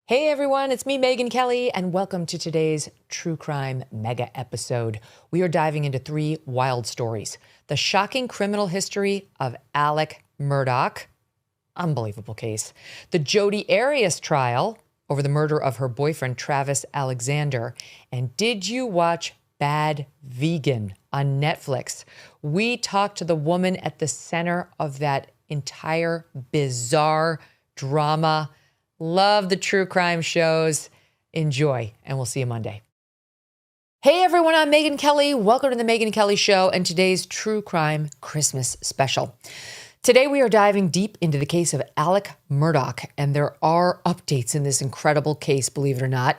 Hey everyone, it's me, Megyn Kelly, and welcome to today's True Crime Mega episode. We are diving into 3 wild stories. The shocking criminal history of Alex Murdaugh, unbelievable case. The Jodi Arias trial over the murder of her boyfriend, Travis Alexander. And did you watch Bad Vegan on Netflix? We talked to the woman at the center of that entire bizarre drama. Love the true crime shows. Enjoy, and we'll see you Monday. Hey everyone, I'm Megyn Kelly. Welcome to the Megyn Kelly Show and today's True Crime Christmas special. Today we are diving deep into the case of Alex Murdaugh, and there are updates in this incredible case, believe it or not.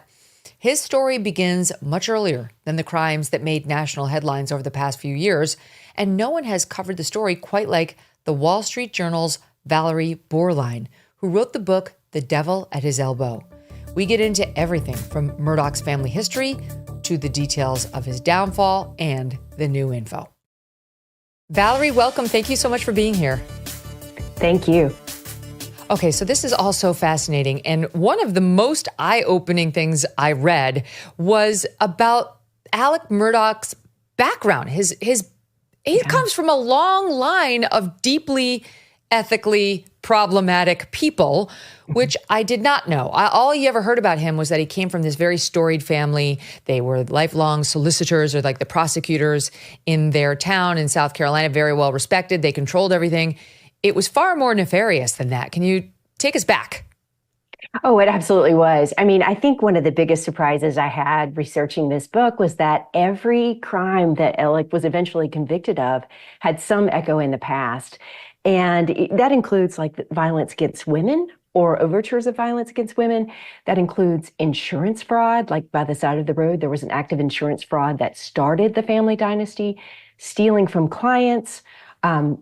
His story begins much earlier than the crimes that made national headlines over the past few years, and no one has covered the story quite like the Wall Street Journal's Valerie Borlein, who wrote the book The Devil at His Elbow. We get into everything from Murdaugh's family history to the details of his downfall and the new info. Valerie, welcome. Thank you so much for being here. Thank you. Okay, so this is all so fascinating. And one of the most eye-opening things I read was about Alex Murdaugh's background. He comes from a long line of deeply ethically problematic people, which I did not know. All you ever heard about him was that he came from this very storied family. They were lifelong solicitors or like the prosecutors in their town in South Carolina, very well respected. They controlled everything. It was far more nefarious than that. Can you take us back? Oh, it absolutely was. I mean, I think one of the biggest surprises I had researching this book was that every crime that Alex was eventually convicted of had some echo in the past. And that includes like violence against women or overtures of violence against women. That includes insurance fraud, like by the side of the road, there was an act of insurance fraud that started the family dynasty, stealing from clients,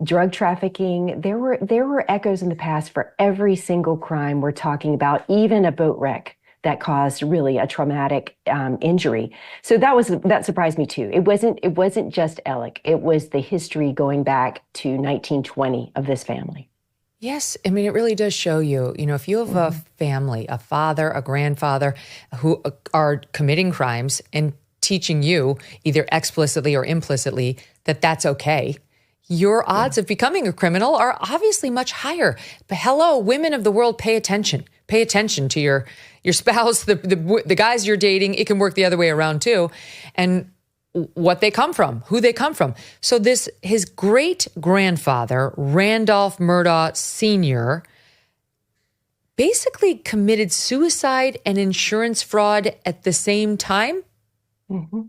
drug trafficking. There were echoes in the past for every single crime we're talking about, even a boat wreck that caused really a traumatic injury. So that surprised me too. It wasn't just Alex. It was the history going back to 1920 of this family. Yes. I mean, it really does show you, if you have a family, a father, a grandfather who are committing crimes and teaching you either explicitly or implicitly that that's okay, your odds of becoming a criminal are obviously much higher. But hello, women of the world, pay attention. Pay attention to your spouse, the guys you're dating. It can work the other way around too. And what they come from, who they come from. So his great grandfather, Randolph Murdaugh Sr., basically committed suicide and insurance fraud at the same time. Mm-hmm.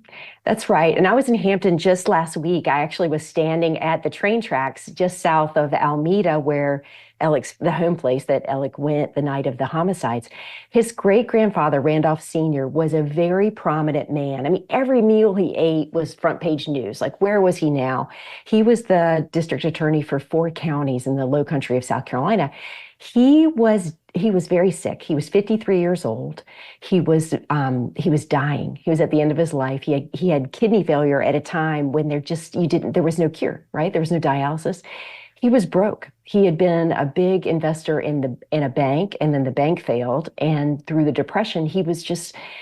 That's right. And I was in Hampton just last week. I actually was standing at the train tracks just south of Alameda where the home place that Alex went the night of the homicides. His great-grandfather, Randolph Sr., was a very prominent man. I mean, every meal he ate was front page news. Like, where was he now? He was the district attorney for 4 counties in the Low Country of South Carolina. He was very sick. He was 53 years old. He was dying. He was at the end of his life. He had kidney failure at a time when there was no cure, right? There was no dialysis. He was broke. He had been a big investor in a bank, and then the bank failed. And through the Depression,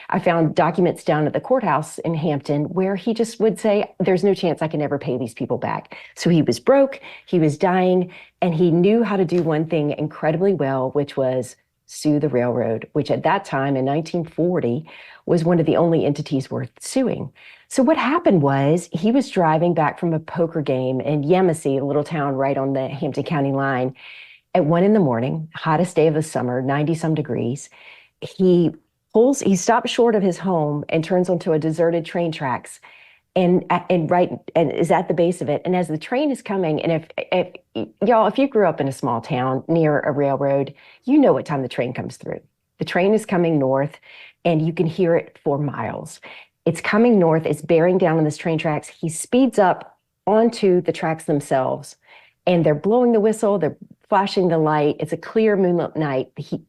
I found documents down at the courthouse in Hampton where he just would say, there's no chance I can ever pay these people back. So he was broke, he was dying, and he knew how to do one thing incredibly well, which was sue the railroad, which at that time in 1940 was one of the only entities worth suing. So what happened was he was driving back from a poker game in Yemassee, a little town right on the Hampton County line, at 1 a.m, hottest day of the summer, 90-some degrees. He stops short of his home and turns onto a deserted train tracks and is at the base of it. And as the train is coming, and if you grew up in a small town near a railroad, you know what time the train comes through. The train is coming north, and you can hear it for miles. It's coming north. It's bearing down on this train tracks. He speeds up onto the tracks themselves, and they're blowing the whistle. They're flashing the light. It's a clear moonlit night. He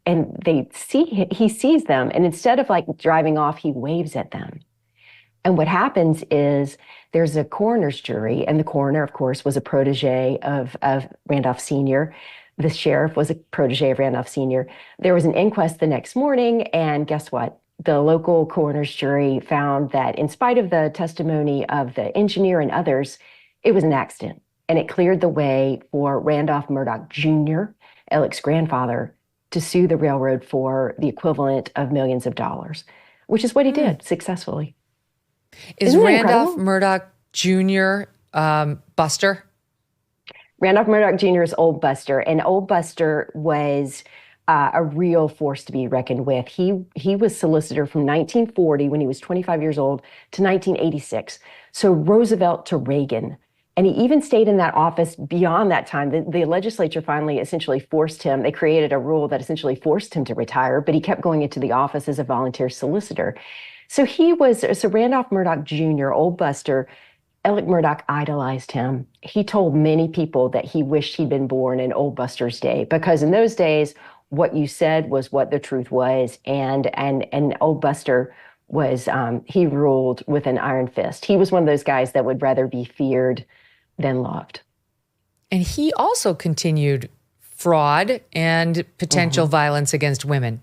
sees them, and instead of like driving off, he waves at them. And what happens is there's a coroner's jury, and the coroner, of course, was a protege of Randolph Sr. The sheriff was a protege of Randolph Sr. There was an inquest the next morning, and guess what? The local coroner's jury found that in spite of the testimony of the engineer and others, it was an accident. And it cleared the way for Randolph Murdaugh Jr., Alex's grandfather, to sue the railroad for the equivalent of millions of dollars, which is what he did successfully. Is Randolph Murdaugh Jr. Buster? Randolph Murdaugh Jr. is Old Buster, and Old Buster was a real force to be reckoned with. He was solicitor from 1940, when he was 25 years old, to 1986. So Roosevelt to Reagan. And he even stayed in that office beyond that time. The legislature finally essentially forced him. They created a rule that essentially forced him to retire, but he kept going into the office as a volunteer solicitor. So Randolph Murdaugh Jr., Old Buster, Alex Murdaugh idolized him. He told many people that he wished he'd been born in Old Buster's day, because in those days, what you said was what the truth was. And Old Buster was, he ruled with an iron fist. He was one of those guys that would rather be feared than loved. And he also continued fraud and potential violence against women.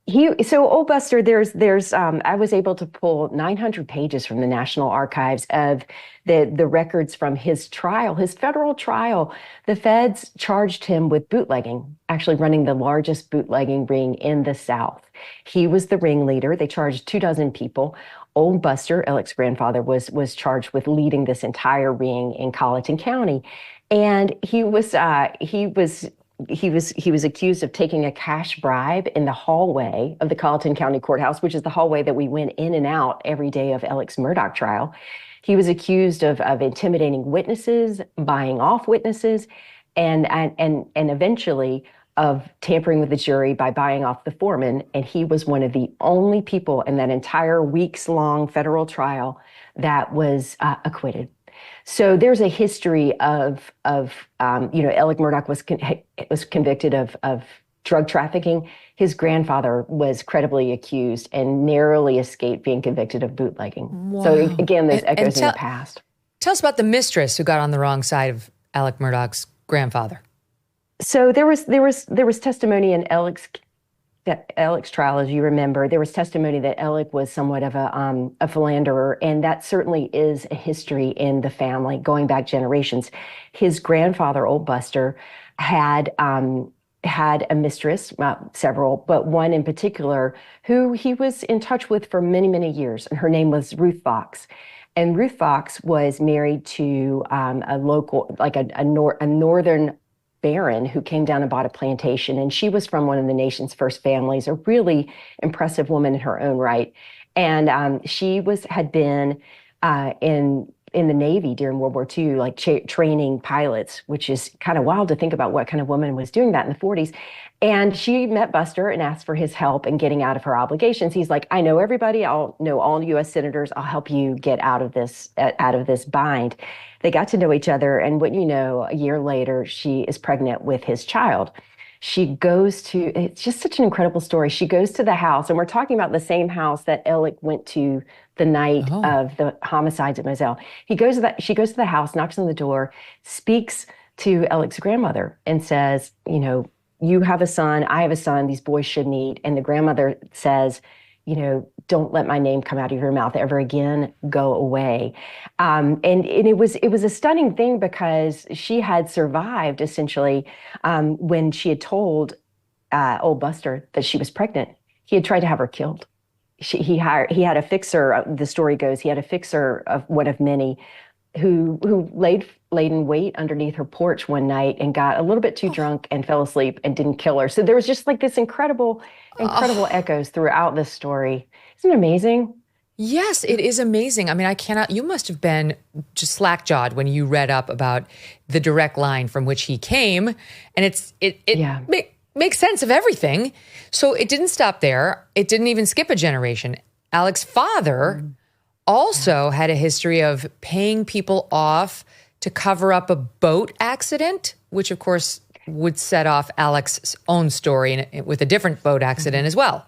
Old Buster, I was able to pull 900 pages from the National Archives of the records from his trial, his federal trial. The feds charged him with bootlegging, actually running the largest bootlegging ring in the South. He was the ringleader. They charged 24 people. Old Buster, Alex's grandfather, was charged with leading this entire ring in Colleton County, and he was accused of taking a cash bribe in the hallway of the Colleton County Courthouse, which is the hallway that we went in and out every day of Alex Murdaugh trial. He was accused of intimidating witnesses, buying off witnesses, and eventually of tampering with the jury by buying off the foreman. And he was one of the only people in that entire weeks-long federal trial that was acquitted. So there's a history of Alex Murdaugh was convicted of drug trafficking. His grandfather was credibly accused and narrowly escaped being convicted of bootlegging. Wow. So again, there's echoes in the past. Tell us about the mistress who got on the wrong side of Alex Murdaugh's grandfather. So there was testimony in Alex trial, as you remember. There was testimony that Alec was somewhat of a philanderer, and that certainly is a history in the family going back generations. His grandfather, Old Buster, had a mistress, several, but one in particular who he was in touch with for many, many years, and her name was Ruth Fox. And Ruth Fox was married to a local, like a northern baron who came down and bought a plantation, and she was from one of the nation's first families, a really impressive woman in her own right. And she had been in the Navy during World War II, like training pilots, which is kind of wild to think about what kind of woman was doing that in the 40s. And she met Buster and asked for his help in getting out of her obligations. He's like, I know everybody. I'll know all U.S. senators. I'll help you get out of this bind. They got to know each other. And what you know, a year later, she is pregnant with his child. It's just such an incredible story. She goes to the house, and we're talking about the same house that Alec went to the night of the homicides at Moselle. She goes to the house, knocks on the door, speaks to Alec's grandmother and says, you have a son, I have a son, these boys should meet. And the grandmother says, don't let my name come out of your mouth ever again, go away. And it was a stunning thing because she had survived essentially when she had told Old Buster that she was pregnant. He had tried to have her killed. He had a fixer, the story goes, he had a fixer of one of many who laid in wait underneath her porch one night and got a little bit too drunk and fell asleep and didn't kill her. So there was just like this incredible echoes throughout this story. Isn't it amazing? Yes, it is amazing. I mean, you must have been just slack-jawed when you read up about the direct line from which he came. And it makes sense of everything. So it didn't stop there. It didn't even skip a generation. Alex's father also had a history of paying people off to cover up a boat accident, which of course would set off Alex's own story with a different boat accident as well.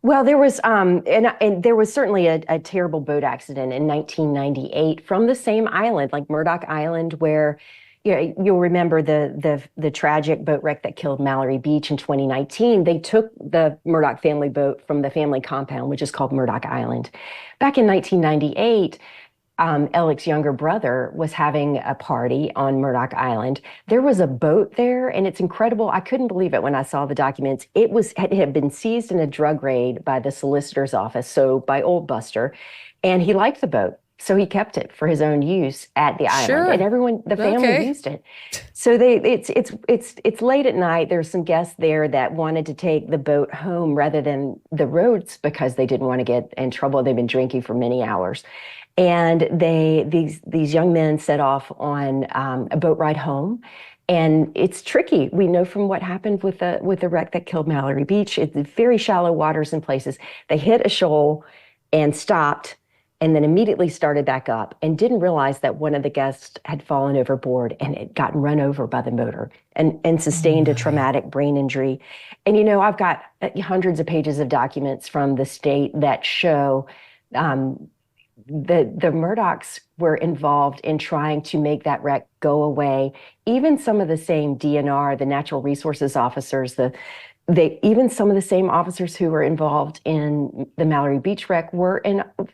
Well, there was and there was certainly a terrible boat accident in 1998 from the same island, like Murdaugh Island, where Yeah, you'll remember the tragic boat wreck that killed Mallory Beach in 2019. They took the Murdaugh family boat from the family compound, which is called Murdaugh Island. Back in 1998, Alex's younger brother was having a party on Murdaugh Island. There was a boat there, and it's incredible. I couldn't believe it when I saw the documents. It had been seized in a drug raid by the solicitor's office, so by Old Buster, and he liked the boat. So he kept it for his own use at the island, and everyone, the family used it. So it's late at night. There's some guests there that wanted to take the boat home rather than the roads because they didn't want to get in trouble. They've been drinking for many hours. And these young men set off on a boat ride home, and it's tricky. We know from what happened with the wreck that killed Mallory Beach. It's very shallow waters in places. They hit a shoal and stopped, and then immediately started back up, and didn't realize that one of the guests had fallen overboard and had gotten run over by the motor and sustained a traumatic brain injury. And I've got hundreds of pages of documents from the state that show. The Murdaughs were involved in trying to make that wreck go away. Even some of the same DNR, the natural resources officers, even some of the same officers who were involved in the Mallory Beach wreck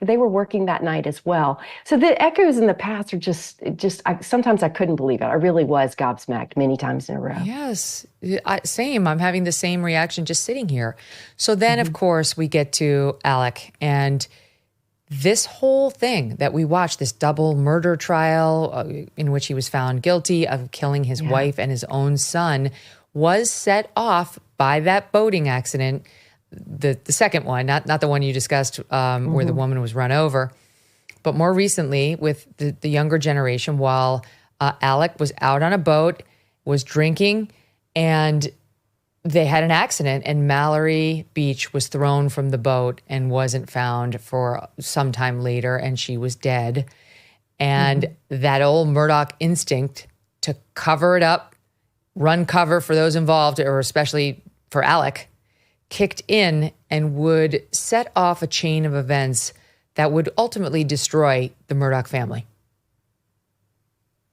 they were working that night as well. So the echoes in the past are sometimes I couldn't believe it. I really was gobsmacked many times in a row. Yes, same. I'm having the same reaction just sitting here. So then, of course, we get to Alec, and this whole thing that we watched, this double murder trial in which he was found guilty of killing his wife and his own son, was set off by that boating accident, the second one, not the one you discussed where the woman was run over, but more recently with the younger generation, while Alec was out on a boat, was drinking, and they had an accident, and Mallory Beach was thrown from the boat and wasn't found for some time later, and she was dead. And that old Murdaugh instinct to cover it up, run cover for those involved, or especially for Alec, kicked in and would set off a chain of events that would ultimately destroy the Murdaugh family.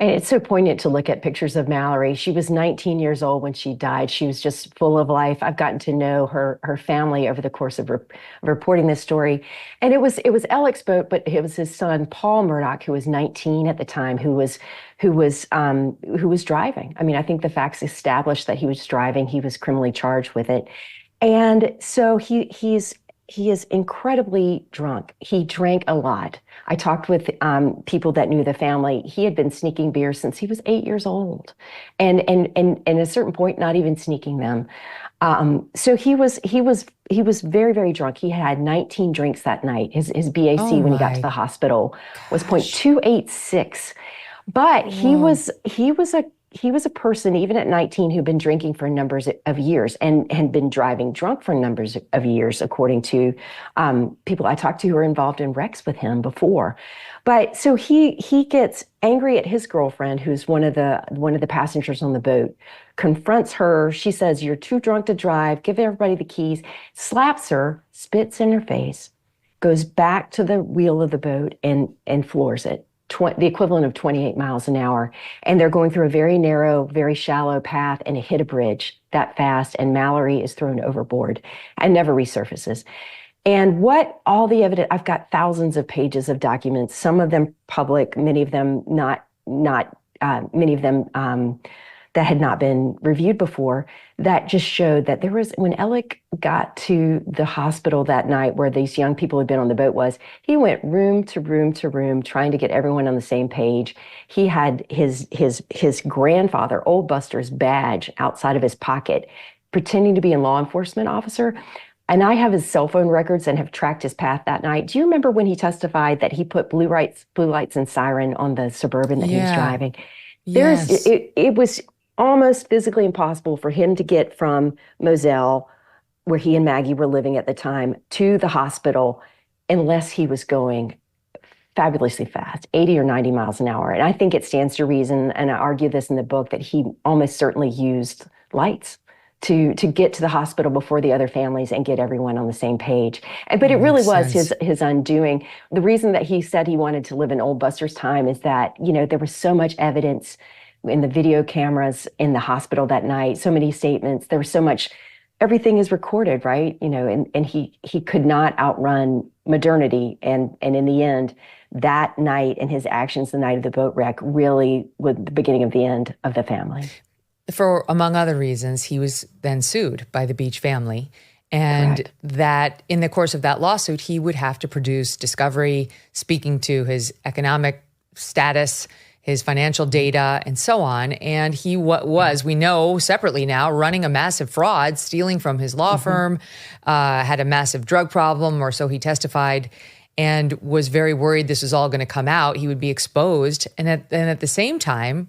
And it's so poignant to look at pictures of Mallory. She was 19 years old when she died. She was just full of life. I've gotten to know her family over the course of reporting this story. And it was Alex's boat, but it was his son, Paul Murdaugh, who was 19 at the time, who was driving. I mean, I think the facts established that he was driving. He was criminally charged with it. And so he is incredibly drunk. He drank a lot. I talked with people that knew the family. He had been sneaking beer since he was 8 years old, and at a certain point, not even sneaking them. So he was very, very drunk. He had 19 drinks that night. His BAC when he got to the hospital was 0.286. But he was a person, even at 19, who'd been drinking for numbers of years and had been driving drunk for numbers of years, according to people I talked to who were involved in wrecks with him before. But so he gets angry at his girlfriend, who's one of the passengers on the boat, confronts her. She says, "You're too drunk to drive. Give everybody the keys." Slaps her, spits in her face, goes back to the wheel of the boat and floors it. The equivalent of 28 miles an hour. And they're going through a very narrow, very shallow path, and it hit a bridge that fast, and Mallory is thrown overboard and never resurfaces. And what all the evidence, I've got thousands of pages of documents, some of them public, many of them that had not been reviewed before, that just showed that when Alec got to the hospital that night where these young people had been on the boat he went room to room to room trying to get everyone on the same page. He had his grandfather, Old Buster's badge outside of his pocket, pretending to be a law enforcement officer. And I have his cell phone records and have tracked his path that night. Do you remember when he testified that he put blue lights and siren on the Suburban that he was driving? Yes. It was almost physically impossible for him to get from Moselle, where he and Maggie were living at the time, to the hospital unless he was going fabulously fast, 80 or 90 miles an hour. And I think it stands to reason, and I argue this in the book, that he almost certainly used lights to get to the hospital before the other families and get everyone on the same page. But it really was his undoing. The reason that he said he wanted to live in Old Buster's time is that, there was so much evidence in the video cameras in the hospital that night, so many statements. There was so much, everything is recorded, right? And he could not outrun modernity. And in the end, that night and his actions the night of the boat wreck really was the beginning of the end of the family. For, among other reasons, he was then sued by the Beach family. And Correct. that in the course of that lawsuit, he would have to produce discovery, speaking to his economic status, his financial data, and so on. And he was, we know separately now, running a massive fraud, stealing from his law firm, had a massive drug problem, or so he testified, and was very worried this was all going to come out. He would be exposed. And at the same time,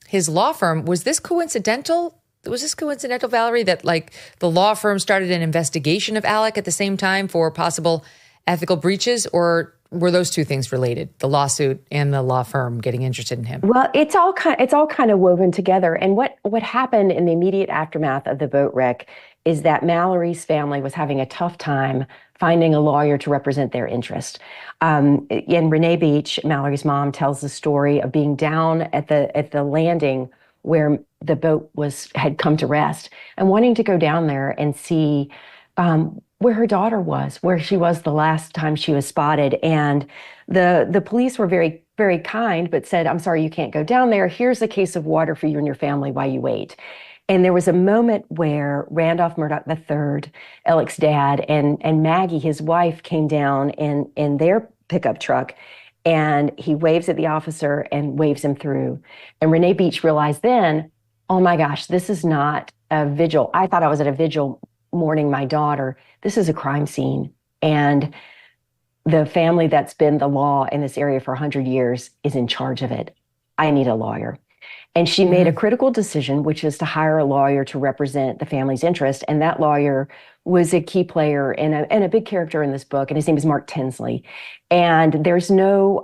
his law firm, was this coincidental? Was this coincidental, Valerie, that like the law firm started an investigation of Alec at the same time for possible ethical breaches, or were those two things related, the lawsuit and the law firm getting interested in him? Well, it's all kind of woven together. And what happened in the immediate aftermath of the boat wreck is that Mallory's family was having a tough time finding a lawyer to represent their interest. And Renee Beach, Mallory's mom, tells the story of being down at the landing where the boat had come to rest, and wanting to go down there and see where her daughter was, where she was the last time she was spotted. And the police were very, very kind, but said, "I'm sorry, you can't go down there. Here's a case of water for you and your family while you wait." And there was a moment where Randolph Murdaugh III, Alec's dad, and Maggie, his wife, came down in their pickup truck, and he waves at the officer and waves him through. And Renee Beach realized then, oh my gosh, this is not a vigil. I thought I was at a vigil mourning my daughter. This is a crime scene. And the family that's been the law in this area for 100 years is in charge of it. I need a lawyer. And she made a critical decision, which is to hire a lawyer to represent the family's interest. And that lawyer was a key player and a big character in this book. And his name is Mark Tinsley. And there's no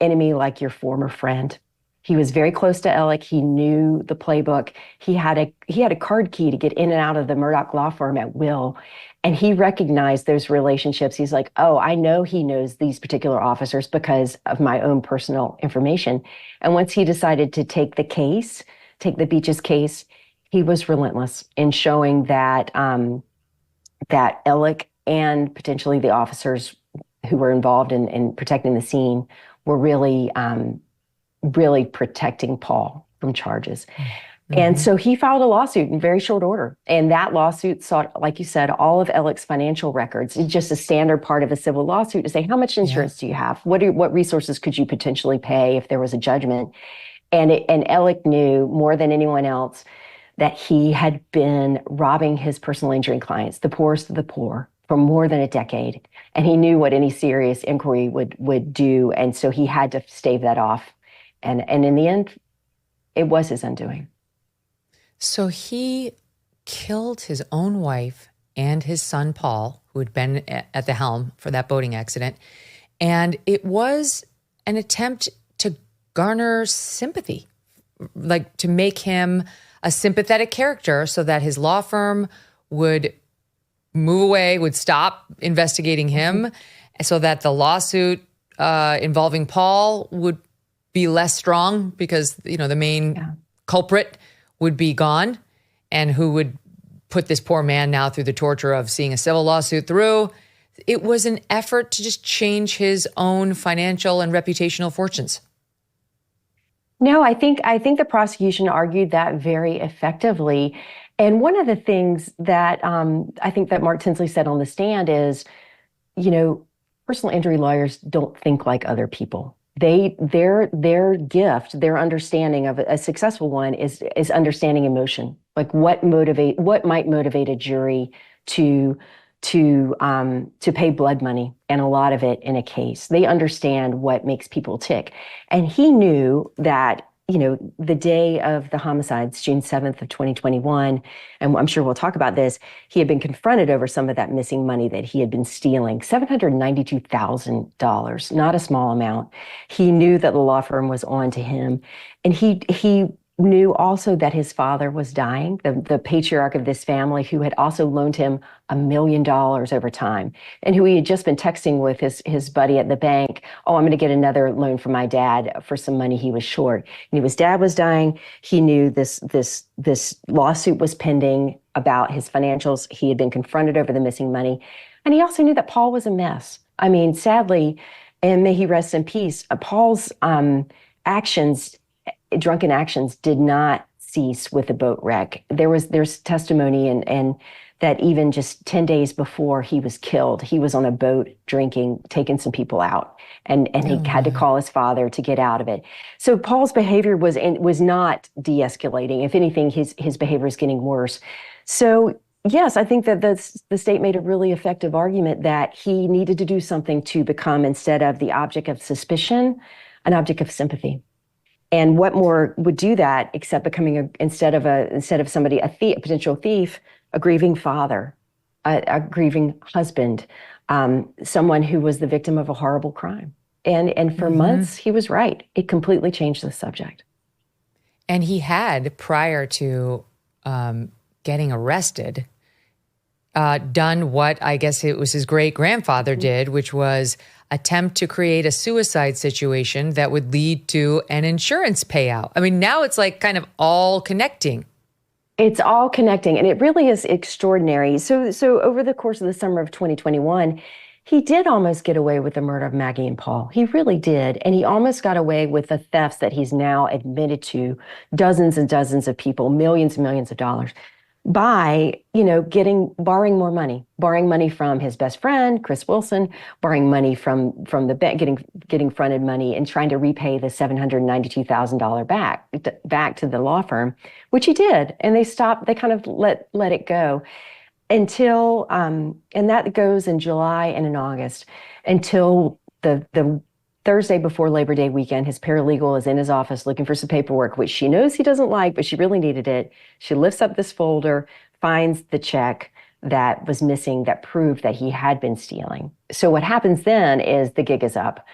enemy like your former friend. He was very close to Alec. He knew the playbook. He had a card key to get in and out of the Murdaugh law firm at will. And he recognized those relationships. He's like, oh, I know he knows these particular officers because of my own personal information. And once he decided to take the Beach's case, he was relentless in showing that that Alec and potentially the officers who were involved in protecting the scene were really protecting Paul from charges. And so he filed a lawsuit in very short order. And that lawsuit sought, like you said, all of Alec's financial records. It's just a standard part of a civil lawsuit to say, how much insurance do you have? What resources could you potentially pay if there was a judgment? And Alec knew more than anyone else that he had been robbing his personal injury clients, the poorest of the poor, for more than a decade. And he knew what any serious inquiry would do. And so he had to stave that off. And in the end, it was his undoing. So he killed his own wife and his son, Paul, who had been at the helm for that boating accident. And it was an attempt to garner sympathy, like to make him a sympathetic character so that his law firm would move away, would stop investigating him, so that the lawsuit involving Paul would be less strong because, the main culprit would be gone, and who would put this poor man now through the torture of seeing a civil lawsuit through. It was an effort to just change his own financial and reputational fortunes. No, I think the prosecution argued that very effectively. And one of the things that I think that Mark Tinsley said on the stand is, personal injury lawyers don't think like other people. Their gift, their understanding of a successful one is understanding emotion. Like what might motivate a jury to pay blood money, and a lot of it in a case. They understand what makes people tick. And he knew that, the day of the homicides, June 7th of 2021, and I'm sure we'll talk about this, he had been confronted over some of that missing money that he had been stealing, $792,000, not a small amount. He knew that the law firm was on to him, and he knew also that his father was dying, the patriarch of this family, who had also loaned him $1 million over time, and who he had just been texting with his buddy at the bank. Oh, I'm going to get another loan from my dad for some money he was short. And his dad was dying. He knew this lawsuit was pending about his financials. He had been confronted over the missing money, and he also knew that Paul was a mess. I mean, sadly, and may he rest in peace, Paul's drunken actions did not cease with the boat wreck. There's testimony and that even just 10 days before he was killed, he was on a boat drinking, taking some people out, and he had to call his father to get out of it. So Paul's behavior was not de-escalating. If anything, his behavior is getting worse. So yes, I think that the state made a really effective argument that he needed to do something to become, instead of the object of suspicion, an object of sympathy. And what more would do that except becoming instead of somebody, a potential thief, a grieving father, a grieving husband, someone who was the victim of a horrible crime. And for months, he was right. It completely changed the subject. And he had, prior to getting arrested, done what I guess it was his great-grandfather did, which was attempt to create a suicide situation that would lead to an insurance payout. I mean, now it's like kind of all connecting. It's all connecting, and it really is extraordinary. So over the course of the summer of 2021, he did almost get away with the murder of Maggie and Paul. He really did. And he almost got away with the thefts that he's now admitted to, dozens and dozens of people, millions and millions of dollars, by, borrowing more money, borrowing money from his best friend, Chris Wilson, borrowing money from the bank, getting fronted money and trying to repay the $792,000 back to the law firm, which he did. And they kind of let it go until, and that goes in July and in August, until the Thursday before Labor Day weekend. His paralegal is in his office looking for some paperwork, which she knows he doesn't like, but she really needed it. She lifts up this folder, finds the check that was missing that proved that he had been stealing. So what happens then is the gig is up.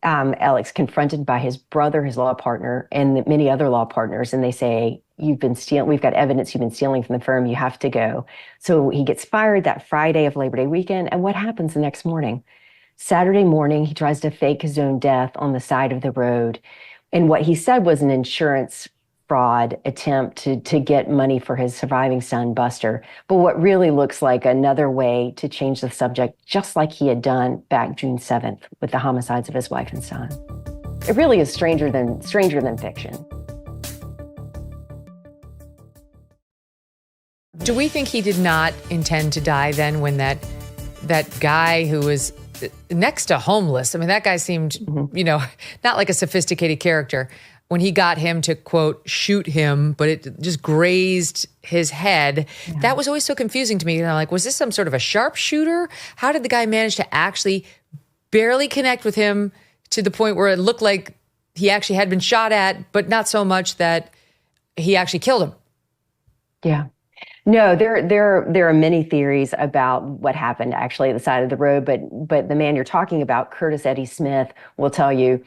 Alex, confronted by his brother, his law partner, and many other law partners, and they say, "You've been stealing. We've got evidence you've been stealing from the firm. You have to go." So he gets fired that Friday of Labor Day weekend. And what happens the next morning? Saturday morning, he tries to fake his own death on the side of the road. And what he said was an insurance fraud attempt to get money for his surviving son, Buster. But what really looks like another way to change the subject, just like he had done back June 7th with the homicides of his wife and son. It really is stranger than fiction. Do we think he did not intend to die then, when that guy who was next to homeless, I mean, that guy seemed, not like a sophisticated character, when he got him to, quote, shoot him, but it just grazed his head. Yeah. That was always so confusing to me. And I'm like, was this some sort of a sharpshooter? How did the guy manage to actually barely connect with him to the point where it looked like he actually had been shot at, but not so much that he actually killed him? Yeah. No, there are many theories about what happened actually at the side of the road, but the man you're talking about, Curtis Eddie Smith, will tell you,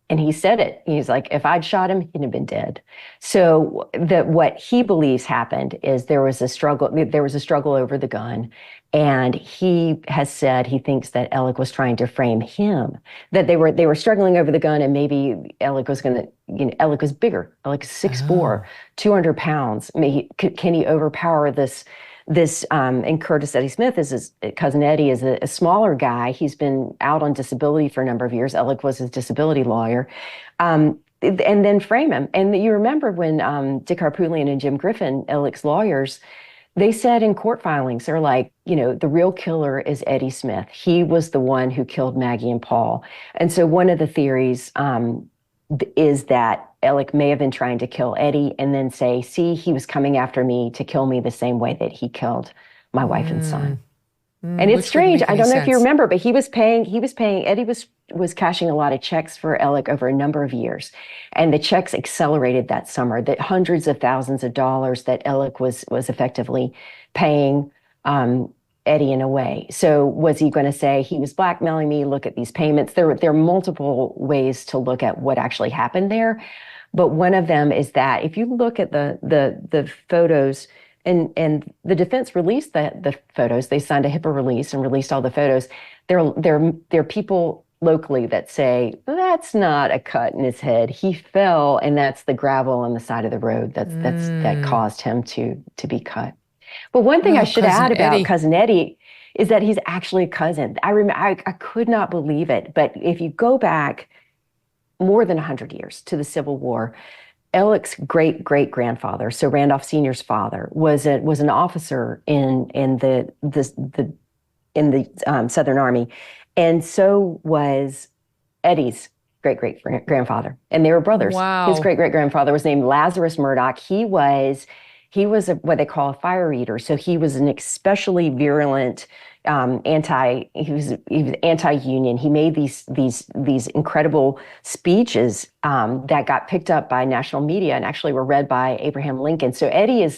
and he said it. He's like, if I'd shot him, he'd have been dead. So what he believes happened is there was a struggle over the gun, and he has said he thinks that Alec was trying to frame him, that they were struggling over the gun, and maybe Alec was going to, Alec was bigger. Alec is 6'4", 200 pounds. I mean, can he overpower this? And Curtis Eddie Smith is his cousin Eddie, is a smaller guy. He's been out on disability for a number of years. Alec was his disability lawyer. And then frame him. And you remember when Dick Harpootlian and Jim Griffin, Alec's lawyers, they said in court filings, they're like, the real killer is Eddie Smith. He was the one who killed Maggie and Paul. And so one of the theories is that Alec may have been trying to kill Eddie and then say, see, he was coming after me to kill me the same way that he killed my wife and son. And it's strange. I don't know if you remember, but Eddie was cashing a lot of checks for Alec over a number of years. And the checks accelerated that summer, that hundreds of thousands of dollars that Alec was effectively paying Eddie in a way. So was he going to say he was blackmailing me? Look at these payments. There are multiple ways to look at what actually happened there. But one of them is that if you look at the photos, and the defense released the photos, they signed a HIPAA release and released all the photos. There are people locally that say that's not a cut in his head. He fell, and that's the gravel on the side of the road that caused him to be cut. But one thing I should add about Cousin Eddie is that he's actually a cousin. I could not believe it. But if you go back more than 100 years to the Civil War, Alec's great-great-grandfather, so Randolph Sr.'s father, was an officer in the Southern Army, and so was Eddie's great-great-grandfather, and they were brothers. Wow. His great-great-grandfather was named Lazarus Murdaugh. He was what they call a fire eater, so he was an especially virulent he was anti-union. He made these incredible speeches that got picked up by national media and actually were read by Abraham Lincoln. So Eddie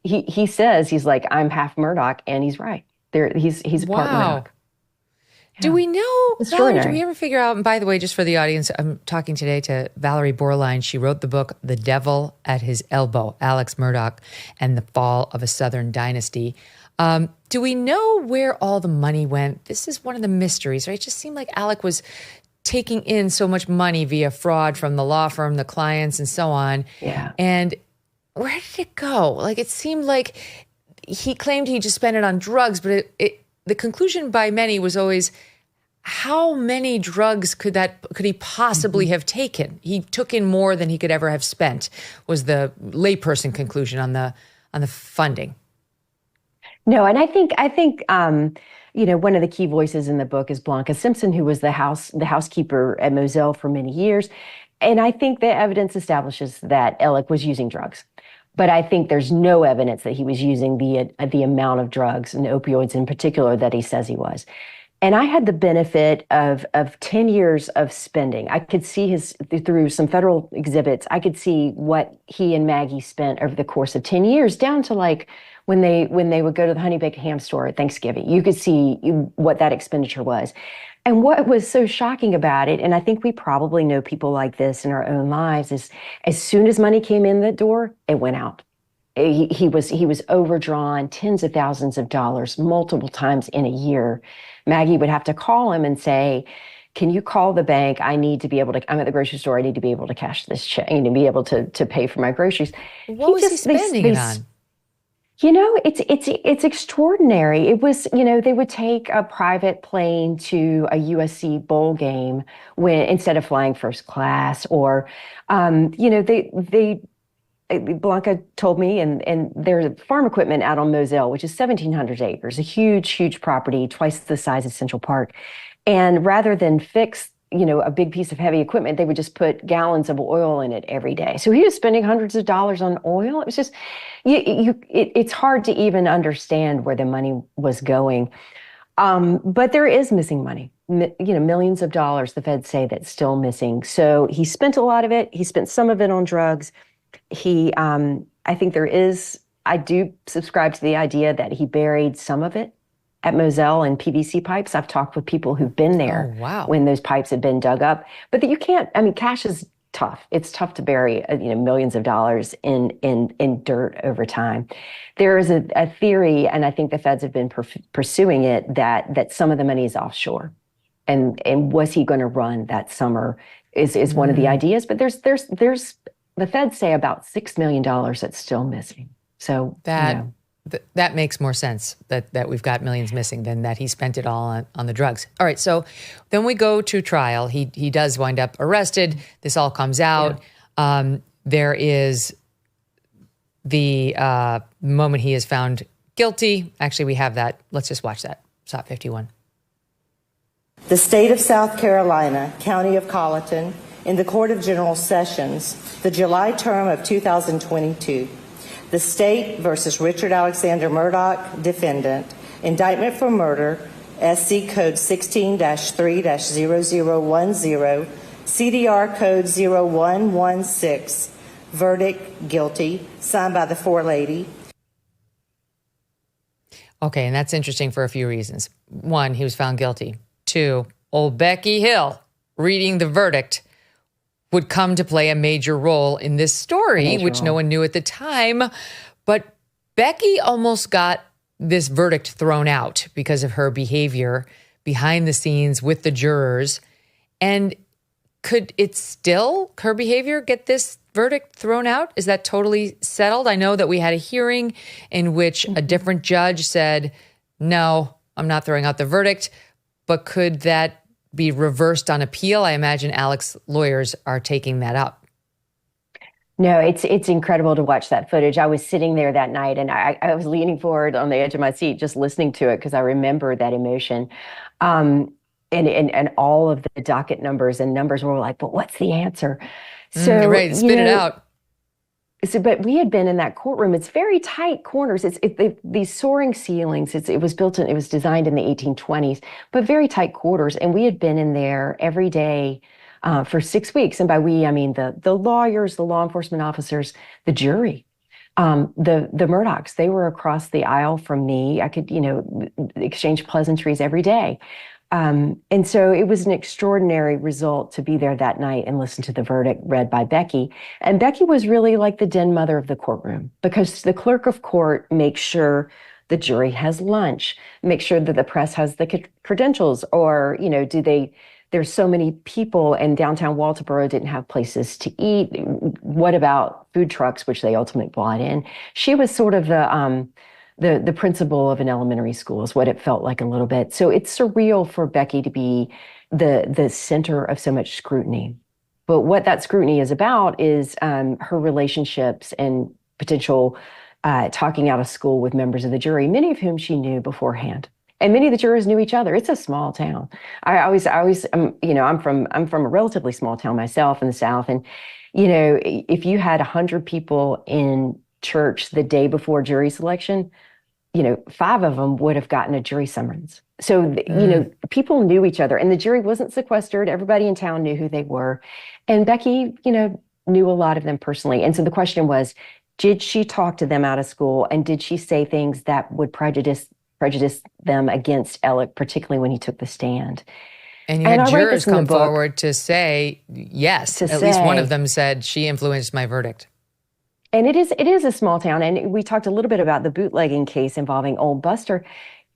he says he's like, I'm half Murdaugh, and he's right. He's part Murdaugh. Yeah. Do we know, Valerie, do we ever figure out, and by the way, just for the audience, I'm talking today to Valerie Borline. She wrote the book, The Devil at His Elbow, Alex Murdaugh and the Fall of a Southern Dynasty. Do we know where all the money went? This is one of the mysteries, right? It just seemed like Alec was taking in so much money via fraud from the law firm, the clients, and so on. Yeah. And where did it go? Like, it seemed like he claimed he just spent it on drugs, but the conclusion by many was always, how many drugs could he possibly have taken? He took in more than he could ever have spent, was the layperson conclusion on the funding. No, and I think one of the key voices in the book is Blanca Simpson, who was the housekeeper at Moselle for many years. And I think the evidence establishes that Alec was using drugs. But I think there's no evidence that he was using the amount of drugs and opioids in particular that he says he was. And I had the benefit of 10 years of spending. I could see through some federal exhibits, I could see what he and Maggie spent over the course of 10 years, down to like when they would go to the Honey Baked Ham store at Thanksgiving. You could see what that expenditure was. And what was so shocking about it, and I think we probably know people like this in our own lives, is as soon as money came in the door, it went out. He was overdrawn tens of thousands of dollars multiple times in a year. Maggie would have to call him and say, can you call the bank? I'm at the grocery store. I need to be able to cash this check. I need to be able to pay for my groceries. What was he spending it on? It's extraordinary. It was, they would take a private plane to a USC bowl game instead of flying first class, or, Blanca told me, and there's farm equipment out on Moselle, which is 1,700 acres, a huge, huge property, twice the size of Central Park. And rather than fix, a big piece of heavy equipment, they would just put gallons of oil in it every day. So he was spending hundreds of dollars on oil. It was just, it's hard to even understand where the money was going. But there is missing money, millions of dollars, the feds say, that's still missing. So he spent a lot of it. He spent some of it on drugs. I do subscribe to the idea that he buried some of it at Moselle in PVC pipes. I've talked with people who've been there when those pipes had been dug up. But cash is tough. It's tough to bury, millions of dollars in dirt over time. There is a theory, and I think the feds have been pursuing it, that some of the money is offshore. And was he going to run that summer is one of the ideas. But there's the feds say about $6 million that's still missing. So that makes more sense that we've got millions missing than that he spent it all on the drugs. All right, so then we go to trial. He does wind up arrested. This all comes out. Yeah. There is the moment he is found guilty. Actually, we have that. Let's just watch that. SOT 51. The state of South Carolina, County of Colleton, in the Court of General Sessions, the July term of 2022, the State versus Richard Alexander Murdaugh, defendant, indictment for murder, SC Code 16-3-0010, CDR Code 0116, verdict guilty, signed by the forelady. Okay, and that's interesting for a few reasons. One, he was found guilty. Two, old Becky Hill reading the verdict. would come to play a major role in this story, which no one knew at the time. But Becky almost got this verdict thrown out because of her behavior behind the scenes with the jurors. And could it still, her behavior, get this verdict thrown out? Is that totally settled? I know that we had a hearing in which a different judge said, no, I'm not throwing out the verdict. But could that be reversed on appeal? I imagine Alex's lawyers are taking that up. No, it's incredible to watch that footage. I was sitting there that night and I was leaning forward on the edge of my seat, just listening to it because I remember that emotion. And all of the docket numbers were like, but what's the answer? So right, spit it out. So, but we had been in that courtroom. It's very tight corners. These soaring ceilings. It was designed in the 1820s, but very tight quarters. And we had been in there every day for 6 weeks. And by we, I mean the lawyers, the law enforcement officers, the jury, the Murdaughs. They were across the aisle from me. I could, exchange pleasantries every day. And so it was an extraordinary result to be there that night and listen to the verdict read by Becky. And Becky was really like the den mother of the courtroom because the clerk of court makes sure the jury has lunch, make sure that the press has the credentials, or, there's so many people and downtown Walterboro didn't have places to eat. What about food trucks, which they ultimately brought in? She was sort of the principal of an elementary school is what it felt like a little bit. So it's surreal for Becky to be the center of so much scrutiny. But what that scrutiny is about is her relationships and potential talking out of school with members of the jury, many of whom she knew beforehand. And many of the jurors knew each other. It's a small town. I'm from a relatively small town myself in the South. And, if you had 100 people in church the day before jury selection, 5 of them would have gotten a jury summons. So, people knew each other and the jury wasn't sequestered. Everybody in town knew who they were. And Becky, knew a lot of them personally. And so the question was, did she talk to them out of school? And did she say things that would prejudice them against Alec, particularly when he took the stand? And you had jurors come forward to say, yes, at least one of them said, she influenced my verdict. And it is a small town. And we talked a little bit about the bootlegging case involving Old Buster.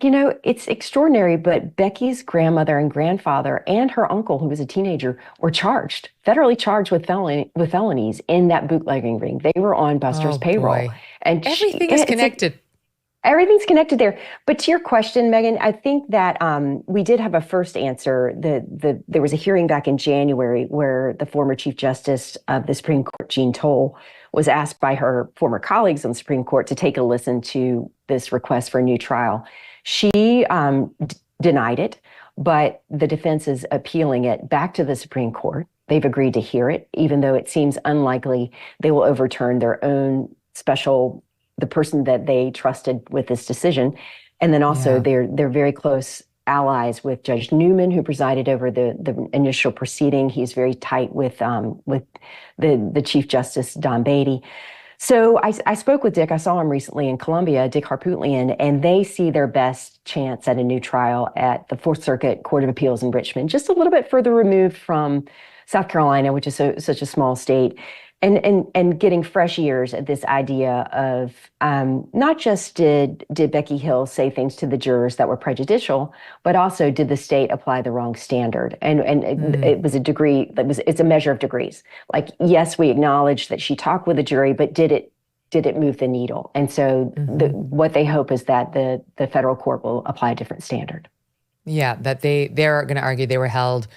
It's extraordinary, but Becky's grandmother and grandfather and her uncle, who was a teenager, were federally charged with felonies in that bootlegging ring. They were on Buster's payroll. Boy. And everything is connected. Everything's connected there. But to your question, Megyn, I think that we did have a first answer. There was a hearing back in January where the former Chief Justice of the Supreme Court, Jean Toll, was asked by her former colleagues on the Supreme Court to take a listen to this request for a new trial. She denied it, but the defense is appealing it back to the Supreme Court. They've agreed to hear it, even though it seems unlikely they will overturn their own the person that they trusted with this decision. And then also they're very close allies with Judge Newman, who presided over the initial proceeding. He's very tight with the Chief Justice, Don Beatty. So I spoke with Dick. I saw him recently in Columbia, Dick Harpootlian, and they see their best chance at a new trial at the Fourth Circuit Court of Appeals in Richmond, just a little bit further removed from South Carolina, which is such a small state. And getting fresh ears at this idea of not just did Becky Hill say things to the jurors that were prejudicial, but also did the state apply the wrong standard? And it was it's a measure of degrees. Like, yes, we acknowledge that she talked with the jury, but did it move the needle? And so what they hope is that the federal court will apply a different standard. Yeah, that they're going to argue they were held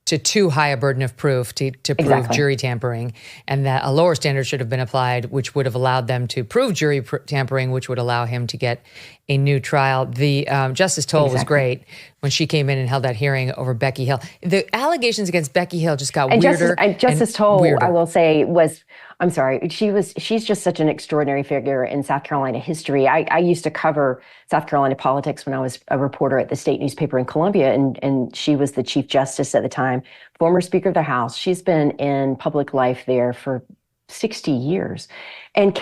to too high a burden of proof to prove jury tampering, and that a lower standard should have been applied, which would have allowed them to prove jury tampering, which would allow him to get a new trial. The Justice Toll was great when she came in and held that hearing over Becky Hill. The allegations against Becky Hill just got weirder. Justice Toll, weirder. I will say, she's just such an extraordinary figure in South Carolina history. I used to cover South Carolina politics when I was a reporter at the state newspaper in Columbia, and she was the Chief Justice at the time, former Speaker of the House. She's been in public life there for 60 years and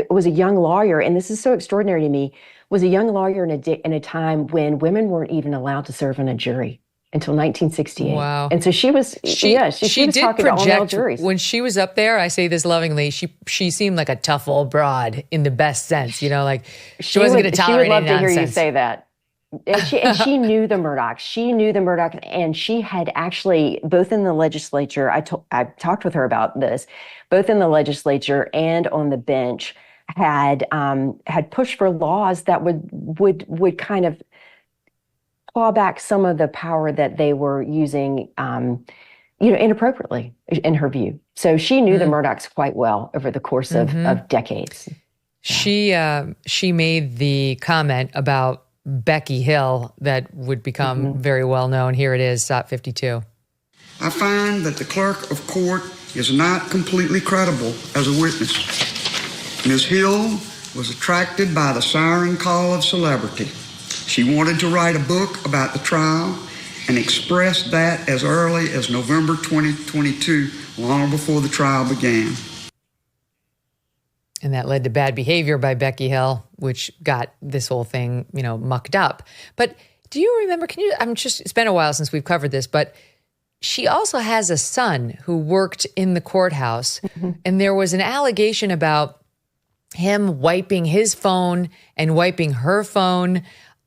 was a young lawyer. And this is so extraordinary to me, was a young lawyer in a time when women weren't even allowed to serve on a jury. until 1968. Wow. And so she was she was did talking to all male project juries. when she was up there. I say this lovingly. She seemed like a tough old broad in the best sense. Like she wasn't going to tolerate any nonsense. She would love to hear you say that. And she knew the Murdaughs. She knew the Murdaughs, and she had actually, both in the legislature, I talked with her about this, both in the legislature and on the bench, had pushed for laws that would kind of claw back some of the power that they were using, inappropriately, in her view. So she knew the Murdaughs quite well over the course of decades. She made the comment about Becky Hill that would become very well known. Here it is, SOT 52. I find that the clerk of court is not completely credible as a witness. Ms. Hill was attracted by the siren call of celebrity. She wanted to write a book about the trial and expressed that as early as November 2022, long before the trial began. And that led to bad behavior by Becky Hill, which got this whole thing, mucked up. But do you remember, it's been a while since we've covered this, but she also has a son who worked in the courthouse. And there was an allegation about him wiping his phone and wiping her phone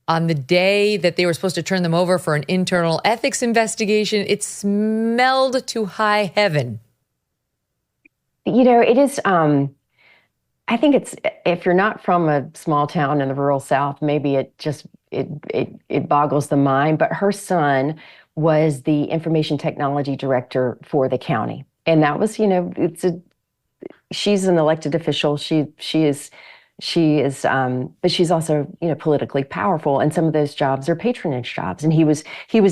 on the day that they were supposed to turn them over for an internal ethics investigation. It smelled to high heaven. It is, I think it's, if you're not from a small town in the rural South, maybe it boggles the mind, but her son was the information technology director for the county. And that was, she's an elected official. She is, but she's also, politically powerful. And some of those jobs are patronage jobs. And he was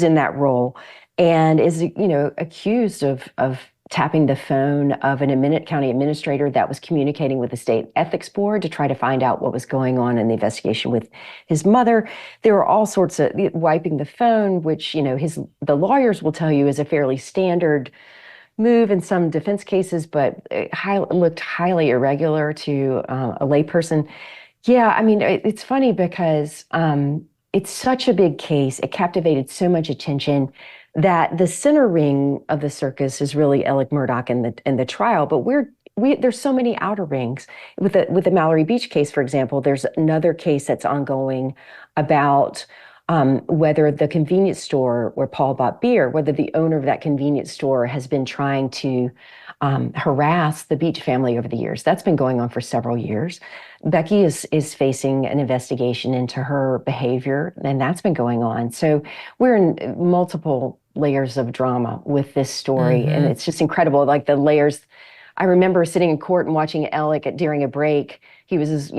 in that role and is, accused of tapping the phone of an county administrator that was communicating with the state ethics board to try to find out what was going on in the investigation with his mother. There were all sorts of wiping the phone, which, the lawyers will tell you is a fairly standard move in some defense cases, but it looked highly irregular to a layperson. Yeah, it's funny because it's such a big case. It captivated so much attention that the center ring of the circus is really Alex Murdaugh in the trial, but there's so many outer rings. With the Mallory Beach case, for example, there's another case that's ongoing about whether the convenience store where Paul bought beer, whether the owner of that convenience store has been trying to harass the Beach family over the years. That's been going on for several years. Becky is facing an investigation into her behavior, and that's been going on. So we're in multiple layers of drama with this story, and it's just incredible. Like the layers. I remember sitting in court and watching Alec during a break. He was,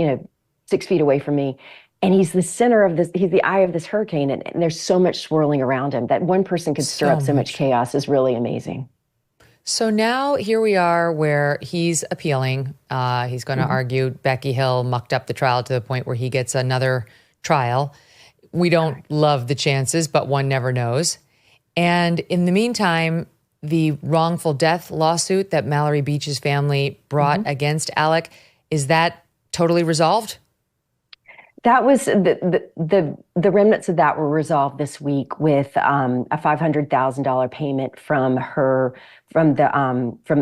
6 feet away from me. And he's the center of this, he's the eye of this hurricane, and there's so much swirling around him that one person could stir up so much chaos is really amazing. So now here we are where he's appealing. He's going to argue Becky Hill mucked up the trial to the point where he gets another trial. We don't love the chances, but one never knows. And in the meantime, the wrongful death lawsuit that Mallory Beach's family brought against Alec, is that totally resolved? That was the remnants of that were resolved this week with a $500,000 payment from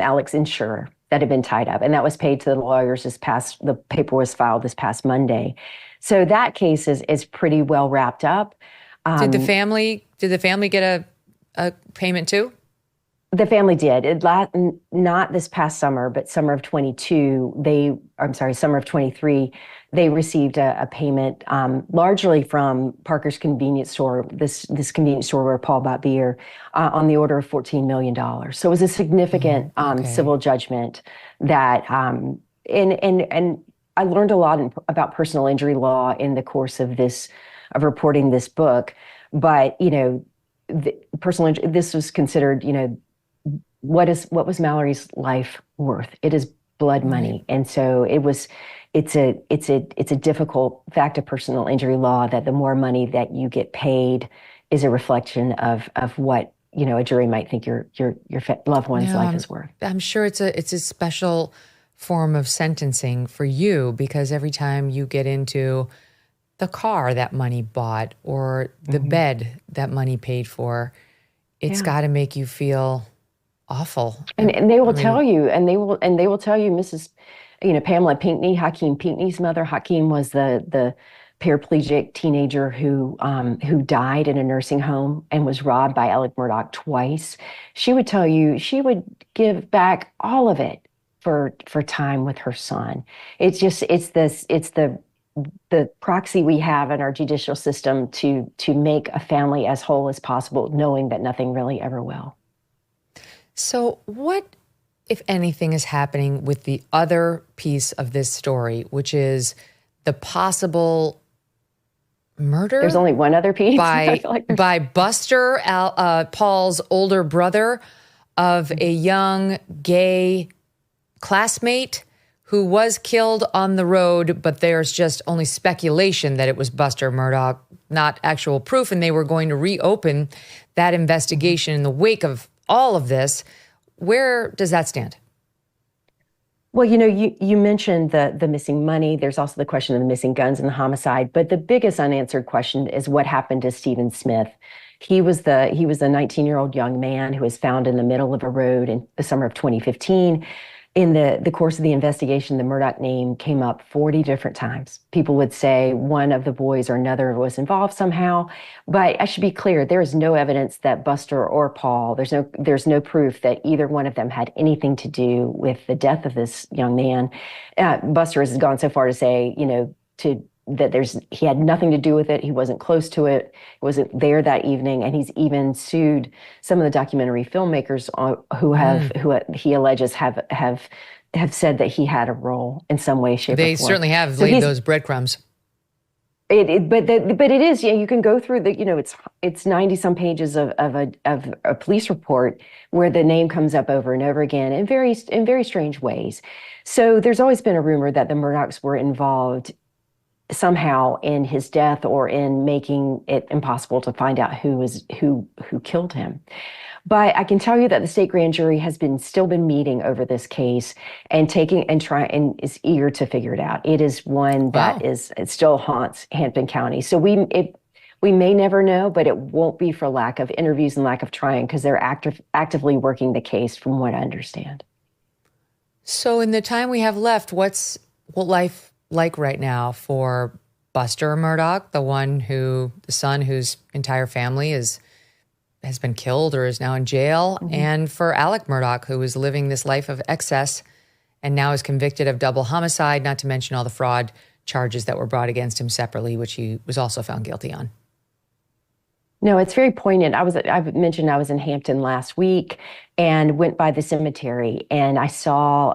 Alex's insurer that had been tied up, and that was paid to the lawyers the paper was filed this past Monday. So that case is pretty well wrapped up. Did the family get a payment too? The family did. Not this past summer, but summer of 23, they received a payment largely from Parker's convenience store, this convenience store where Paul bought beer, on the order of $14 million. So it was a significant civil judgment that, and I learned a lot about personal injury law in the course of reporting this book. But, personal injury, this was considered, what was Mallory's life worth? It is blood money. And so it's a difficult fact of personal injury law that the more money that you get paid is a reflection of what, a jury might think your loved one's life is worth. I'm sure it's a special form of sentencing for you, because every time you get into the car that money bought or the bed that money paid for, it's got to make you feel awful. And they will tell you, and they will tell you, Mrs. Pamela Pinckney, Hakeem Pinckney's mother. Hakeem was the paraplegic teenager who died in a nursing home and was robbed by Alex Murdaugh twice. She would tell you she would give back all of it for time with her son. It's the proxy we have in our judicial system to make a family as whole as possible, knowing that nothing really ever will. So what, if anything, is happening with the other piece of this story, which is the possible murder? There's only one other piece. By Buster, Paul's older brother, of a young gay classmate who was killed on the road, but there's just only speculation that it was Buster Murdaugh, not actual proof, and they were going to reopen that investigation in the wake of all of this. Where does that stand? Well, you mentioned the missing money. There's also the question of the missing guns and the homicide. But the biggest unanswered question is what happened to Stephen Smith. He was a 19-year-old young man who was found in the middle of a road in the summer of 2015. In the course of the investigation, the Murdaugh name came up 40 different times. People would say one of the boys or another was involved somehow. But I should be clear, there is no evidence that Buster or Paul, there's no proof that either one of them had anything to do with the death of this young man. Buster has gone so far to say, he had nothing to do with it. He wasn't close to it. He wasn't there that evening. And he's even sued some of the documentary filmmakers who he alleges have said that he had a role in some way, shape, or form. They certainly have laid those breadcrumbs. But it is, you can go through it's 90 some pages of a police report where the name comes up over and over again in very strange ways. So there's always been a rumor that the Murdaughs were involved somehow in his death or in making it impossible to find out who killed him. But I can tell you that the state grand jury has still been meeting over this case and is eager to figure it out. It is one that it still haunts Hampton County. So we may never know, but it won't be for lack of interviews and lack of trying, because they're actively working the case, from what I understand. So in the time we have left, what's life like right now for Buster Murdaugh, the son whose entire family has been killed or is now in jail, and for Alex Murdaugh, who is living this life of excess and now is convicted of double homicide, not to mention all the fraud charges that were brought against him separately, which he was also found guilty on? No, it's very poignant. I mentioned I was in Hampton last week and went by the cemetery, and I saw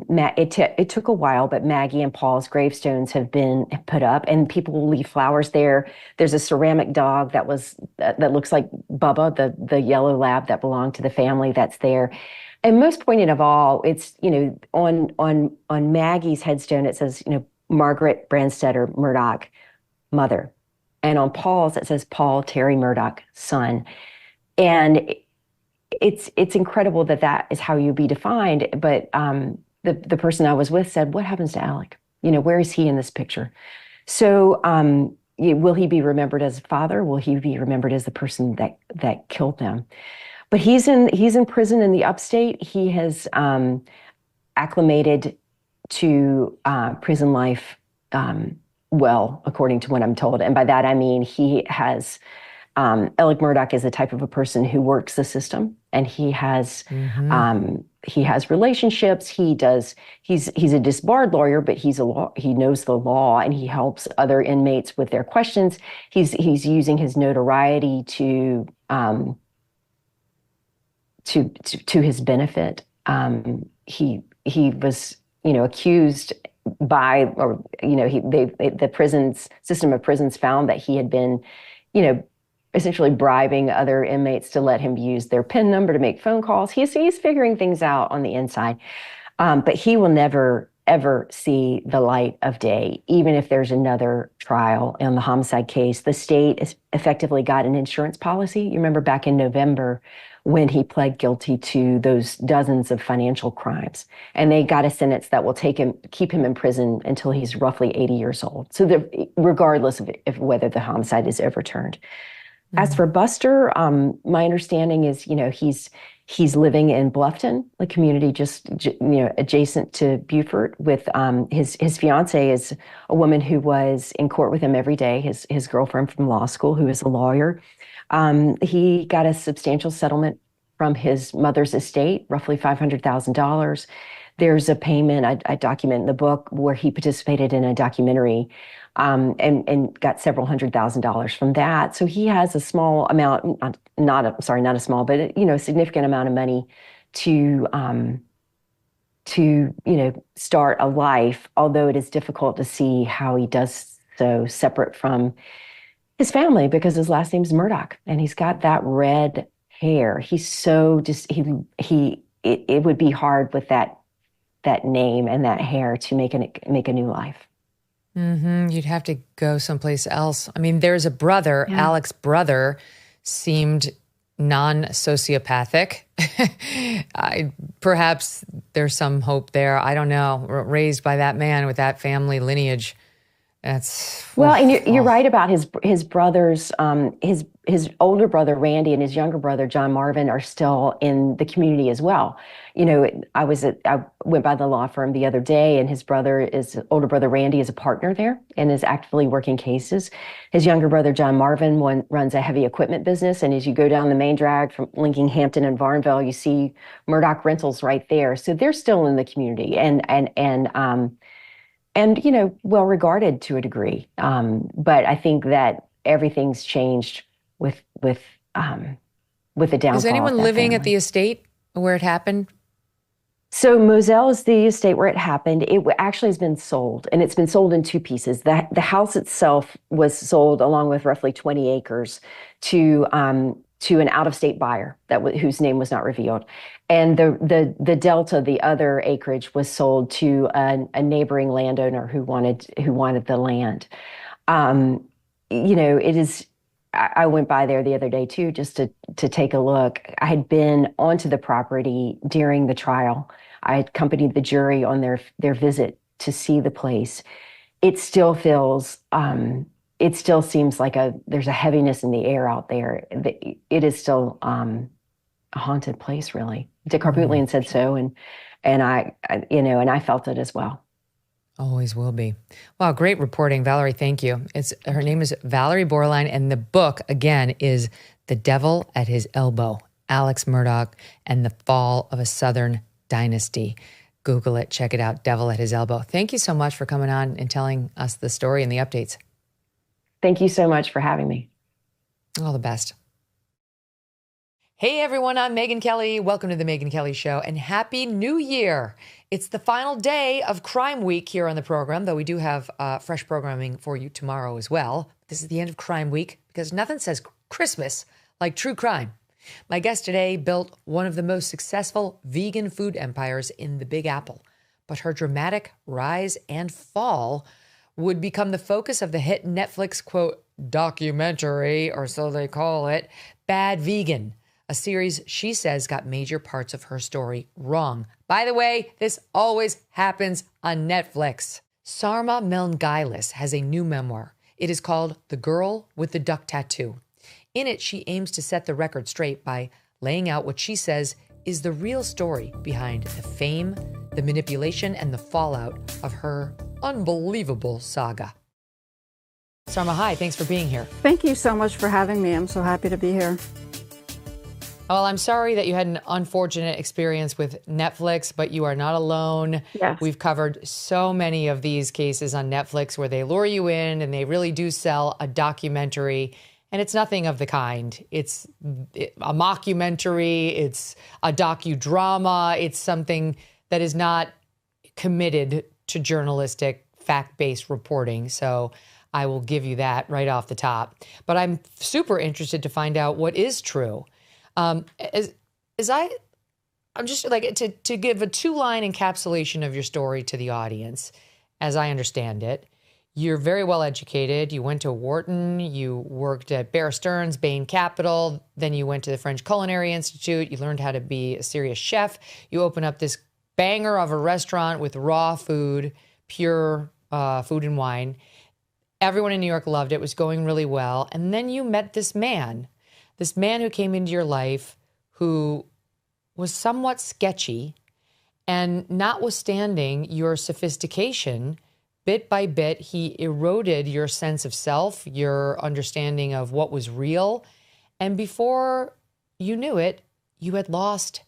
it took a while, but Maggie and Paul's gravestones have been put up, and people will leave flowers there. There's a ceramic dog that looks like Bubba, the yellow lab that belonged to the family, that's there. And most poignant of all, it's on Maggie's headstone it says Margaret Brandstetter Murdaugh, mother. And on Paul's, it says Paul Terry Murdaugh, son. And it's incredible that is how you be defined. But the person I was with said, what happens to Alec? Where is he in this picture? So will he be remembered as a father? Will he be remembered as the person that killed them? But he's in prison in the upstate. He has acclimated to prison life well, according to what I'm told. And by that, I mean, he has, Alex Murdaugh is the type of a person who works the system, and he has relationships. He's a disbarred lawyer, but he knows the law, and he helps other inmates with their questions. He's using his notoriety to his benefit. He was, accused the prisons system of prisons found that he had been, essentially bribing other inmates to let him use their PIN number to make phone calls. He's figuring things out on the inside, but he will never ever see the light of day, even if there's another trial on the homicide case. The state has effectively got an insurance policy. You remember back in November when he pled guilty to those dozens of financial crimes. And they got a sentence that will keep him in prison until he's roughly 80 years old. So regardless of if whether the homicide is overturned. As for Buster, my understanding is, he's living in Bluffton, a community just adjacent to Beaufort. With his fiance is a woman who was in court with him every day. His girlfriend from law school, who is a lawyer. He got a substantial settlement from his mother's estate, roughly $500,000. There's a payment I document in the book where he participated in a documentary. And got several $100,000 from that. So he has a small amount, not a small, but a significant amount of money to start a life. Although it is difficult to see how he does so separate from his family, because his last name's Murdaugh, and he's got that red hair. He's so it would be hard with that name and that hair to make a new life. Mm-hmm. You'd have to go someplace else. I mean, there's a brother, Alex brother, seemed non-sociopathic. Perhaps there's some hope there. I don't know. Raised by that man with that family lineage. That's well, and you're right about his brothers. His older brother Randy and his younger brother John Marvin are still in the community as well. I went by the law firm the other day, and his older brother Randy is a partner there and is actively working cases. His younger brother John Marvin runs a heavy equipment business, and as you go down the main drag from linking Hampton and Varnville, you see Murdaugh Rentals right there. So they're still in the community and well regarded to a degree. But I think that everything's changed with the downfall. Is anyone living family. at the estate where it happened? So Moselle is the estate where it happened. It actually has been sold, and it's been sold in two pieces. The house itself was sold along with roughly 20 acres to an out-of-state buyer whose name was not revealed. And the Delta, the other acreage, was sold to a neighboring landowner who wanted the land. It is. I went by there the other day too, just to take a look. I had been onto the property during the trial. I had accompanied the jury on their visit to see the place. It still feels. It still seems like there's a heaviness in the air out there. It is still a haunted place, really. Dick Harpootlian said so, and I felt it as well. Always will be. Wow, great reporting, Valerie. Thank you. Her name is Valerie Borline, and the book again is "The Devil at His Elbow: Alex Murdaugh and the Fall of a Southern Dynasty." Google it, check it out. "Devil at His Elbow." Thank you so much for coming on and telling us the story and the updates. Thank you so much for having me. All the best. Hey everyone, I'm Megyn Kelly. Welcome to the Megyn Kelly Show, and Happy New Year. It's the final day of Crime Week here on the program, though we do have fresh programming for you tomorrow as well. This is the end of Crime Week because nothing says Christmas like true crime. My guest today built one of the most successful vegan food empires in the Big Apple, but her dramatic rise and fall would become the focus of the hit Netflix, quote, documentary, or so they call it, Bad Vegan, a series she says got major parts of her story wrong. By the way, this always happens on Netflix. Sarma Melngailis has a new memoir. It is called The Girl with the Duck Tattoo. In it, she aims to set the record straight by laying out what she says is the real story behind the fame, the manipulation, and the fallout of her unbelievable saga. Sarma, hi, thanks for being here. Thank you so much for having me. I'm so happy to be here. Well, I'm sorry that you had an unfortunate experience with Netflix, but you are not alone. Yes. We've covered so many of these cases on Netflix where they lure you in and they really do sell a documentary, and it's nothing of the kind. It's a mockumentary, it's a docudrama, it's something that is not committed to journalistic, fact-based reporting. So I will give you that right off the top. But I'm super interested to find out what is true. I'm just like to give a 2-line encapsulation of your story to the audience, as I understand it. you're very well educated. You went to Wharton, you worked at Bear Stearns, Bain Capital, then you went to the French Culinary Institute. You learned how to be a serious chef. You open up this banger of a restaurant with raw food, pure food and wine. Everyone in New York loved it. It was going really well. And then you met this man who came into your life who was somewhat sketchy, and notwithstanding your sophistication, bit by bit, he eroded your sense of self, your understanding of what was real. And before you knew it, you had lost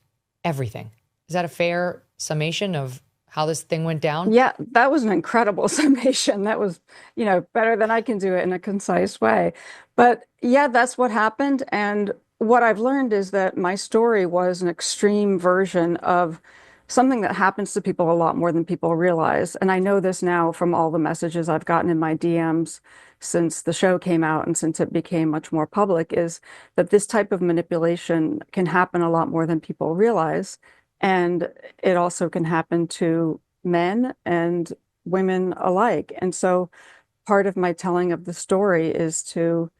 everything. Is that a fair summation of how this thing went down? Yeah, that was an incredible summation. That was, better than I can do it in a concise way. But yeah, that's what happened. And what I've learned is that my story was an extreme version of something that happens to people a lot more than people realize. And I know this now from all the messages I've gotten in my DMs since the show came out and since it became much more public, is that this type of manipulation can happen a lot more than people realize. And it also can happen to men and women alike. And so part of my telling of the story is to,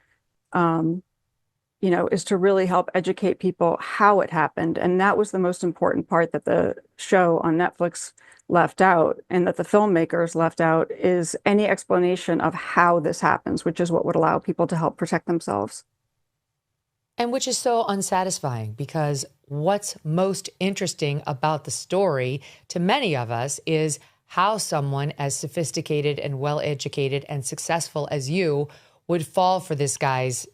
is to really help educate people how it happened. And that was the most important part that the show on Netflix left out, and that the filmmakers left out, is any explanation of how this happens, which is what would allow people to help protect themselves. And which is so unsatisfying, because what's most interesting about the story to many of us is how someone as sophisticated and well-educated and successful as you would fall for this guy's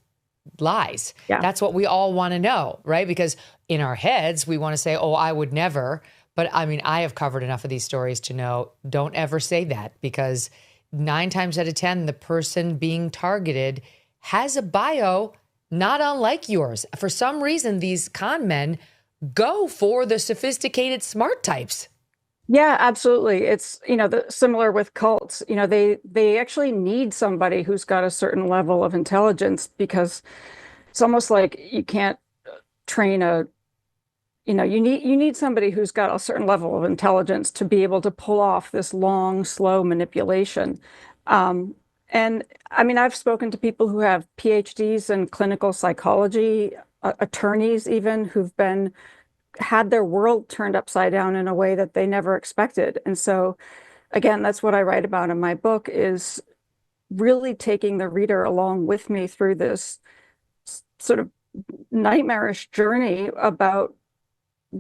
lies. Yeah. That's what we all want to know, right? Because in our heads, we want to say, oh, I would never. But I mean, I have covered enough of these stories to know, don't ever say that, because 9 times out of 10, the person being targeted has a bio not unlike yours. For some reason, these con men go for the sophisticated, smart types. Yeah, absolutely. It's, similar with cults. They actually need somebody who's got a certain level of intelligence, because it's almost like you can't train you need somebody who's got a certain level of intelligence to be able to pull off this long, slow manipulation. And I mean, I've spoken to people who have PhDs in clinical psychology, attorneys even, who've had their world turned upside down in a way that they never expected. And so, again, that's what I write about in my book, is really taking the reader along with me through this sort of nightmarish journey about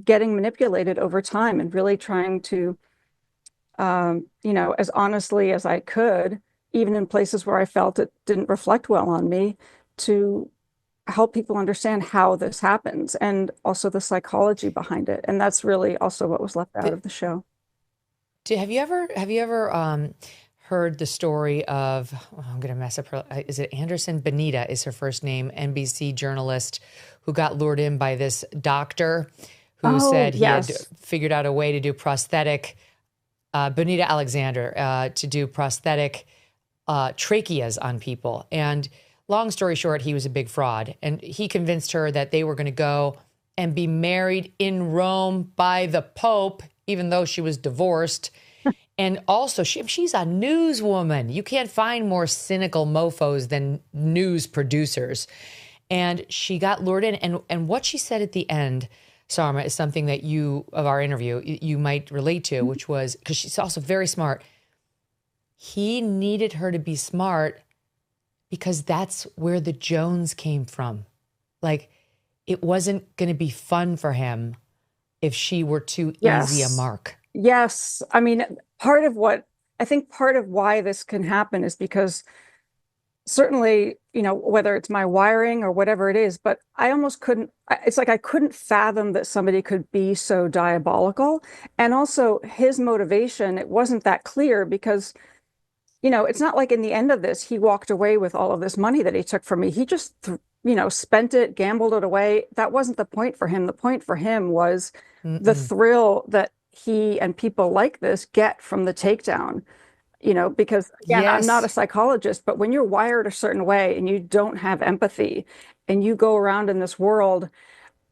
getting manipulated over time, and really trying to, as honestly as I could, even in places where I felt it didn't reflect well on me, to help people understand how this happens, and also the psychology behind it. And that's really also what was left out of the show. Have you ever heard the story of, I'm going to mess up her, is it Anderson? Bonita is her first name, NBC journalist who got lured in by this doctor who said he had figured out a way to do prosthetic, Bonita Alexander, to do prosthetic tracheas on people. And long story short, he was a big fraud. And he convinced her that they were going to go and be married in Rome by the Pope, even though she was divorced. And also, she's a newswoman. You can't find more cynical mofos than news producers. And she got lured in. And what she said at the end, Sarma, is something that of our interview, you might relate to, which was, because she's also very smart. He needed her to be smart because that's where the Jones came from. Like, it wasn't going to be fun for him if she were too easy a mark. Yes. I mean, part of why this can happen is because certainly, whether it's my wiring or whatever it is, but I almost couldn't, it's like I couldn't fathom that somebody could be so diabolical. And also his motivation, it wasn't that clear, because it's not like in the end of this, he walked away with all of this money that he took from me. He just, spent it, gambled it away. That wasn't the point for him. The point for him was the thrill that he and people like this get from the takedown, because again, I'm not a psychologist, but when you're wired a certain way and you don't have empathy and you go around in this world,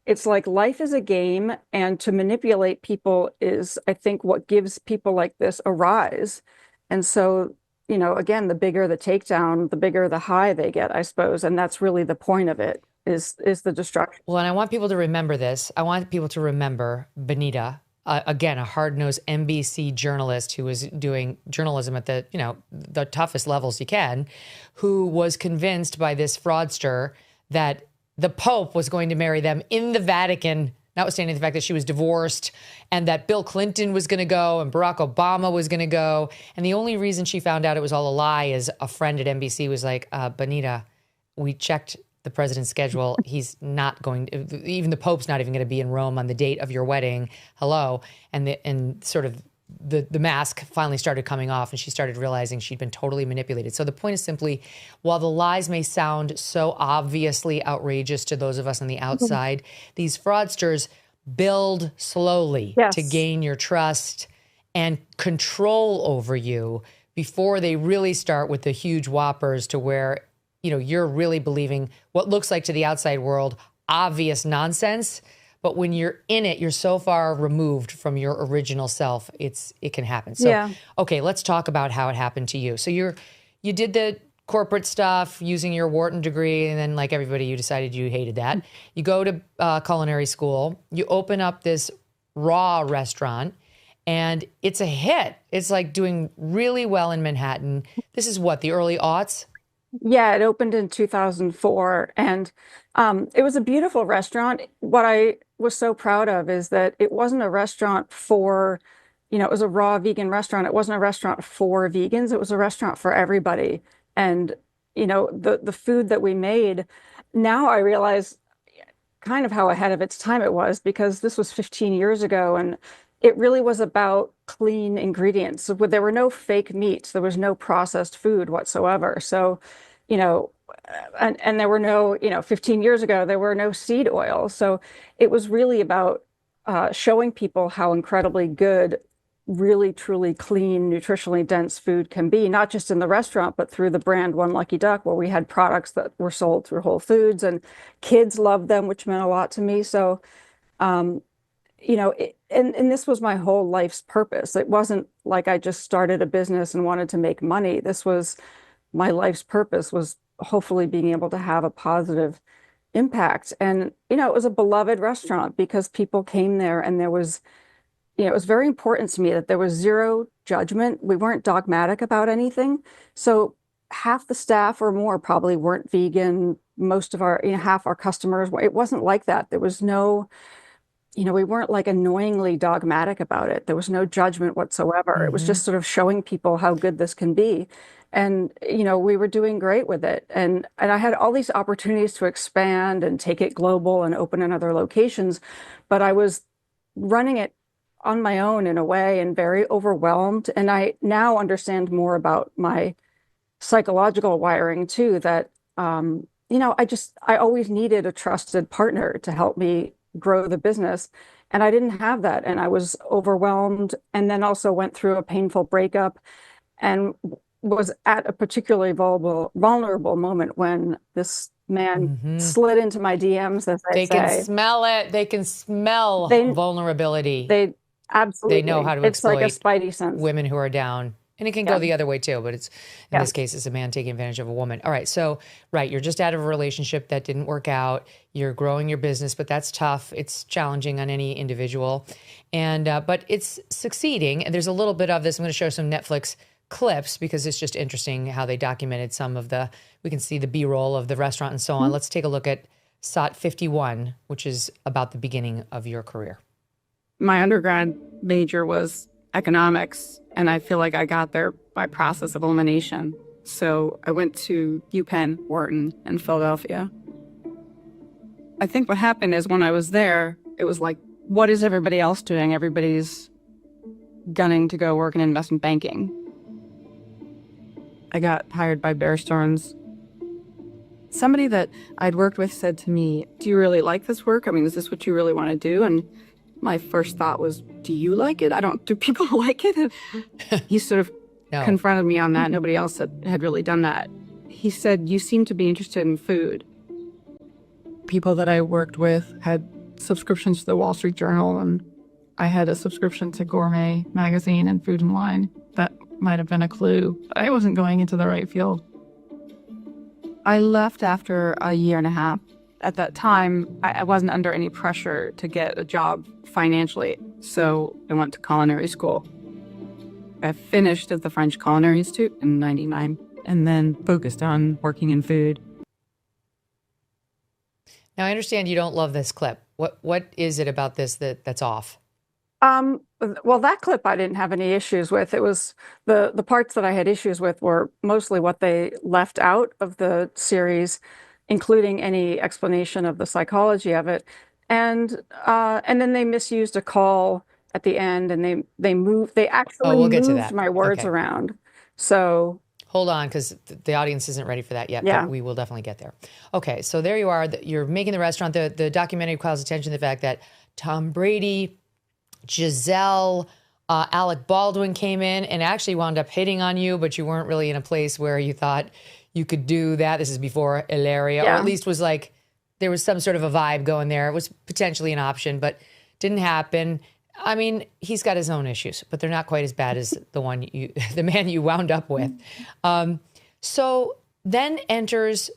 it's like life is a game, and to manipulate people is, I think, what gives people like this a rise. And so again, the bigger the takedown, the bigger the high they get, I suppose. And that's really the point of it, is the destruction. Well, and I want people to remember this. I want people to remember Benita, again, a hard-nosed NBC journalist who was doing journalism at the toughest levels you can, who was convinced by this fraudster that the Pope was going to marry them in the Vatican, notwithstanding the fact that she was divorced, and that Bill Clinton was going to go and Barack Obama was going to go. And the only reason she found out it was all a lie is a friend at NBC was like, Benita, we checked the president's schedule. He's not going to, even the Pope's not even going to be in Rome on the date of your wedding. Hello. And sort of the mask finally started coming off, and she started realizing she'd been totally manipulated. So the point is simply, while the lies may sound so obviously outrageous to those of us on the outside, these fraudsters build slowly to gain your trust and control over you before they really start with the huge whoppers to where, you're really believing what looks like to the outside world obvious nonsense. But when you're in it, you're so far removed from your original self, it can happen. So, okay, let's talk about how it happened to you. So you did the corporate stuff using your Wharton degree, and then like everybody, you decided you hated that. You go to culinary school, you open up this raw restaurant, and it's a hit. It's like doing really well in Manhattan. This is what, the early aughts? Yeah, it opened in 2004, and it was a beautiful restaurant. What I was so proud of is that it wasn't a restaurant for, it was a raw vegan restaurant. It wasn't a restaurant for vegans. It was a restaurant for everybody. And, the food that we made, now I realize kind of how ahead of its time it was, because this was 15 years ago, and it really was about clean ingredients. So there were no fake meats. There was no processed food whatsoever. So, and there were no, 15 years ago, there were no seed oil. So it was really about showing people how incredibly good, really, truly clean, nutritionally dense food can be, not just in the restaurant, but through the brand One Lucky Duck, where we had products that were sold through Whole Foods, and kids loved them, which meant a lot to me. So, and this was my whole life's purpose. It wasn't like I just started a business and wanted to make money. This was my life's purpose, was hopefully being able to have a positive impact. And, it was a beloved restaurant because people came there, and there was, it was very important to me that there was zero judgment. We weren't dogmatic about anything. So half the staff or more probably weren't vegan. Most of our, half our customers, it wasn't like that. There was no, we weren't like annoyingly dogmatic about it. There was no judgment whatsoever. Mm-hmm. It was just sort of showing people how good this can be. And, we were doing great with it. And I had all these opportunities to expand and take it global and open in other locations. But I was running it on my own in a way, and very overwhelmed. And I now understand more about my psychological wiring too, that, I always needed a trusted partner to help me grow the business. And I didn't have that. And I was overwhelmed, and then also went through a painful breakup, and was at a particularly vulnerable moment when this man slid into my DMs, as they say. They can smell it. They can smell vulnerability. They absolutely. They know how to exploit. It's like a spidey sense. Women who are down. And it can go the other way too, but it's in this case, it's a man taking advantage of a woman. All right. So, you're just out of a relationship that didn't work out. You're growing your business, but that's tough. It's challenging on any individual. And, but it's succeeding. And there's a little bit of this. I'm going to show some Netflix clips because it's just interesting how they documented some of we can see the B-roll of the restaurant and so on. Let's take a look at SOT 51, which is about the beginning of your career. My undergrad major was economics, and I feel like I got there by process of elimination. So I went to UPenn, Wharton, in Philadelphia. I think what happened is when I was there, it was like, what is everybody else doing? Everybody's gunning to go work in investment banking. I got hired by Bear Stearns. Somebody that I'd worked with said to me, do you really like this work? I mean, is this what you really want to do? And my first thought was, do you like it? Do people like it? And he sort of confronted me on that. Nobody else had really done that. He said, you seem to be interested in food. People that I worked with had subscriptions to the Wall Street Journal, and I had a subscription to Gourmet magazine and Food and Wine that might have been a clue. I wasn't going into the right field. I left after a year and a half. At that time, I wasn't under any pressure to get a job financially, so I went to culinary school. I finished at the French Culinary Institute in '99 and then focused on working in food. Now, I understand you don't love this clip. What is it about this that's off? Well, that clip I didn't have any issues with. It was the parts that I had issues with were mostly what they left out of the series, including any explanation of the psychology of it. And then they misused a call at the end, and they actually we'll get to moved that. my words Okay. around. So Hold on, because the audience isn't ready for that yet, Yeah. but we will definitely get there. Okay, so there you are. You're making the restaurant. The documentary calls attention to the fact that Tom Brady, Giselle, Alec Baldwin came in and actually wound up hitting on you, but you weren't really in a place where you thought you could do that. This is before Ilaria, or Yeah. at least was like, there was some sort of a vibe going there. It was potentially an option, but didn't happen. I mean, he's got his own issues, but they're not quite as bad as the man you wound up with. So then enters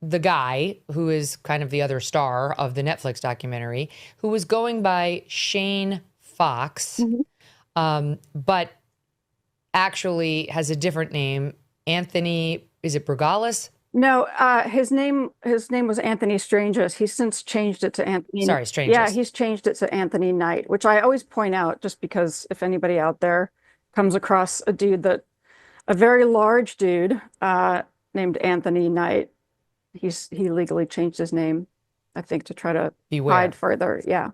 the guy who is kind of the other star of the Netflix documentary, who was going by Shane Fox, but actually has a different name. Anthony, is it Bragalis? no, his name was Anthony Stranges. He's since changed it to Anthony. Sorry, Stranges. Yeah, he's changed it to Anthony Knight, which I always point out just because if anybody out there comes across a very large dude named Anthony Knight, he legally changed his name, I think, to try to Beware. hide further. Yeah.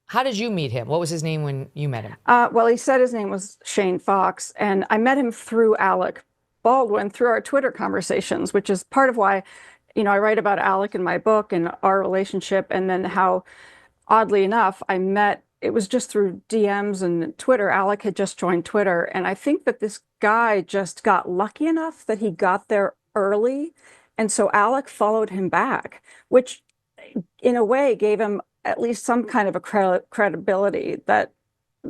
How did you meet him? What was his name when you met him? Well, he said his name was Shane Fox, and I met him through Alec Baldwin through our Twitter conversations, which is part of why, I write about Alec in my book and our relationship, and then how, oddly enough, it was just through DMs and Twitter. Alec had just joined Twitter, and I think that this guy just got lucky enough that he got there early, and so Alec followed him back, which in a way gave him at least some kind of a credibility that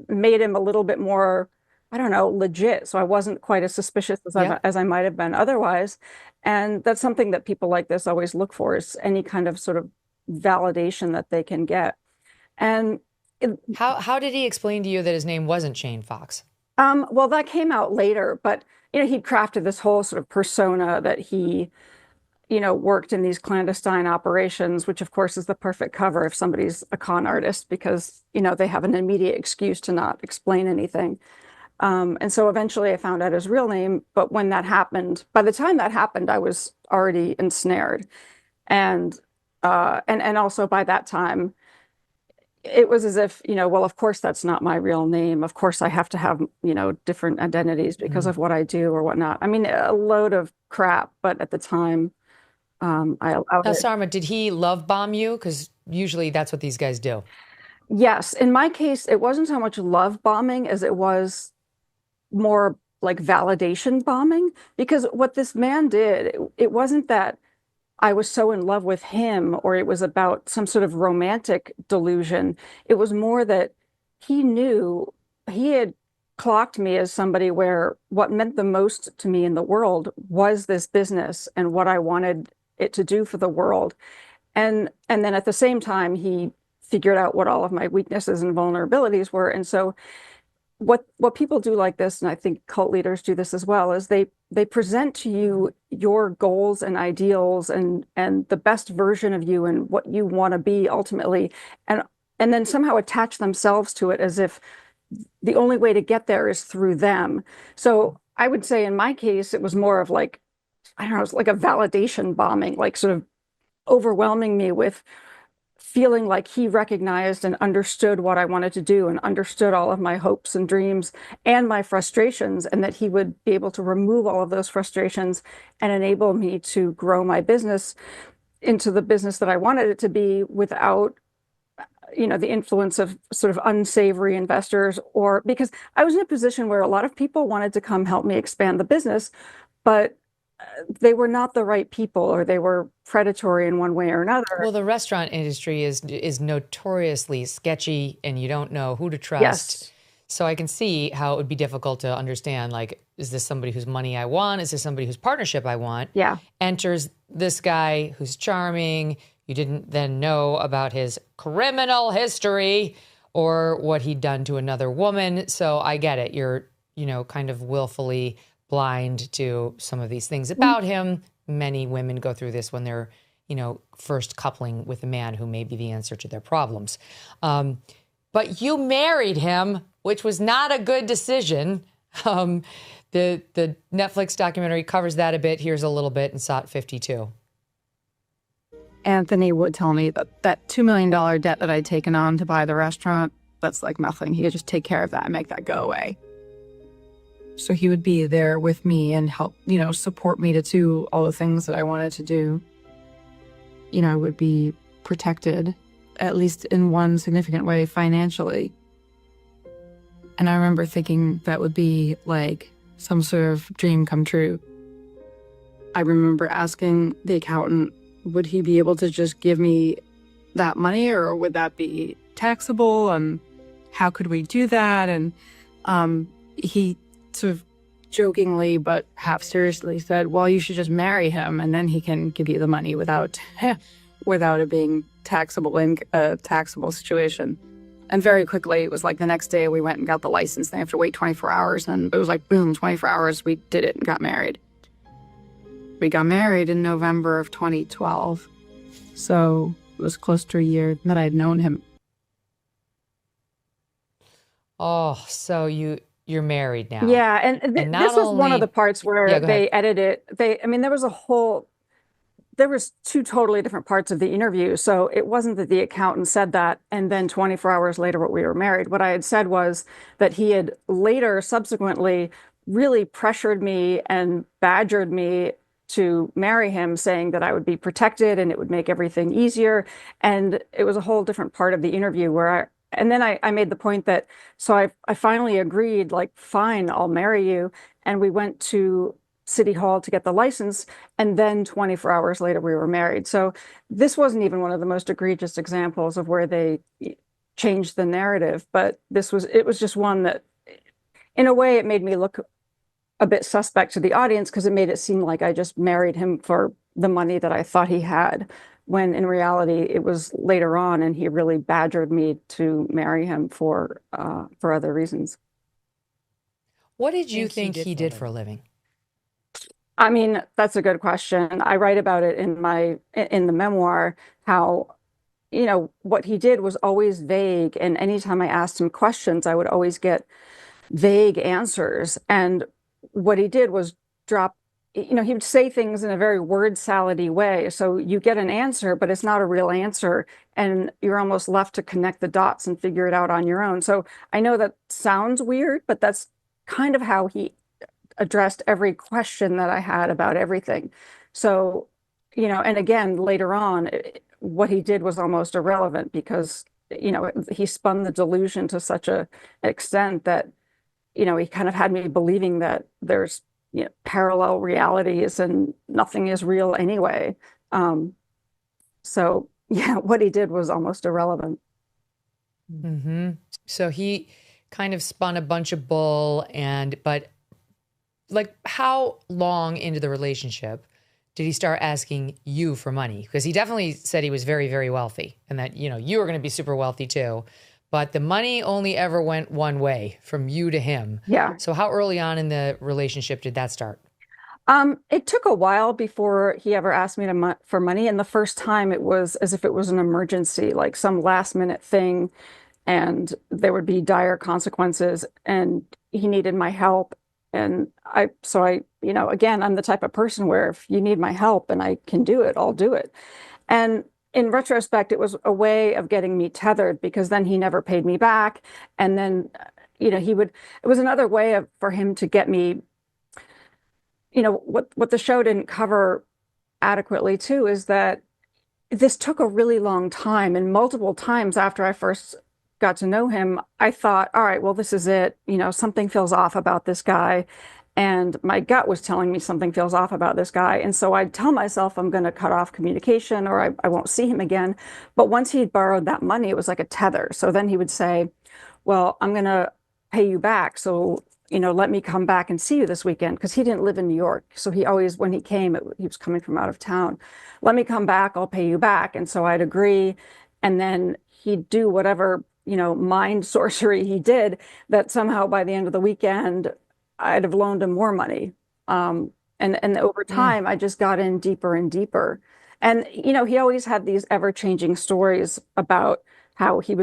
made him a little bit more, I don't know, legit. So I wasn't quite as suspicious as I might have been otherwise. And that's something that people like this always look for, is any kind of sort of validation that they can get. And How did he explain to you that his name wasn't Shane Fox? well, that came out later, but he'd crafted this whole sort of persona that he worked in these clandestine operations, which of course is the perfect cover if somebody's a con artist, because, they have an immediate excuse to not explain anything. And so eventually I found out his real name, but when that happened, by the time that happened, I was already ensnared. And also by that time, it was as if, well, of course, that's not my real name. Of course, I have to have, different identities because of what I do or whatnot. I mean, a load of crap, but at the time, Now, Sarma, did he love bomb you? Because usually that's what these guys do. Yes. In my case, it wasn't so much love bombing as it was more like validation bombing, because what this man did, it wasn't that I was so in love with him or it was about some sort of romantic delusion. It was more that he knew he had clocked me as somebody where what meant the most to me in the world was this business and what I wanted it to do for the world. And then at the same time, he figured out what all of my weaknesses and vulnerabilities were. And so what people do like this, and I think cult leaders do this as well, is they present to you your goals and ideals and the best version of you and what you want to be ultimately, and then somehow attach themselves to it as if the only way to get there is through them. So I would say in my case, it was more of like, I don't know, it's like a validation bombing, like sort of overwhelming me with feeling like he recognized and understood what I wanted to do and understood all of my hopes and dreams and my frustrations, and that he would be able to remove all of those frustrations and enable me to grow my business into the business that I wanted it to be without, the influence of sort of unsavory investors, or because I was in a position where a lot of people wanted to come help me expand the business, but they were not the right people, or they were predatory in one way or another. Well, the restaurant industry is notoriously sketchy, and you don't know who to trust. Yes. So I can see how it would be difficult to understand, like, is this somebody whose money I want? Is this somebody whose partnership I want? Yeah. Enters this guy who's charming. You didn't then know about his criminal history or what he'd done to another woman. So I get it. You're, kind of willfully blind to some of these things about him. Many women go through this when they're, first coupling with a man who may be the answer to their problems. But you married him, which was not a good decision. The Netflix documentary covers that a bit. Here's a little bit in SOT 52. Anthony would tell me that $2 million debt that I'd taken on to buy the restaurant, that's like nothing. He could just take care of that and make that go away. So he would be there with me and help, support me to do all the things that I wanted to do. I would be protected, at least in one significant way, financially. And I remember thinking that would be like some sort of dream come true. I remember asking the accountant, would he be able to just give me that money, or would that be taxable? And how could we do that? And he sort of jokingly but half seriously said, well, you should just marry him and then he can give you the money without it being taxable in a taxable situation. And very quickly, it was like the next day we went and got the license. They have to wait 24 hours. And it was like, boom, 24 hours. We did it and got married. We got married in November of 2012. So it was close to a year that I'd known him. Oh, so you're married now. Yeah, and this was one of the parts where they edited. There was two totally different parts of the interview. So it wasn't that the accountant said that and then 24 hours later we were married. What I had said was that he had later subsequently really pressured me and badgered me to marry him, saying that I would be protected and it would make everything easier. And it was a whole different part of the interview where I made the point that, so I finally agreed, like, fine, I'll marry you. And we went to City Hall to get the license. And then 24 hours later, we were married. So this wasn't even one of the most egregious examples of where they changed the narrative. But it was just one that, in a way, it made me look a bit suspect to the audience because it made it seem like I just married him for the money that I thought he had, when in reality it was later on and he really badgered me to marry him for other reasons. What did you think he did for a living? I mean, that's a good question. I write about it in the memoir, how, what he did was always vague. And anytime I asked him questions, I would always get vague answers. And what he did was drop, he would say things in a very word salady way. So you get an answer, but it's not a real answer. And you're almost left to connect the dots and figure it out on your own. So I know that sounds weird, but that's kind of how he addressed every question that I had about everything. So, and again, later on, what he did was almost irrelevant because, he spun the delusion to such an extent that, he kind of had me believing that there's parallel realities and nothing is real anyway. So yeah, what he did was almost irrelevant. Mm-hmm. So he kind of spun a bunch of bull but like, how long into the relationship did he start asking you for money? Because he definitely said he was very, very wealthy and that, you were going to be super wealthy too. But the money only ever went one way, from you to him. Yeah. So how early on in the relationship did that start? It took a while before he ever asked me for money. And the first time it was as if it was an emergency, like some last minute thing. And there would be dire consequences and he needed my help. And again, I'm the type of person where if you need my help and I can do it, I'll do it. And in retrospect, it was a way of getting me tethered because then he never paid me back. And then, it was another way for him to get me, what the show didn't cover adequately too, is that this took a really long time. And multiple times after I first got to know him, I thought, all right, well, this is it. Something feels off about this guy. And my gut was telling me something feels off about this guy. And so I'd tell myself I'm going to cut off communication or I won't see him again. But once he'd borrowed that money, it was like a tether. So then he would say, well, I'm going to pay you back. So, let me come back and see you this weekend. Because he didn't live in New York. So he always, when he came, he was coming from out of town. Let me come back, I'll pay you back. And so I'd agree. And then he'd do whatever, mind sorcery he did, that somehow by the end of the weekend, I'd have loaned him more money. And over time, I just got in deeper and deeper. And, he always had these ever-changing stories about how he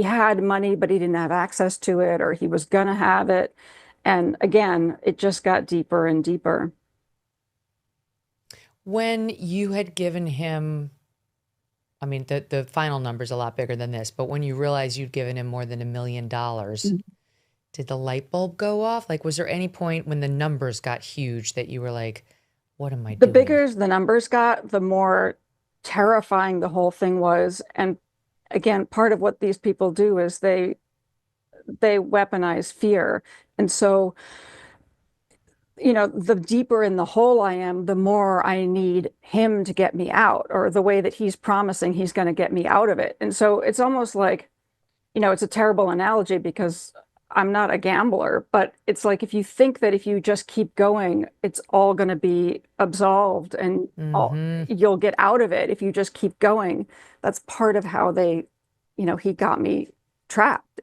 had money, but he didn't have access to it, or he was going to have it. And again, it just got deeper and deeper. When you had given him, I mean, the final number's a lot bigger than this, but when you realized you'd given him more than $1 million, did the light bulb go off? Like, was there any point when the numbers got huge that you were like, what am I doing? The bigger the numbers got, the more terrifying the whole thing was. And again, part of what these people do is they weaponize fear. And so, the deeper in the hole I am, the more I need him to get me out, or the way that he's promising he's going to get me out of it. And so it's almost like, it's a terrible analogy because I'm not a gambler, but it's like if you think that if you just keep going, it's all going to be absolved and you'll get out of it if you just keep going. That's part of how he got me trapped.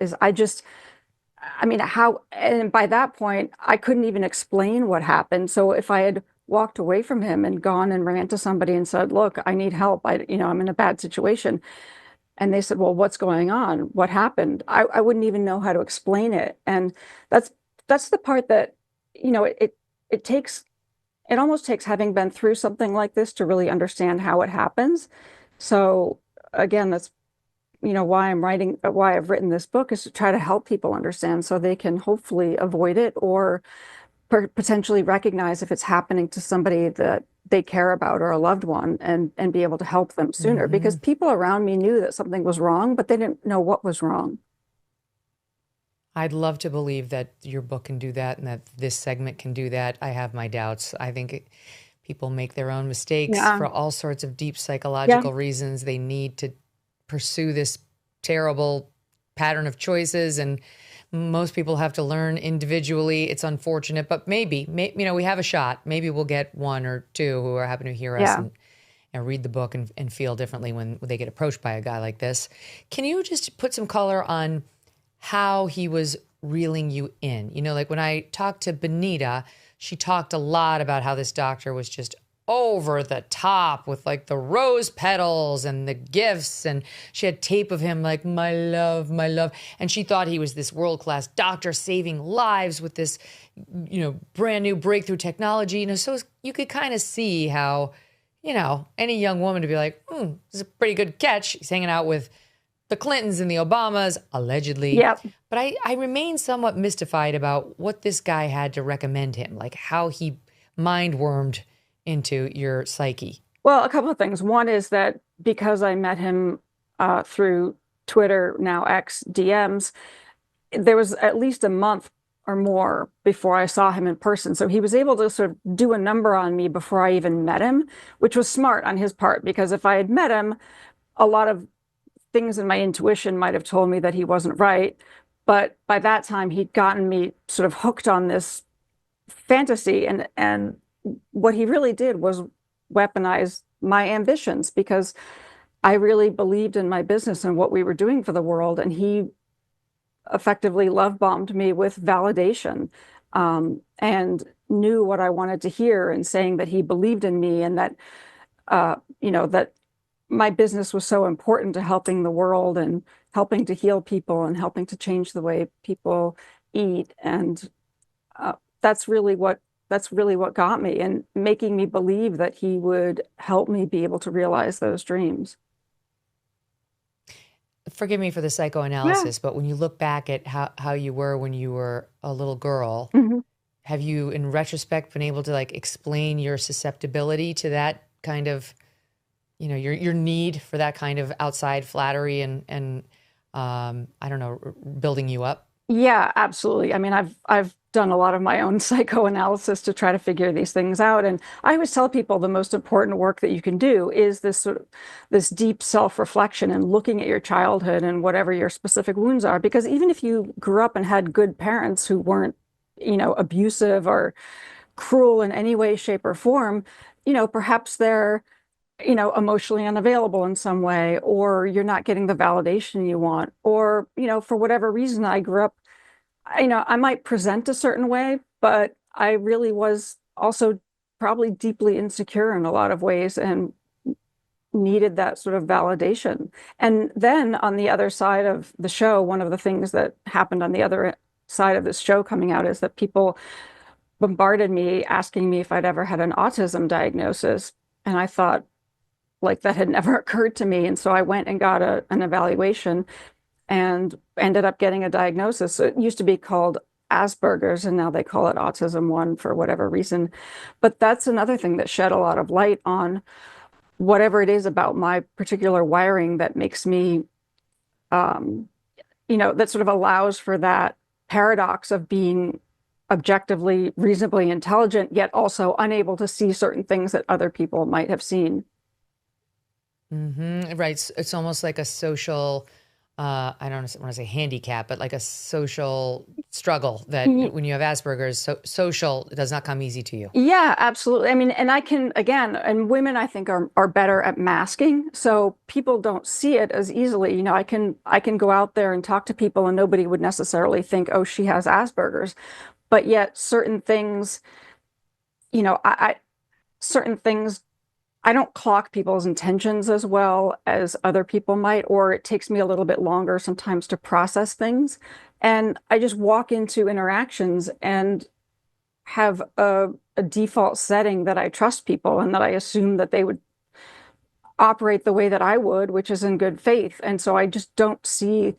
And by that point, I couldn't even explain what happened. So if I had walked away from him and gone and ran to somebody and said, look, I need help. I'm in a bad situation. And they said, well, what's going on? What happened? I wouldn't even know how to explain it. And that's the part that, it almost takes having been through something like this to really understand how it happens. So again, that's, why I've written this book, is to try to help people understand so they can hopefully avoid it, or potentially recognize if it's happening to somebody that they care about or a loved one, and be able to help them sooner. Because people around me knew that something was wrong, but they didn't know what was wrong. I'd love to believe that your book can do that and that this segment can do that. I have my doubts. I think people make their own mistakes for all sorts of deep psychological reasons. They need to pursue this terrible pattern of choices, and most people have to learn individually. It's unfortunate, but maybe we have a shot. Maybe we'll get one or two who happen to hear us and read the book and feel differently when they get approached by a guy like this. Can you just put some color on how he was reeling you in? Like when I talked to Benita, she talked a lot about how this doctor was just over the top with like the rose petals and the gifts, and she had tape of him like, my love, and she thought he was this world-class doctor saving lives with this brand new breakthrough technology. So you could kind of see how any young woman to be like, this is a pretty good catch. He's hanging out with the Clintons and the Obamas, allegedly. Yep. But I remain somewhat mystified about what this guy had to recommend him, like how he mind-wormed into your psyche. Well, a couple of things. One is that because I met him through Twitter, now X DMs, there was at least a month or more before I saw him in person. So he was able to sort of do a number on me before I even met him, which was smart on his part, because if I had met him, a lot of things in my intuition might have told me that he wasn't right. But by that time, he'd gotten me sort of hooked on this fantasy, and what he really did was weaponize my ambitions, because I really believed in my business and what we were doing for the world. And he effectively love bombed me with validation, and knew what I wanted to hear, and saying that he believed in me, and that, that my business was so important to helping the world and helping to heal people and helping to change the way people eat. And that's really what got me, and making me believe that he would help me be able to realize those dreams. Forgive me for the psychoanalysis, but when you look back at how you were when you were a little girl, have you, in retrospect, been able to like explain your susceptibility to that kind of, your need for that kind of outside flattery and I don't know, building you up? Yeah, absolutely. I mean, I've done a lot of my own psychoanalysis to try to figure these things out. And I always tell people the most important work that you can do is this deep self-reflection and looking at your childhood and whatever your specific wounds are. Because even if you grew up and had good parents who weren't, abusive or cruel in any way, shape, or form, perhaps they're, emotionally unavailable in some way, or you're not getting the validation you want, or, for whatever reason, I grew up, I might present a certain way, but I really was also probably deeply insecure in a lot of ways and needed that sort of validation. And then on the other side of the show, one of the things that happened on the other side of this show coming out is that people bombarded me asking me if I'd ever had an autism diagnosis. And I thought, like, that had never occurred to me. And so I went and got an evaluation and ended up getting a diagnosis. It used to be called Asperger's, and now they call it Autism 1 for whatever reason. But that's another thing that shed a lot of light on whatever it is about my particular wiring that makes me, that sort of allows for that paradox of being objectively reasonably intelligent, yet also unable to see certain things that other people might have seen. Mm-hmm. Right. It's almost like a social, I don't want to say handicap, but like a social struggle that when you have Asperger's, social does not come easy to you. Yeah, absolutely. I mean, and I can, again, and women I think are better at masking. So people don't see it as easily. I can go out there and talk to people and nobody would necessarily think, oh, she has Asperger's. But yet certain things, certain things, I don't clock people's intentions as well as other people might, or it takes me a little bit longer sometimes to process things. And I just walk into interactions and have a default setting that I trust people and that I assume that they would operate the way that I would, which is in good faith. And so I just don't see,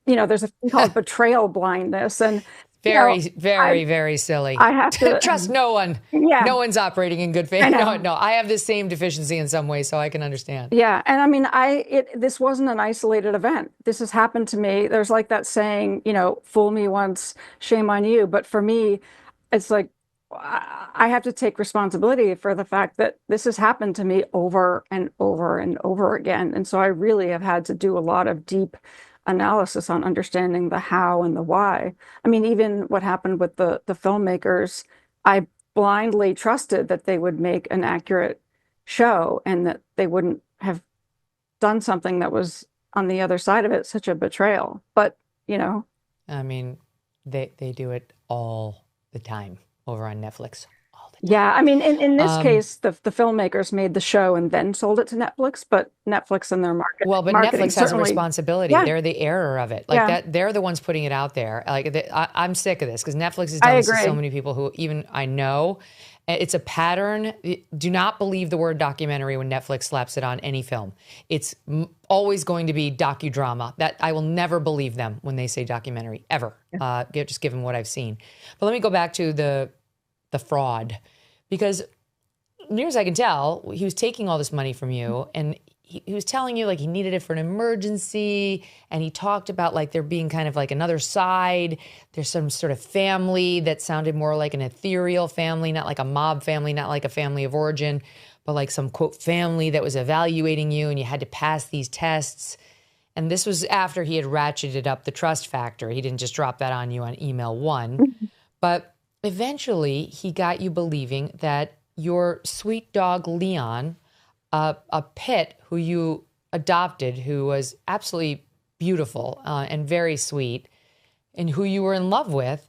there's a thing called betrayal blindness. And very silly. I have to trust no one. Yeah. No one's operating in good faith. No. I have the same deficiency in some ways, so I can understand. Yeah. And I mean, this wasn't an isolated event. This has happened to me. There's like that saying, fool me once, shame on you. But for me, it's like, I have to take responsibility for the fact that this has happened to me over and over and over again. And so I really have had to do a lot of deep analysis on understanding the how and the why. I mean, even what happened with the filmmakers, I blindly trusted that they would make an accurate show and that they wouldn't have done something that was on the other side of it, such a betrayal. But, I mean, they do it all the time over on Netflix. Yeah, I mean, in this case, the filmmakers made the show and then sold it to Netflix, but Netflix and their marketing. Well, but Netflix has a responsibility. Yeah. They're the error of it. Like that, they're the ones putting it out there. Like I'm sick of this because Netflix has done this to so many people who even I know. It's a pattern. Do not believe the word documentary when Netflix slaps it on any film. It's always going to be docudrama. That I will never believe them when they say documentary ever. Just given what I've seen. But let me go back to the fraud. Because near as I can tell, he was taking all this money from you and he was telling you like he needed it for an emergency. And he talked about like there being kind of like another side. There's some sort of family that sounded more like an ethereal family, not like a mob family, not like a family of origin, but like some quote family that was evaluating you and you had to pass these tests. And this was after he had ratcheted up the trust factor. He didn't just drop that on you on email 1. But eventually, he got you believing that your sweet dog, Leon, a pet who you adopted, who was absolutely beautiful and very sweet, and who you were in love with,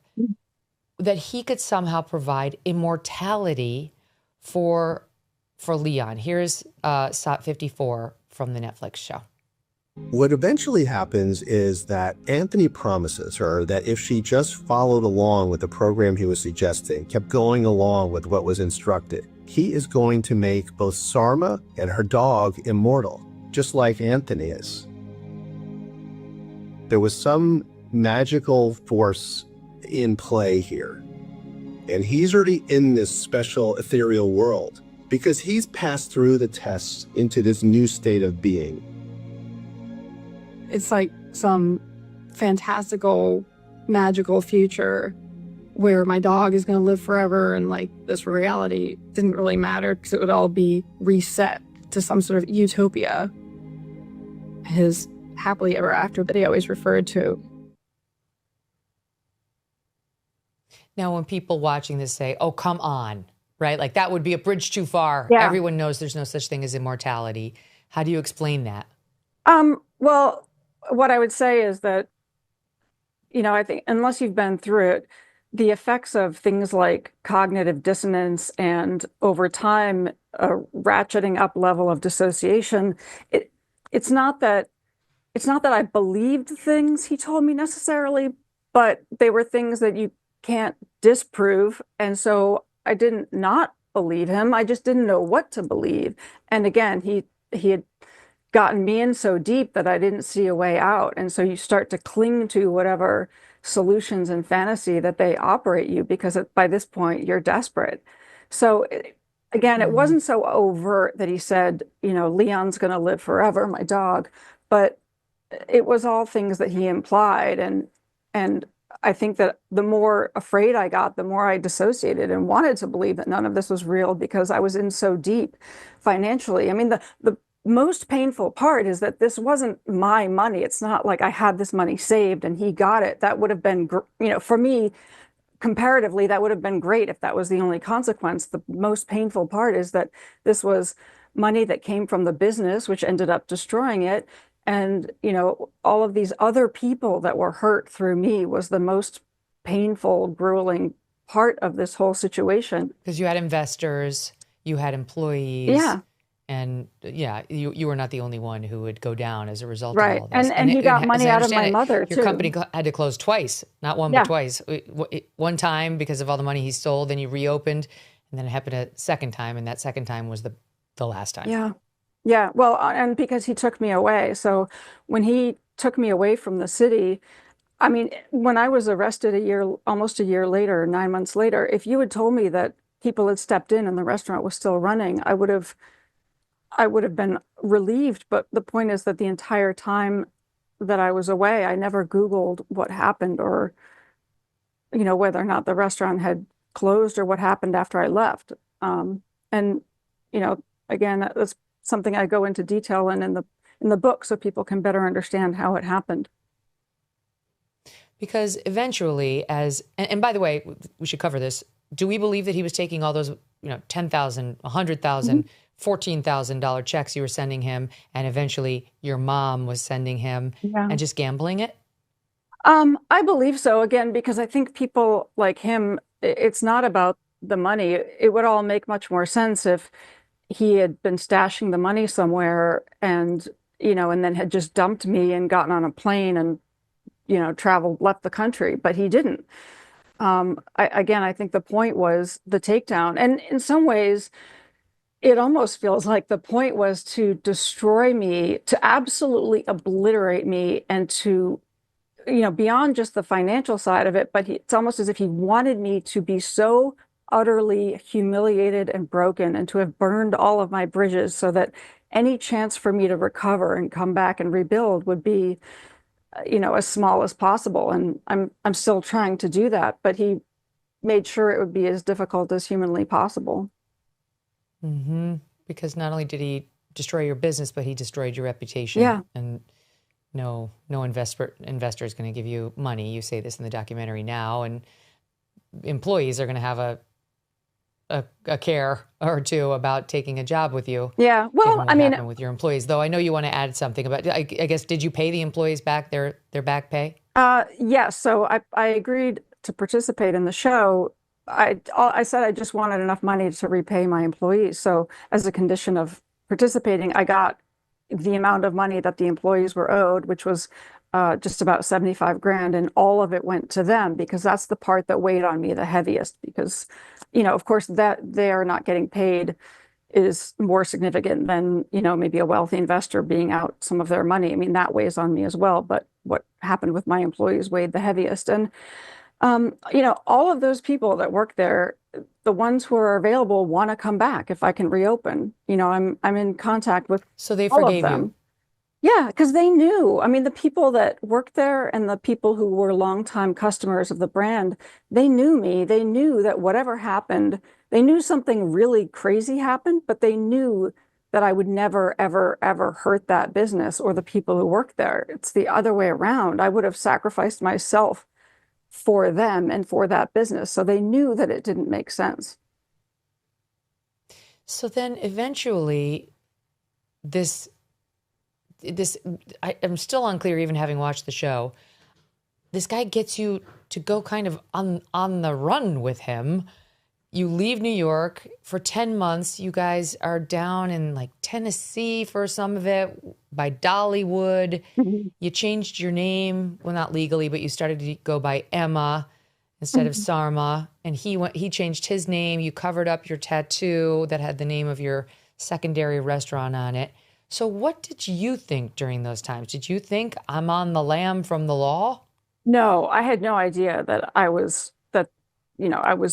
that he could somehow provide immortality for Leon. Here's SOT 54 from the Netflix show. What eventually happens is that Anthony promises her that if she just followed along with the program he was suggesting, kept going along with what was instructed, he is going to make both Sarma and her dog immortal, just like Anthony is. There was some magical force in play here, and he's already in this special ethereal world because he's passed through the tests into this new state of being. It's like some fantastical, magical future where my dog is going to live forever, and like this reality didn't really matter because it would all be reset to some sort of utopia. His happily ever after that he always referred to. Now, when people watching this say, oh, come on, right? Like that would be a bridge too far. Yeah. Everyone knows there's no such thing as immortality. How do you explain that? Well, what I would say is that, I think unless you've been through it, the effects of things like cognitive dissonance and over time, a ratcheting up level of dissociation, it's not that I believed things he told me necessarily, but they were things that you can't disprove. And so I didn't not believe him. I just didn't know what to believe. And again, he had gotten me in so deep that I didn't see a way out. And so you start to cling to whatever solutions and fantasy that they operate you, because by this point you're desperate. So again, it wasn't so overt that he said, Leon's going to live forever, my dog, but it was all things that he implied. And I think that the more afraid I got, the more I dissociated and wanted to believe that none of this was real because I was in so deep financially. I mean, the most painful part is that this wasn't my money. It's not like I had this money saved and he got it. That would have been, for me, comparatively, that would have been great if that was the only consequence. The most painful part is that this was money that came from the business, which ended up destroying it. And, all of these other people that were hurt through me was the most painful, grueling part of this whole situation. Because you had investors, you had employees. Yeah. And you were not the only one who would go down as a result right. of all this. And he got money out of my mother, your company had to close twice, not one, but twice. One time because of all the money he stole, then you reopened, and then it happened a second time, and that second time was the last time. Yeah. Yeah. Well, and because he took me away. So when he took me away from the city, I mean, when I was arrested almost a year later, 9 months later, if you had told me that people had stepped in and the restaurant was still running, I would have been relieved. But the point is that the entire time that I was away, I never Googled what happened or, whether or not the restaurant had closed or what happened after I left. And, again, that's something I go into detail in the book so people can better understand how it happened. Because eventually, and by the way, we should cover this. Do we believe that he was taking all those, $10,000, $100,000, $14,000 checks you were sending him, and eventually your mom was sending him and just gambling it? I believe so, again, because I think people like him, it's not about the money. It would all make much more sense if he had been stashing the money somewhere and then had just dumped me and gotten on a plane and, left the country, but he didn't. I think the point was the takedown. And in some ways, it almost feels like the point was to destroy me, to absolutely obliterate me, and to, beyond just the financial side of it, but it's almost as if he wanted me to be so utterly humiliated and broken and to have burned all of my bridges so that any chance for me to recover and come back and rebuild would be, as small as possible. And I'm still trying to do that, but he made sure it would be as difficult as humanly possible. Mm-hmm. Because not only did he destroy your business, but he destroyed your reputation. Yeah. And no investor is going to give you money. You say this in the documentary now, and employees are going to have a care or two about taking a job with you. Yeah. Well, I mean, with your employees, though, I know you want to add something about, I guess, did you pay the employees back their back pay? Yes. So I agreed to participate in the show. I said I just wanted enough money to repay my employees. So as a condition of participating, I got the amount of money that the employees were owed, which was just about $75,000, and all of it went to them because that's the part that weighed on me the heaviest. Because, of course, that they are not getting paid is more significant than, maybe a wealthy investor being out some of their money. I mean, that weighs on me as well. But what happened with my employees weighed the heaviest. And, all of those people that work there, the ones who are available want to come back if I can reopen. I'm in contact with so they all forgave of them. you. Yeah, because they knew. I mean, the people that worked there and the people who were longtime customers of the brand, they knew me. They knew that whatever happened, they knew something really crazy happened, but they knew that I would never, ever, ever hurt that business or the people who worked there. It's the other way around. I would have sacrificed myself for them and for that business. So they knew that it didn't make sense. So then eventually I'm still unclear, even having watched the show. This guy gets you to go kind of on the run with him. You leave New York for 10 months. You guys are down in like Tennessee for some of it, by Dollywood. Mm-hmm. You changed your name, well, not legally, but you started to go by Emma instead of Sarma. And he changed his name. You covered up your tattoo that had the name of your secondary restaurant on it. So what did you think during those times? Did you think I'm on the lam from the law? No, I had no idea that I was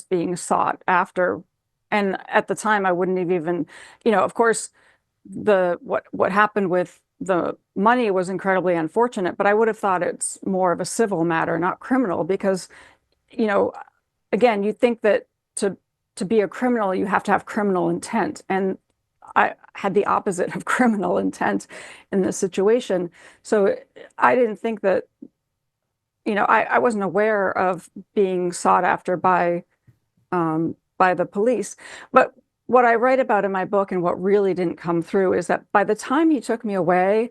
being sought after. And at the time I wouldn't have even, of course, what happened with the money was incredibly unfortunate, but I would have thought it's more of a civil matter, not criminal, because, again, you think that to be a criminal, you have to have criminal intent. And I had the opposite of criminal intent in this situation. So I didn't think that, I wasn't aware of being sought after by the police. But what I write about in my book and what really didn't come through is that by the time he took me away,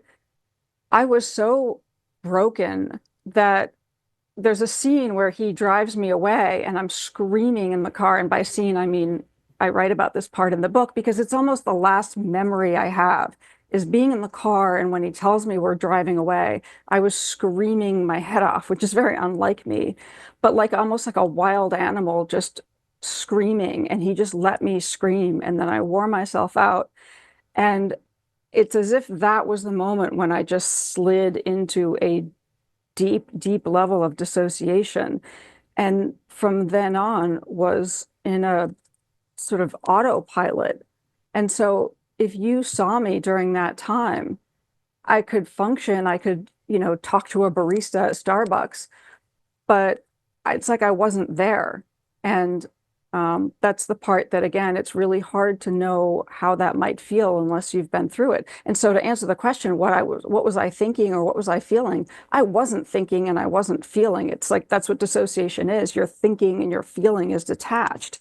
I was so broken that there's a scene where he drives me away and I'm screaming in the car. And by scene, I mean, I write about this part in the book because it's almost the last memory I have is being in the car. And when he tells me we're driving away, I was screaming my head off, which is very unlike me, but like almost like a wild animal, just screaming. And he just let me scream. And then I wore myself out. And it's as if that was the moment when I just slid into a deep, deep level of dissociation. And from then on was in a sort of autopilot. And so if you saw me during that time, I could function, I could, talk to a barista at Starbucks, but it's like I wasn't there. And that's the part that, again, it's really hard to know how that might feel unless you've been through it. And so to answer the question, what was I thinking or what was I feeling? I wasn't thinking and I wasn't feeling. It's like, that's what dissociation is. Your thinking and your feeling is detached.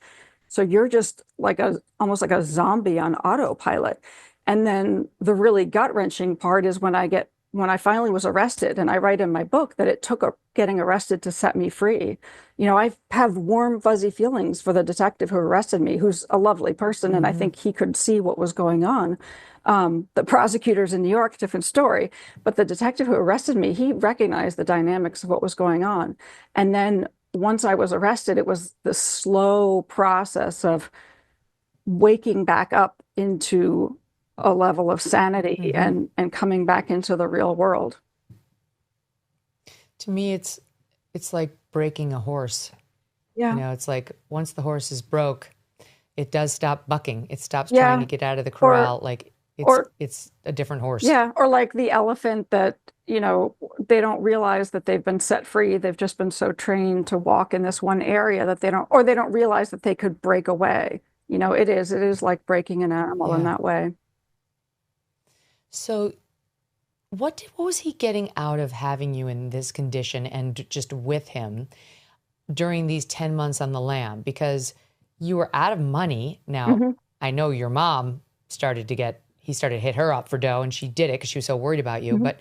So you're just like almost like a zombie on autopilot. And then the really gut-wrenching part is when I finally was arrested, and I write in my book that it took getting arrested to set me free. I have warm, fuzzy feelings for the detective who arrested me, who's a lovely person, and I think he could see what was going on. The prosecutors in New York, different story, but the detective who arrested me, he recognized the dynamics of what was going on. And then once I was arrested, it was the slow process of waking back up into a level of sanity and coming back into the real world. To me, it's like breaking a horse. Yeah. It's like once the horse is broke, it does stop bucking. It stops trying to get out of the corral. It's a different horse. Yeah. Or like the elephant that, they don't realize that they've been set free. They've just been so trained to walk in this one area that they don't realize that they could break away. It is like breaking an animal in that way. So what was he getting out of having you in this condition and just with him during these 10 months on the lam? Because you were out of money. Now, I know your mom started to hit her up for dough, and she did it because she was so worried about you. But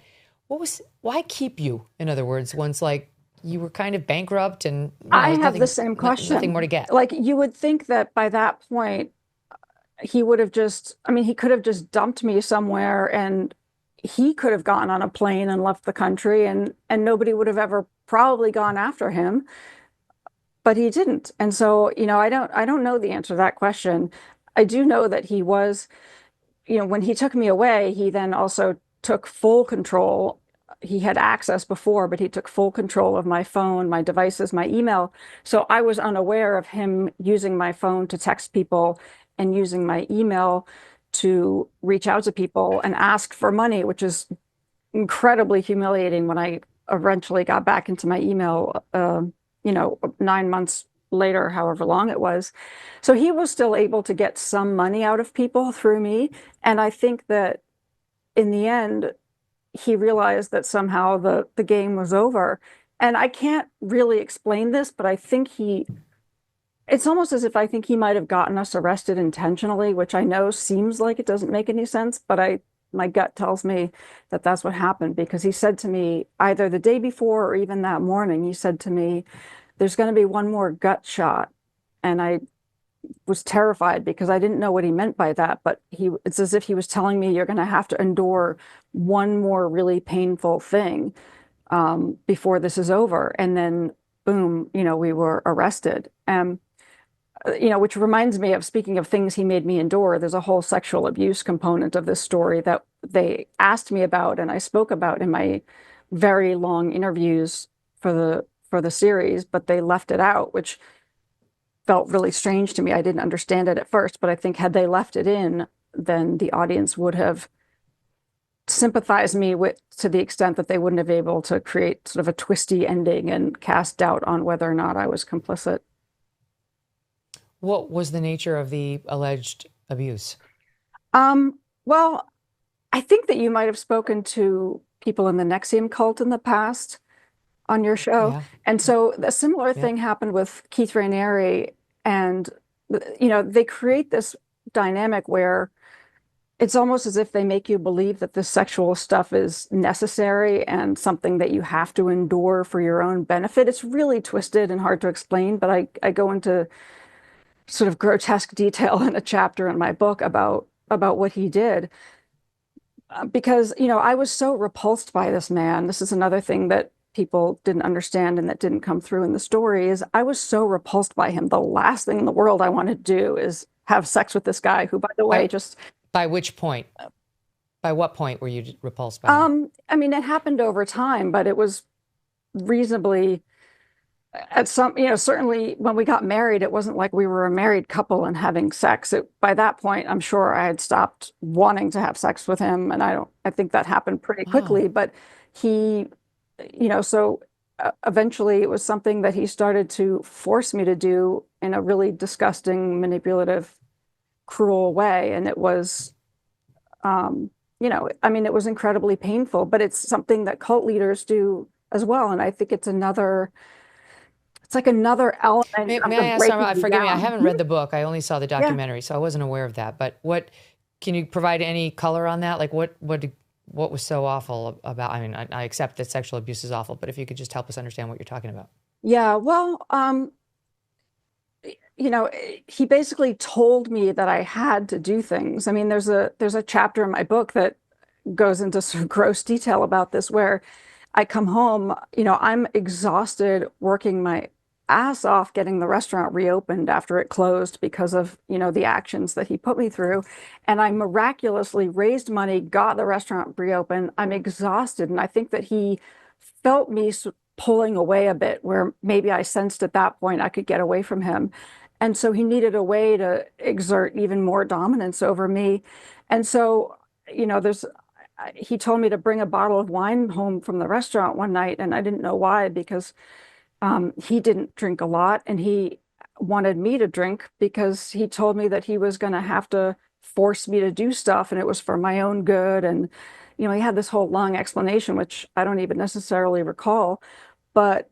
why keep you, in other words, once like you were kind of bankrupt and I have the same question. Nothing more to get. Like you would think that by that point, he could have just dumped me somewhere and he could have gotten on a plane and left the country and nobody would have ever probably gone after him, but he didn't. And so, I don't know the answer to that question. I do know that he was, when he took me away, he then also took full control. He had access before, but he took full control of my phone, my devices, my email. So I was unaware of him using my phone to text people and using my email to reach out to people and ask for money, which is incredibly humiliating when I eventually got back into my email, 9 months later, however long it was. So he was still able to get some money out of people through me. And I think that in the end, he realized that somehow the game was over. And I can't really explain this, but I think it's almost as if I think he might have gotten us arrested intentionally, which I know seems like it doesn't make any sense, but my gut tells me that that's what happened, because he said to me either the day before or even that morning, he said to me, there's going to be one more gut shot. And I was terrified because I didn't know what he meant by that, but it's as if he was telling me you're going to have to endure one more really painful thing before this is over. And then boom, we were arrested. Which reminds me of, speaking of things he made me endure, there's a whole sexual abuse component of this story that they asked me about and I spoke about in my very long interviews for the series, but they left it out, which felt really strange to me. I didn't understand it at first, but I think had they left it in, then the audience would have sympathized me with, to the extent that they wouldn't have been able to create sort of a twisty ending and cast doubt on whether or not I was complicit. What was the nature of the alleged abuse? Well, I think that you might have spoken to people in the NXIVM cult in the past on your show. Yeah. And so a similar thing happened with Keith Raniere. And, they create this dynamic where it's almost as if they make you believe that this sexual stuff is necessary and something that you have to endure for your own benefit. It's really twisted and hard to explain, but I go into sort of grotesque detail in a chapter in my book about what he did. Because, I was so repulsed by this man. This is another thing that people didn't understand and that didn't come through in the story, is I was so repulsed by him. The last thing in the world I want to do is have sex with this guy who, by the way, By which point? By what point were you repulsed by him? I mean, it happened over time, but it was reasonably at some, certainly when we got married, it wasn't like we were a married couple and having sex. By that point, I'm sure I had stopped wanting to have sex with him. And I think that happened pretty quickly, but he, so eventually it was something that he started to force me to do in a really disgusting, manipulative, cruel way. And it was, it was incredibly painful, but it's something that cult leaders do as well. And I think it's like another element. May I ask, forgive me, I haven't read the book. I only saw the documentary, so I wasn't aware of that. But can you provide any color on that? Like what was so awful about, I mean, I accept that sexual abuse is awful, but if you could just help us understand what you're talking about. Yeah, well, he basically told me that I had to do things. I mean, there's a chapter in my book that goes into some gross detail about this, where I come home, I'm exhausted working my ass off getting the restaurant reopened after it closed because of, the actions that he put me through. And I miraculously raised money, got the restaurant reopened. I'm exhausted. And I think that he felt me pulling away a bit, where maybe I sensed at that point I could get away from him. And so he needed a way to exert even more dominance over me. And so, he told me to bring a bottle of wine home from the restaurant one night, and I didn't know why, because he didn't drink a lot, and he wanted me to drink because he told me that he was going to have to force me to do stuff, and it was for my own good. And, he had this whole long explanation, which I don't even necessarily recall. But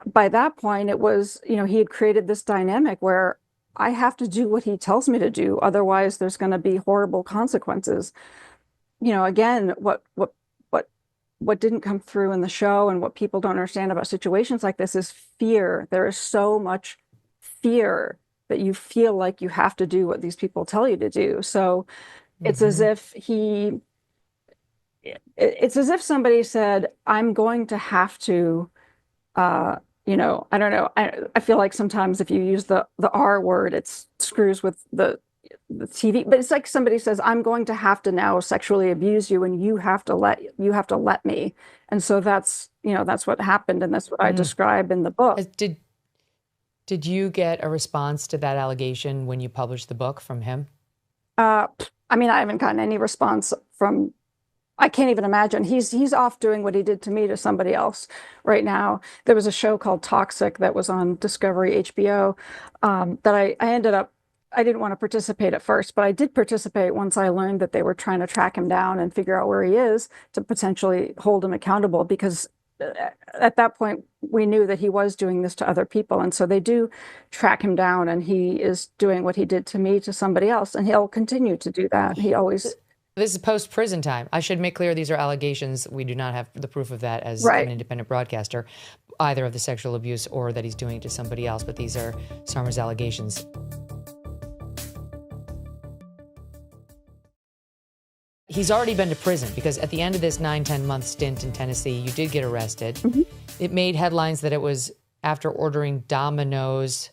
by that point, it was, he had created this dynamic where I have to do what he tells me to do. Otherwise, there's going to be horrible consequences. Again, what didn't come through in the show, and what people don't understand about situations like this, is fear. There is so much fear that you feel like you have to do what these people tell you to do. So it's as if it's as if somebody said, I'm going to have to, I don't know. I feel like sometimes if you use the R word, it screws with the TV, but it's like somebody says, I'm going to have to now sexually abuse you, and you have to let me. And so that's what happened. And that's what I describe in the book. Did you get a response to that allegation when you published the book from him? I mean, I haven't gotten any response from I can't even imagine. He's off doing what he did to me to somebody else right now. There was a show called Toxic that was on Discovery HBO that I ended up, I didn't want to participate at first, but I did participate once I learned that they were trying to track him down and figure out where he is to potentially hold him accountable, because at that point we knew that he was doing this to other people. And so they do track him down, and he is doing what he did to me to somebody else, and he'll continue to do that. He always... This is post-prison time. I should make clear these are allegations. We do not have the proof of that as an independent broadcaster, either of the sexual abuse or that he's doing it to somebody else, but these are Summers' allegations. He's already been to prison because at the end of this 9-10 month stint in Tennessee, you did get arrested. Mm-hmm. It made headlines that it was after ordering Domino's.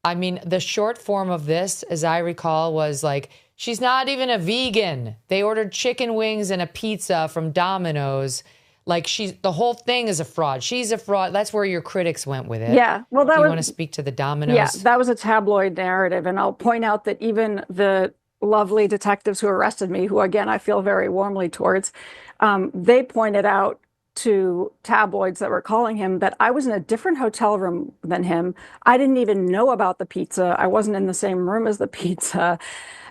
I mean, the short form of this, as I recall, was like, she's not even a vegan. They ordered chicken wings and a pizza from Domino's. Like, the whole thing is a fraud. She's a fraud. That's where your critics went with it. Yeah. Well, you want to speak to the Domino's? Yeah, that was a tabloid narrative. And I'll point out that even the lovely detectives who arrested me, who, again, I feel very warmly towards, they pointed out to tabloids that were calling him that I was in a different hotel room than him. I didn't even know about the pizza. I wasn't in the same room as the pizza.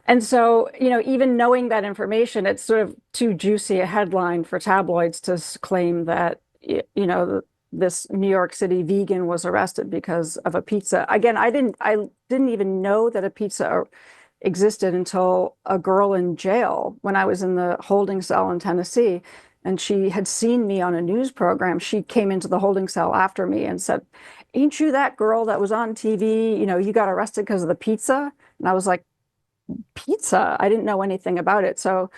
And so, even knowing that information, it's sort of too juicy a headline for tabloids to claim that, this New York City vegan was arrested because of a pizza. Again, I didn't even know that a pizza existed until a girl in jail when I was in the holding cell in Tennessee. And she had seen me on a news program. She came into the holding cell after me and said, "Ain't you that girl that was on TV? You got arrested because of the pizza?" And I was like, "Pizza?" I didn't know anything about it. So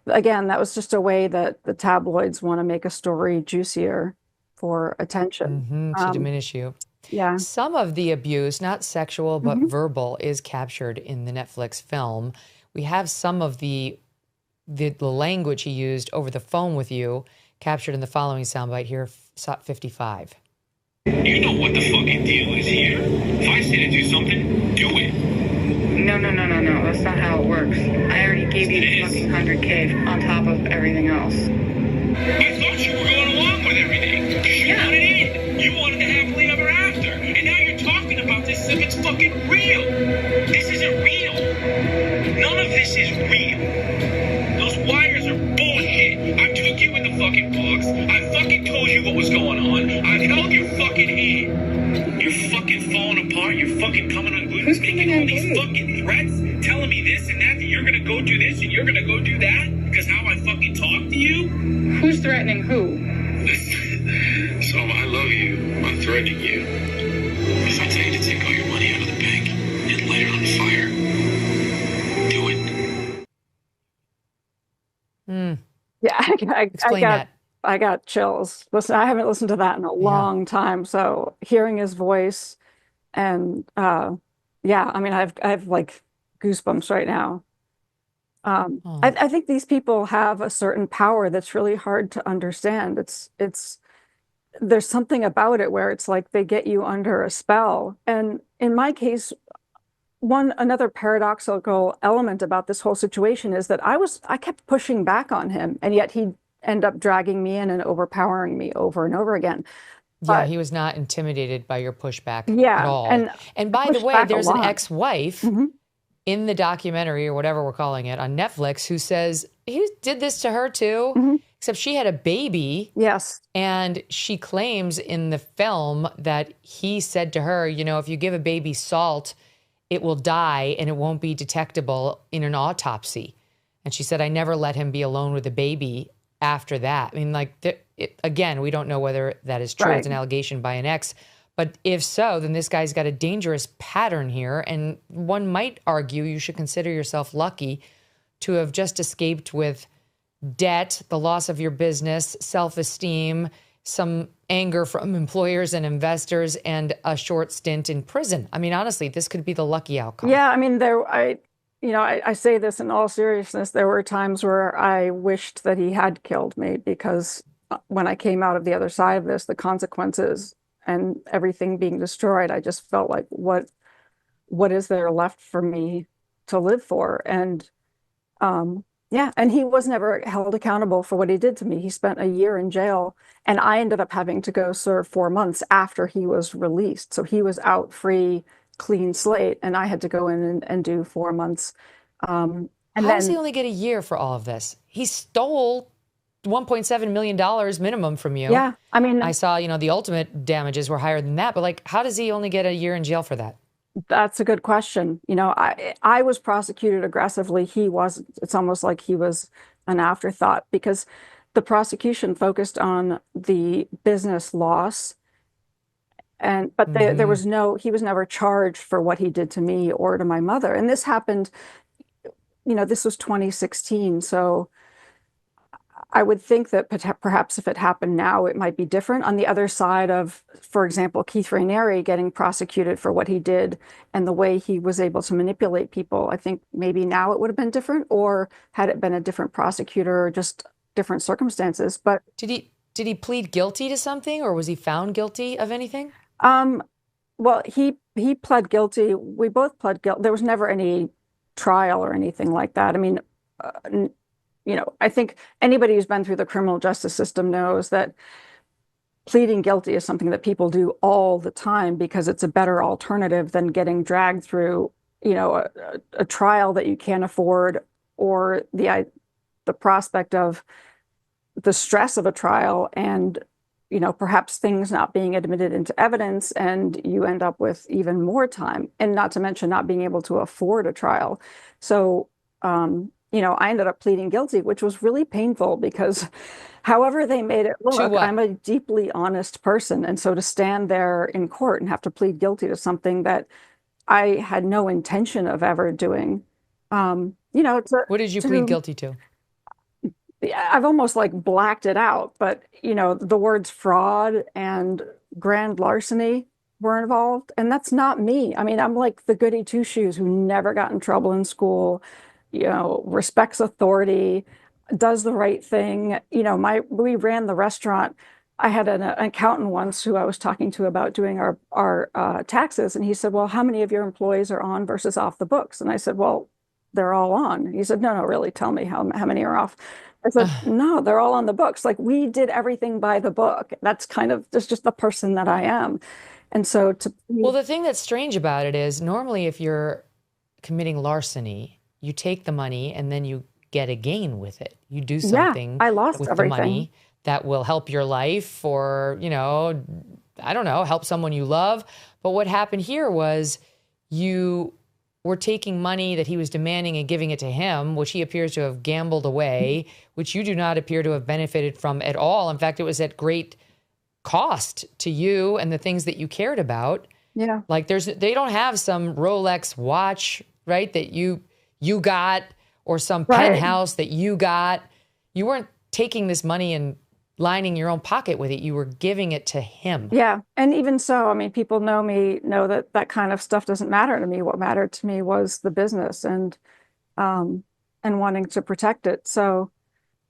again, that was just a way that the tabloids want to make a story juicier for attention. To diminish you. Yeah. Some of the abuse, not sexual, but verbal, is captured in the Netflix film. We have some of the language he used over the phone with you captured in the following soundbite here, 55. You know what the fucking deal is here. If I say to do something, do it. No. That's not how it works. I already gave you the fucking 100K on top of everything else. I thought you were going along with everything. You wanted in. You wanted to happily ever after. And now you're talking about this as if it's fucking real. This isn't real. None of this is real. Those wires are bullshit. I took you in the fucking books. I fucking told you what was going on. I held your fucking hand. You're fucking falling apart. You're fucking coming unglued. Who's making all these fucking threats, telling me this and that you're gonna go do this and you're gonna go do that because how I fucking talk to you? Who's threatening who? So I love you. I'm threatening you. If I tell you to take all your money out of the bank and light it on fire, do it. Yeah, Explain that. I got chills. Listen, I haven't listened to that in a long time. So hearing his voice and I mean, I have like goosebumps right now. I think these people have a certain power that's really hard to understand. There's something about it where it's like they get you under a spell. And in my case, another paradoxical element about this whole situation is that I kept pushing back on him, and yet he'd end up dragging me in and overpowering me over and over again. Yeah, he was not intimidated by your pushback at all. And by the way, there's an ex-wife in the documentary or whatever we're calling it on Netflix who says he did this to her too, except she had a baby. Yes. And she claims in the film that he said to her, if you give a baby salt, it will die and it won't be detectable in an autopsy. And she said, I never let him be alone with a baby after that. I mean, again, we don't know whether that is true. Right. It's an allegation by an ex. But if so, then this guy's got a dangerous pattern here. And one might argue you should consider yourself lucky to have just escaped with debt, the loss of your business, self-esteem, some anger from employers and investors, and a short stint in prison. I mean, honestly, this could be the lucky outcome. Yeah, I mean, I say this in all seriousness. There were times where I wished that he had killed me, because when I came out of the other side of this, the consequences and everything being destroyed, I just felt like, what is there left for me to live for? And Yeah, and he was never held accountable for what he did to me. He spent a year in jail, and I ended up having to go serve 4 months after he was released. So he was out free, clean slate, and I had to go in and do 4 months. And How does he then, only get a year for all of this? He stole $1.7 million minimum from you. yeah, I mean, I saw, the ultimate damages were higher than that, but like, how does he only get a year in jail for that? that's a good question. I was prosecuted aggressively. He wasn't. It's almost like he was an afterthought because the prosecution focused on the business loss. But there was he was never charged for what he did to me or to my mother. And this happened, this was 2016. So I would think that perhaps if it happened now, it might be different. On the other side of, for example, Keith Raniere getting prosecuted for what he did and the way he was able to manipulate people, I think maybe now it would have been different, or had it been a different prosecutor or just different circumstances. But did he plead guilty to something, or was he found guilty of anything? Well, he pled guilty. We both pled guilty. There was never any trial or anything like that. I mean, I think anybody who's been through the criminal justice system knows that pleading guilty is something that people do all the time because it's a better alternative than getting dragged through, a trial that you can't afford, or the prospect of the stress of a trial and, perhaps things not being admitted into evidence, and you end up with even more time, and not to mention not being able to afford a trial. So, I ended up pleading guilty, which was really painful because however they made it look, I'm a deeply honest person. And so to stand there in court and have to plead guilty to something that I had no intention of ever doing, what did you plead guilty to? I've almost like blacked it out, but the words fraud and grand larceny were involved, and that's not me. I mean, I'm like the goody two shoes who never got in trouble in school, respects authority, does the right thing. We ran the restaurant. I had an accountant once who I was talking to about doing our taxes, and he said, "Well, how many of your employees are on versus off the books?" And I said, "Well, they're all on." He said, "No, really, tell me how many are off." I said, "No, they're all on the books. Like, we did everything by the book." That's just the person that I am. And so well, the thing that's strange about it is normally if you're committing larceny, you take the money and then you get a gain with it. You do something I lost with everything. the money that will help your life, or, I don't know, help someone you love. But what happened here was you were taking money that he was demanding and giving it to him, which he appears to have gambled away, which you do not appear to have benefited from at all. In fact, it was at great cost to you and the things that you cared about. Yeah. Like they don't have some Rolex watch, right, that you got, or some penthouse that you got. You weren't taking this money and lining your own pocket with it. You were giving it to him. Yeah. And even so, I mean, people know that kind of stuff doesn't matter to me. What mattered to me was the business and wanting to protect it. So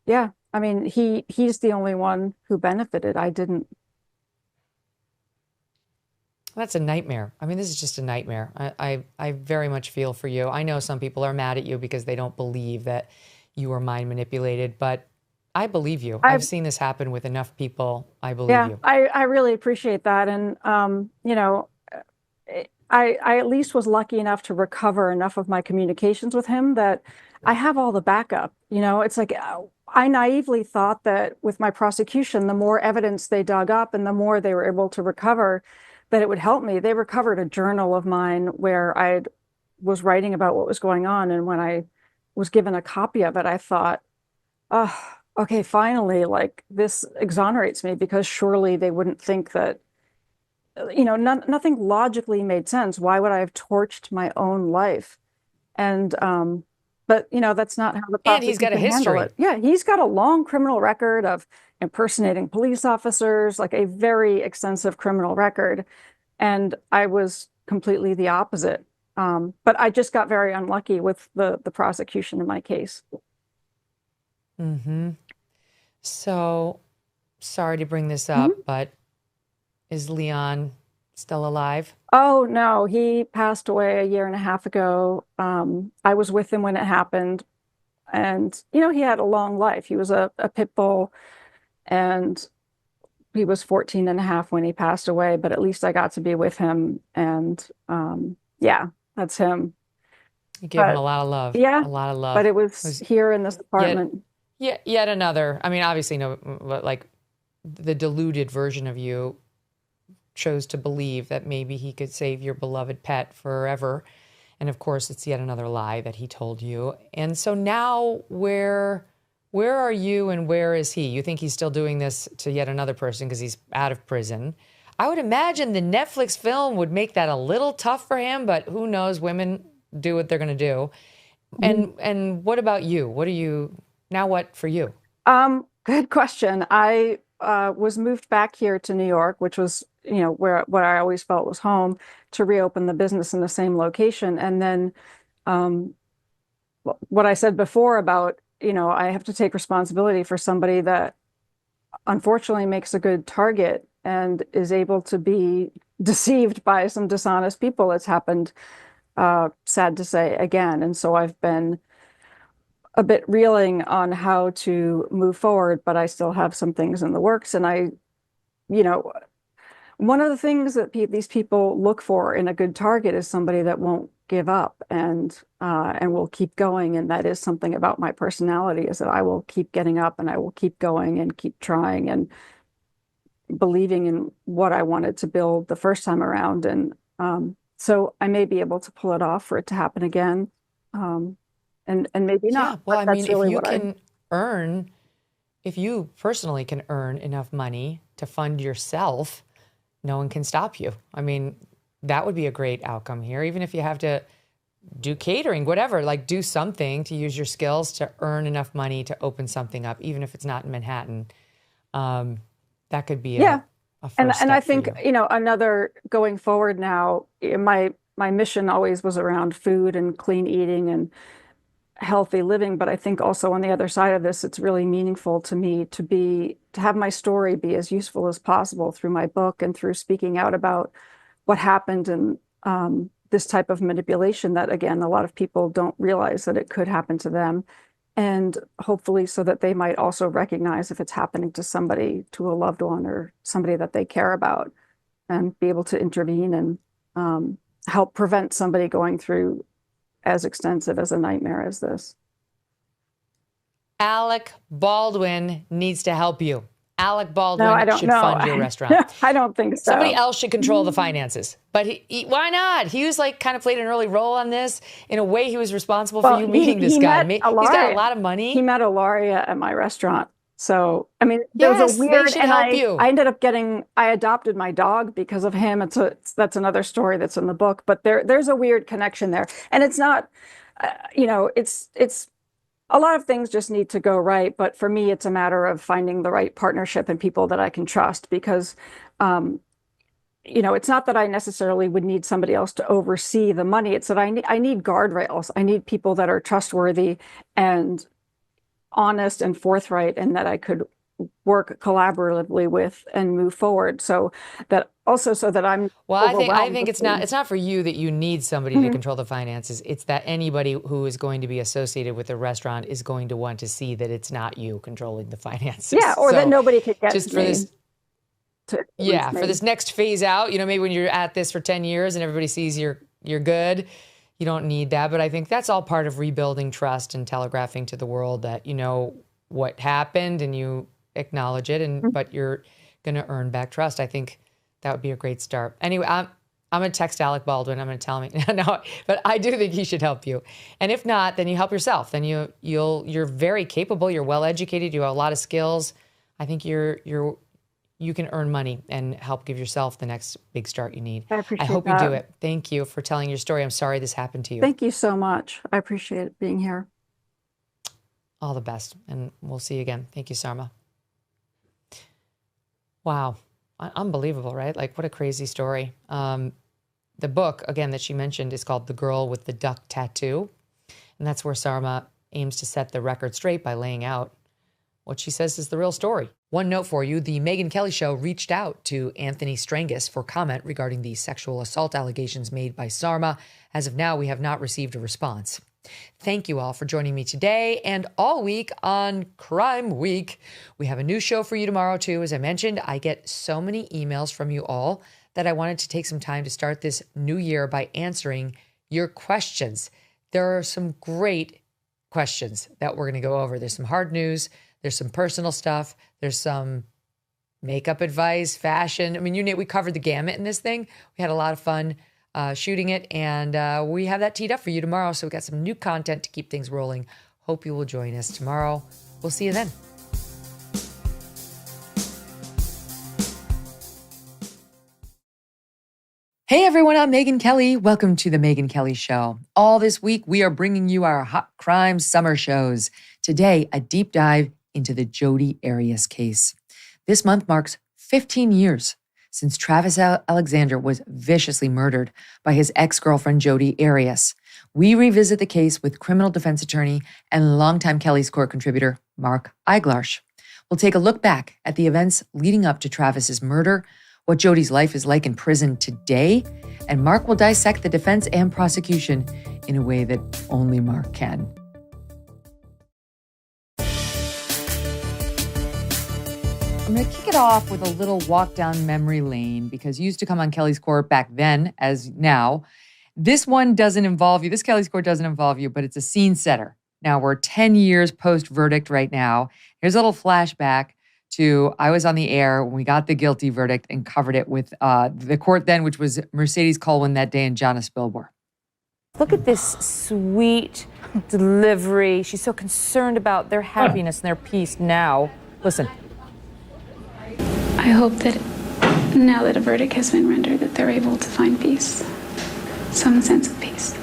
yeah, I mean, he's the only one who benefited. I didn't. That's a nightmare. I mean, this is just a nightmare. I very much feel for you. I know some people are mad at you because they don't believe that you were mind manipulated, but I believe you. I've seen this happen with enough people. I believe you. I really appreciate that. And, I at least was lucky enough to recover enough of my communications with him that I have all the backup. It's like I naively thought that with my prosecution, the more evidence they dug up and the more they were able to recover, that it would help me. They recovered a journal of mine where I was writing about what was going on. And when I was given a copy of it, I thought, oh, okay, finally, like, this exonerates me, because surely they wouldn't think that, nothing logically made sense. Why would I have torched my own life? And, but that's not how the prosecution And he's got a history. it. Yeah, he's got a long criminal record of impersonating police officers, like a very extensive criminal record. And I was completely the opposite. But I just got very unlucky with the prosecution in my case. Mm-hmm. So sorry to bring this up, but is Leon still alive? Oh, no, he passed away a year and a half ago. I was with him when it happened. And, he had a long life. He was a pit bull, and he was 14 and a half when he passed away, but at least I got to be with him. And yeah, that's him. You give him a lot of love. Yeah. A lot of love. But it was here in this apartment. Yet another. I mean, obviously, no, but like the deluded version of you chose to believe that maybe he could save your beloved pet forever. And of course, it's yet another lie that he told you. And so now where are you and where is he? You think he's still doing this to yet another person because he's out of prison? I would imagine the Netflix film would make that a little tough for him, but who knows? Women do what they're going to do. And what about you? What for you? Good question. I was moved back here to New York, which was, where what I always felt was home, to reopen the business in the same location. And then what I said before about, I have to take responsibility for somebody that unfortunately makes a good target and is able to be deceived by some dishonest people. It's happened, sad to say, again. And so I've been a bit reeling on how to move forward, but I still have some things in the works. And one of the things that these people look for in a good target is somebody that won't give up and will keep going. And that is something about my personality, is that I will keep getting up and I will keep going and keep trying and believing in what I wanted to build the first time around. And so I may be able to pull it off for it to happen again. And maybe not. Yeah, well, I mean, really if you personally can earn enough money to fund yourself, no one can stop you. I mean, that would be a great outcome here. Even if you have to do catering, whatever, like do something to use your skills to earn enough money to open something up, even if it's not in Manhattan. That could be a first step. And I think, another going forward now, my mission always was around food and clean eating and healthy living. But I think also on the other side of this, it's really meaningful to me to have my story be as useful as possible through my book and through speaking out about what happened and this type of manipulation that, again, a lot of people don't realize that it could happen to them. And hopefully so that they might also recognize if it's happening to somebody, to a loved one or somebody that they care about, and be able to intervene and help prevent somebody going through as extensive as a nightmare as this. Alec Baldwin needs to help you. Alec Baldwin should fund your restaurant. I don't think so. Somebody else should control the finances. But why not? He was kind of played an early role on this. In a way, he was responsible for you meeting this guy. He's got a lot of money. He met Ilaria at my restaurant. So, I mean, there was a weird, and I ended up I adopted my dog because of him. That's another story that's in the book, but there's a weird connection there. And it's not, it's a lot of things just need to go right. But for me, it's a matter of finding the right partnership and people that I can trust, because, it's not that I necessarily would need somebody else to oversee the money. It's that I need guardrails. I need people that are trustworthy and honest and forthright, and that I could work collaboratively with and move forward. So that I'm I think it's not for you that you need somebody to control the finances. It's that anybody who is going to be associated with the restaurant is going to want to see that it's not you controlling the finances. Yeah, or that nobody could get just for this. For this next phase out, maybe when you're at this for 10 years and everybody sees you're good, you don't need that. But I think that's all part of rebuilding trust and telegraphing to the world that you know what happened and you acknowledge it, but you're going to earn back trust. I think that would be a great start. Anyway, I'm going to text Alec Baldwin. I'm going to tell him no, but I do think he should help you. And if not, then you help yourself. Then you're very capable. You're well educated. You have a lot of skills. I think you can earn money and help give yourself the next big start you need. I hope you do it. Thank you for telling your story. I'm sorry this happened to you. Thank you so much. I appreciate being here. All the best. And we'll see you again. Thank you, Sarma. Wow. Unbelievable, right? Like, what a crazy story. The book, again, that she mentioned is called The Girl with the Duck Tattoo. And that's where Sarma aims to set the record straight by laying out what she says is the real story. One note for you, the Megyn Kelly Show reached out to Anthony Strangus for comment regarding the sexual assault allegations made by Sarma. As of now, we have not received a response. Thank you all for joining me today and all week on Crime Week. We have a new show for you tomorrow, too. As I mentioned, I get so many emails from you all that I wanted to take some time to start this new year by answering your questions. There are some great questions that we're going to go over. There's some hard news. There's some personal stuff. There's some makeup advice, fashion. I mean, you know, we covered the gamut in this thing. We had a lot of fun shooting it, and we have that teed up for you tomorrow. So we got some new content to keep things rolling. Hope you will join us tomorrow. We'll see you then. Hey everyone, I'm Megyn Kelly. Welcome to the Megyn Kelly Show. All this week, we are bringing you our hot crime summer shows. Today, a deep dive into the Jodi Arias case. This month marks 15 years since Travis Alexander was viciously murdered by his ex-girlfriend, Jodi Arias. We revisit the case with criminal defense attorney and longtime Kelly's Court contributor, Mark Eiglarsh. We'll take a look back at the events leading up to Travis's murder, what Jodi's life is like in prison today, and Mark will dissect the defense and prosecution in a way that only Mark can. I'm going to kick it off with a little walk down memory lane because you used to come on Kelly's Court back then as now. This one doesn't involve you. This Kelly's Court doesn't involve you, but it's a scene setter. Now we're 10 years post-verdict right now. Here's a little flashback to I was on the air when we got the guilty verdict and covered it with the court then, which was Mercedes Colwin that day and Jana Spilbor. Look at this sweet delivery. She's so concerned about their happiness and their peace now. Listen. I hope that now that a verdict has been rendered, that they're able to find peace, some sense of peace.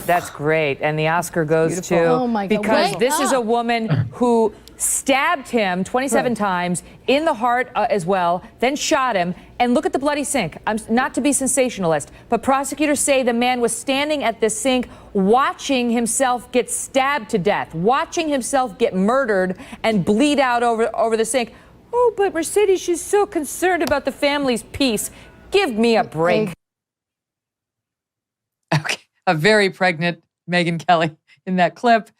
That's great. And the Oscar goes Beautiful. to, Oh my God. because Wake this up. is a woman who stabbed him 27 times in the heart as well, then shot him. And look at the bloody sink. I'm not to be sensationalist, but prosecutors say the man was standing at the sink watching himself get stabbed to death, watching himself get murdered and bleed out over the sink. Oh, but Mercedes, she's so concerned about the family's peace. Give me a break. Okay, a very pregnant Megyn Kelly in that clip.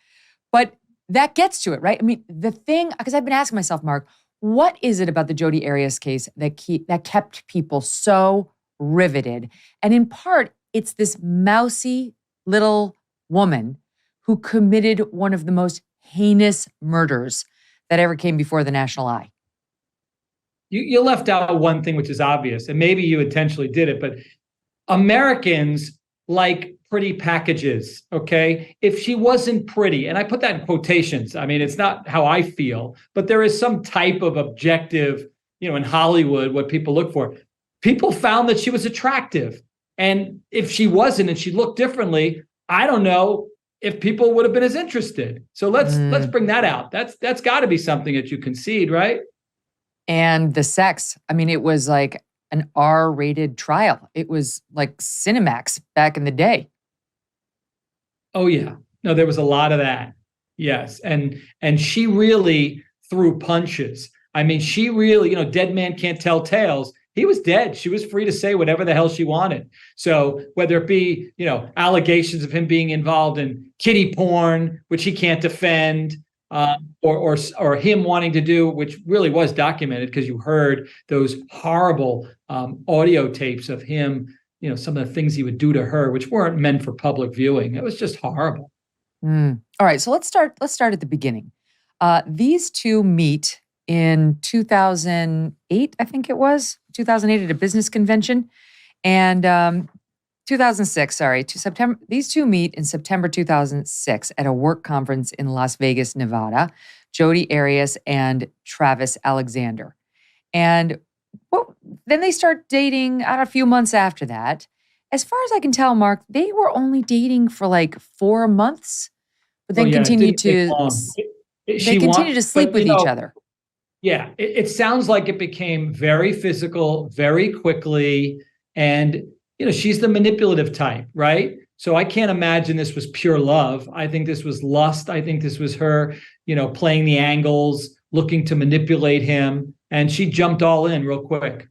But that gets to it, right? I mean, the thing, because I've been asking myself, Mark, what is it about the Jodi Arias case that kept people so riveted? And in part, it's this mousy little woman who committed one of the most heinous murders that ever came before the national eye. You left out one thing which is obvious, and maybe you intentionally did it, but Americans like pretty packages, okay? If she wasn't pretty, and I put that in quotations, I mean, it's not how I feel, but there is some type of objective, in Hollywood, what people look for. People found that she was attractive. And if she wasn't and she looked differently, I don't know if people would have been as interested. So let's bring that out. That's got to be something that you concede, right? And the sex, I mean, it was like an R-rated trial. It was like Cinemax back in the day. Oh, yeah. No, there was a lot of that. Yes. And she really threw punches. I mean, she really, dead man can't tell tales. He was dead. She was free to say whatever the hell she wanted. So whether it be, allegations of him being involved in kiddie porn, which he can't defend, or him wanting to do, which really was documented because you heard those horrible audio tapes of him, some of the things he would do to her, which weren't meant for public viewing. It was just horrible. All right, so let's start at the beginning. These two meet in 2008, I think it was 2008 at a business convention, and 2006, September. These two meet in September 2006 at a work conference in Las Vegas, Nevada, Jodi Arias and Travis Alexander. And then they start dating a few months after that. As far as I can tell, Mark, they were only dating for like 4 months, but then continued to sleep with each other. Yeah, it sounds like it became very physical, very quickly, and she's the manipulative type, right? So I can't imagine this was pure love. I think this was lust. I think this was her, playing the angles, looking to manipulate him, and she jumped all in real quick.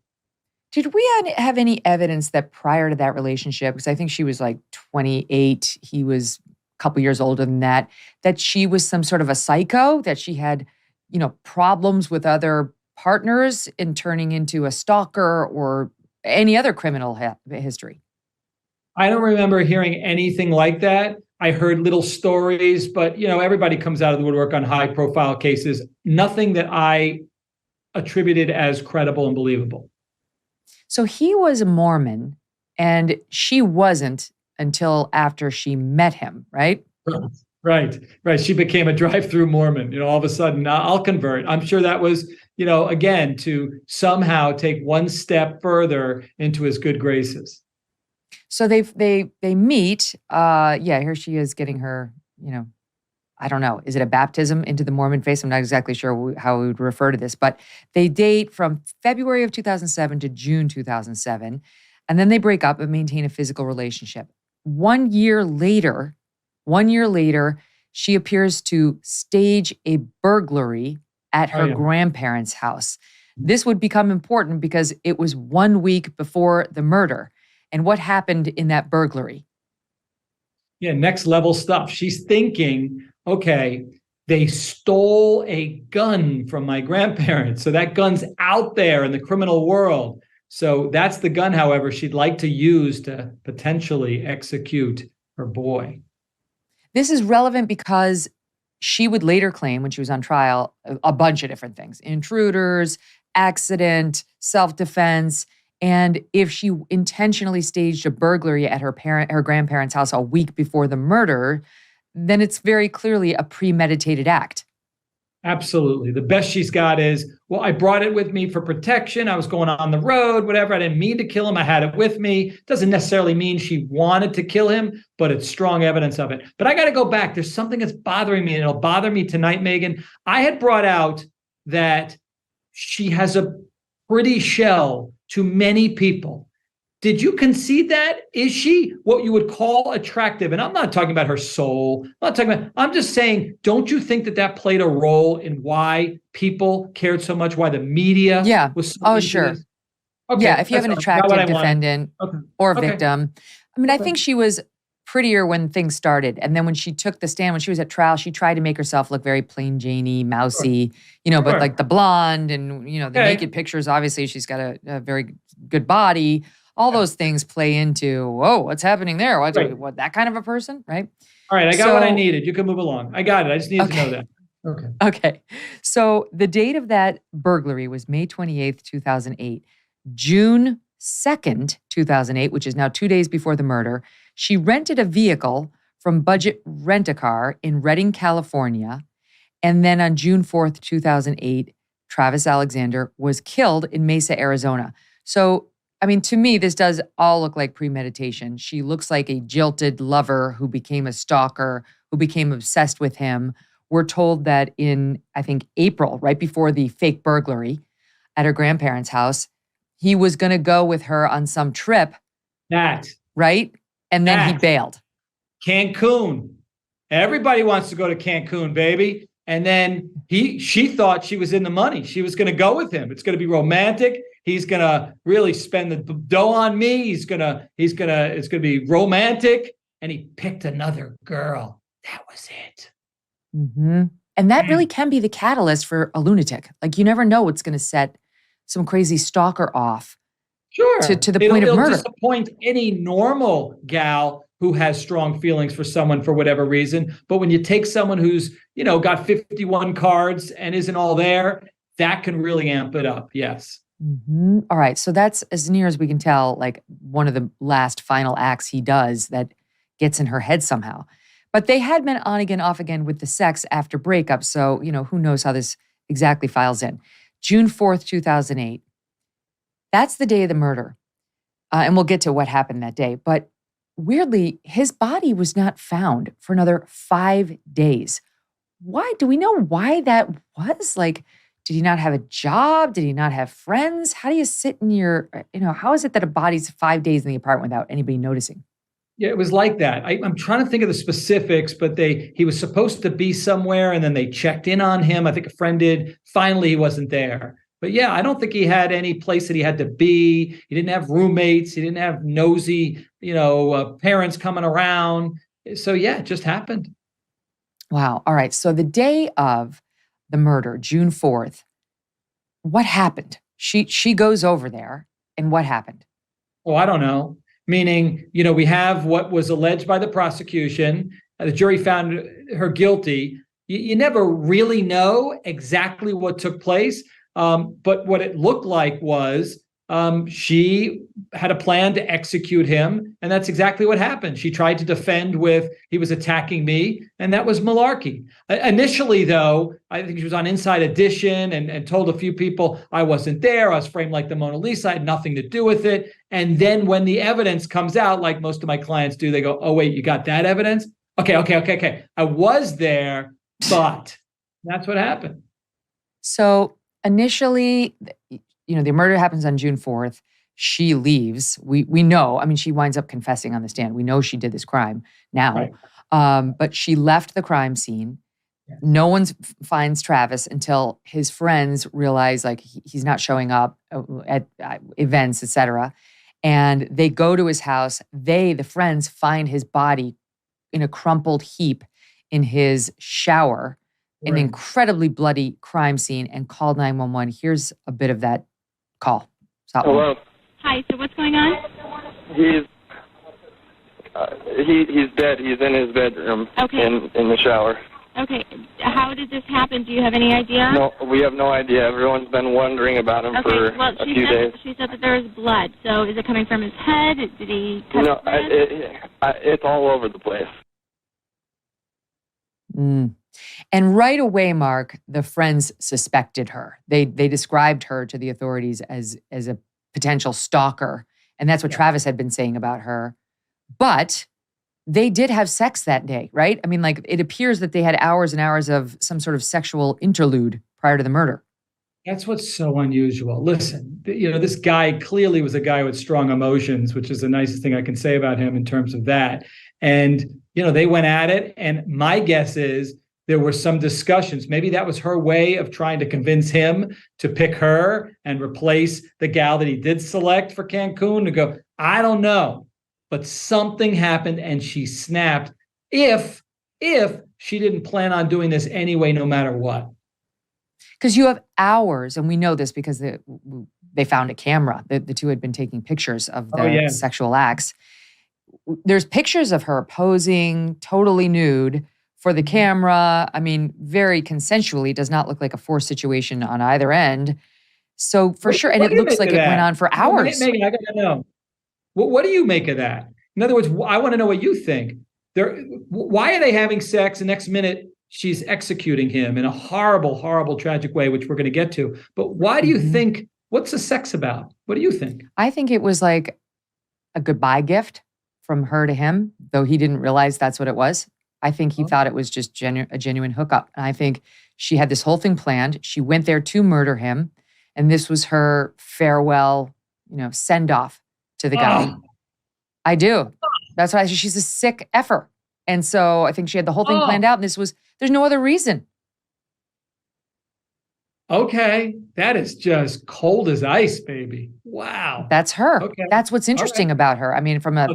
Did we have any evidence that prior to that relationship, because I think she was like 28, he was couple years older than that she was some sort of a psycho, that she had, problems with other partners in turning into a stalker or any other criminal history? I don't remember hearing anything like that. I heard little stories, but everybody comes out of the woodwork on high profile cases. Nothing that I attributed as credible and believable. So he was a Mormon and she wasn't until after she met him, right? Right. She became a drive-through Mormon. All of a sudden, I'll convert. I'm sure that was, again, to somehow take one step further into his good graces. So they meet. Here she is getting her, I don't know. Is it a baptism into the Mormon faith? I'm not exactly sure how we would refer to this, but they date from February of 2007 to June 2007. And then they break up and maintain a physical relationship. 1 year later, she appears to stage a burglary at her grandparents' house. This would become important because it was 1 week before the murder. And what happened in that burglary? Yeah, next level stuff. She's thinking, okay, they stole a gun from my grandparents. So that gun's out there in the criminal world. So that's the gun, however, she'd like to use to potentially execute her boy. This is relevant because she would later claim when she was on trial a bunch of different things: intruders, accident, self-defense. And if she intentionally staged a burglary at her grandparents' house a week before the murder, then it's very clearly a premeditated act. Absolutely. The best she's got is, well, I brought it with me for protection. I was going on the road, whatever. I didn't mean to kill him. I had it with me. Doesn't necessarily mean she wanted to kill him, but it's strong evidence of it. But I got to go back. There's something that's bothering me, and it'll bother me tonight, Megyn. I had brought out that she has a pretty shell to many people. Did you concede that? Is she what you would call attractive? And I'm not talking about her soul. I'm just saying, don't you think that played a role in why people cared so much, why the media was so into sure. this? Okay, yeah, if you have an attractive defendant or victim. I mean, I think she was prettier when things started. And then when she took the stand, when she was at trial, she tried to make herself look very plain Janey, mousy, but like the blonde and, the naked pictures, obviously she's got a very good body. All those things play into, what's happening there? What that kind of a person, right? All right, I got what I needed. You can move along. I got it. I just needed to know that. Okay. So the date of that burglary was May 28th, 2008. June 2nd, 2008, which is now 2 days before the murder, she rented a vehicle from Budget Rent-A-Car in Redding, California. And then on June 4th, 2008, Travis Alexander was killed in Mesa, Arizona. So, I mean, to me, this does all look like premeditation. She looks like a jilted lover who became a stalker, who became obsessed with him. We're told that in, I think, April, right before the fake burglary at her grandparents' house, he was going to go with her on some trip. Right? And then he bailed. Cancun. Everybody wants to go to Cancun, baby. And then she thought she was in the money. She was going to go with him. It's going to be romantic. He's going to really spend the dough on me. It's going to be romantic. And he picked another girl. That was it. Mm-hmm. And that really can be the catalyst for a lunatic. Like, you never know what's going to set some crazy stalker off. Sure. To the point of murder. It'll disappoint any normal gal who has strong feelings for someone for whatever reason. But when you take someone who's, got 51 cards and isn't all there, that can really amp it up. Yes. Mm-hmm. All right. So that's, as near as we can tell, like one of the last final acts he does that gets in her head somehow. But they had been on again, off again with the sex after breakup. So, who knows how this exactly files in. June 4th, 2008. That's the day of the murder. And we'll get to what happened that day. But weirdly, his body was not found for another 5 days. Why? Do we know why that was? Like, did he not have a job? Did he not have friends? How do you sit in your, how is it that a body's 5 days in the apartment without anybody noticing? Yeah, it was like that. I'm trying to think of the specifics, but he was supposed to be somewhere and then they checked in on him. I think a friend did. Finally, he wasn't there. But yeah, I don't think he had any place that he had to be. He didn't have roommates. He didn't have nosy, parents coming around. So yeah, it just happened. Wow. All right. So the day of the murder, June 4th, what happened? She goes over there, and what happened? Oh, I don't know. Meaning, we have what was alleged by the prosecution. The jury found her guilty. You never really know exactly what took place. But what it looked like was she had a plan to execute him. And that's exactly what happened. She tried to defend with, he was attacking me. And that was malarkey. Initially, though, I think she was on Inside Edition and told a few people I wasn't there. I was framed like the Mona Lisa. I had nothing to do with it. And then when the evidence comes out, like most of my clients do, they go, oh, wait, you got that evidence? Okay. I was there, but that's what happened. So initially, the murder happens on June 4th. She leaves. We know, she winds up confessing on the stand. We know she did this crime now. Right. But she left the crime scene. Yeah. No one finds Travis until his friends realize he's not showing up at events, etc. And they go to his house. The friends find his body in a crumpled heap in his shower, right. An incredibly bloody crime scene, and called 911. Here's a bit of that call. Hello. Hi, so what's going on? He's dead. He's in his bedroom. Okay. In the shower. Okay. How did this happen? Do you have any idea? No, we have no idea. Everyone's been wondering about him for a few days. She said that there was blood. So is it coming from his head? Did he cut his head? It's all over the place. And right away, Mark, the friends suspected her. They described her to the authorities as a potential stalker. And that's what Travis had been saying about her. But they did have sex that day, right? It appears that they had hours and hours of some sort of sexual interlude prior to the murder. That's what's so unusual. Listen, this guy clearly was a guy with strong emotions, which is the nicest thing I can say about him in terms of that. And, they went at it. And my guess is there were some discussions. Maybe that was her way of trying to convince him to pick her and replace the gal that he did select for Cancun, to go, I don't know. But something happened and she snapped if she didn't plan on doing this anyway, no matter what. Because you have hours, and we know this because they found a camera. The two had been taking pictures of the sexual acts. There's pictures of her posing totally nude for the camera. Very consensually, does not look like a forced situation on either end. So for sure, and it looks like it went on for hours. Megyn, I gotta know. What do you make of that? In other words, I want to know what you think. Why are they having sex? The next minute, she's executing him in a horrible, horrible, tragic way, which we're going to get to. But why do you think, what's the sex about? What do you think? I think it was like a goodbye gift from her to him, though he didn't realize that's what it was. I think he thought it was just a genuine hookup. And I think she had this whole thing planned. She went there to murder him. And this was her farewell, send off to the guy. I do. That's why she's a sick effer. And so I think she had the whole thing planned out. And there's no other reason. Okay. That is just cold as ice, baby. Wow. That's her. Okay. That's what's interesting about her. From a,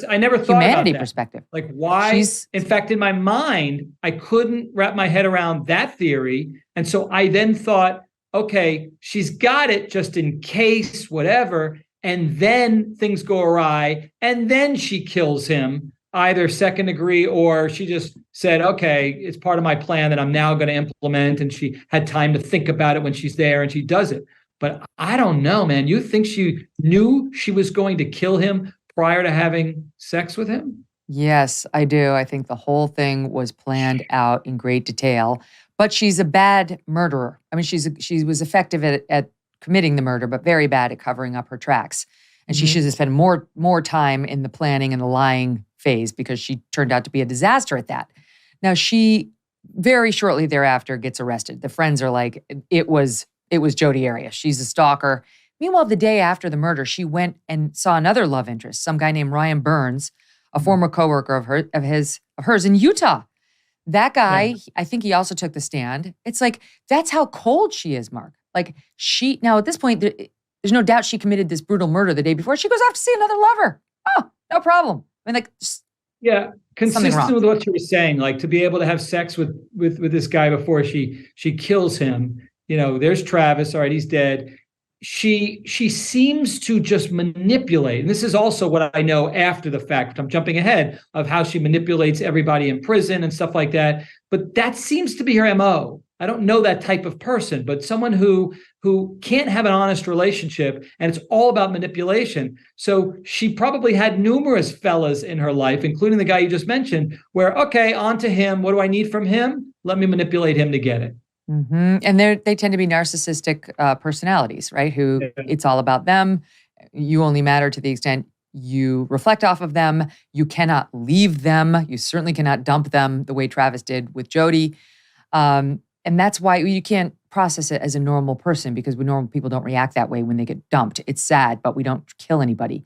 I never thought humanity about that. Perspective. Like why, in fact, in my mind, I couldn't wrap my head around that theory. And so I then thought, okay, she's got it just in case, whatever. And then things go awry. And then she kills him, either second degree, or she just said, okay, it's part of my plan that I'm now going to implement. And she had time to think about it when she's there and she does it. But I don't know, man. You think she knew she was going to kill him prior to having sex with him? Yes, I do. I think the whole thing was planned out in great detail. But she's a bad murderer. She was effective at committing the murder, but very bad at covering up her tracks. And she should have spent more time in the planning and the lying phase, because she turned out to be a disaster at that. Now, she very shortly thereafter gets arrested. The friends are like, it was Jodi Arias. She's a stalker. Meanwhile, the day after the murder, she went and saw another love interest, some guy named Ryan Burns, a former coworker of hers in Utah. That guy, I think he also took the stand. It's like, that's how cold she is, Mark. Now at this point, there's no doubt she committed this brutal murder the day before. She goes off to see another lover. Oh, no problem. Yeah, consistent with what you were saying, like to be able to have sex with this guy before she kills him. You know, there's Travis. All right, he's dead. She seems to just manipulate. And this is also what I know after the fact. I'm jumping ahead of how she manipulates everybody in prison and stuff like that. But that seems to be her MO. I don't know that type of person, but someone who can't have an honest relationship, and it's all about manipulation. So she probably had numerous fellas in her life, including the guy you just mentioned, where, okay, on to him. What do I need from him? Let me manipulate him to get it. Mm-hmm. And they tend to be narcissistic personalities, right? Who it's all about them. You only matter to the extent you reflect off of them. You cannot leave them. You certainly cannot dump them the way Travis did with Jodi. And that's why you can't process it as a normal person, because normal people don't react that way when they get dumped. It's sad, but we don't kill anybody.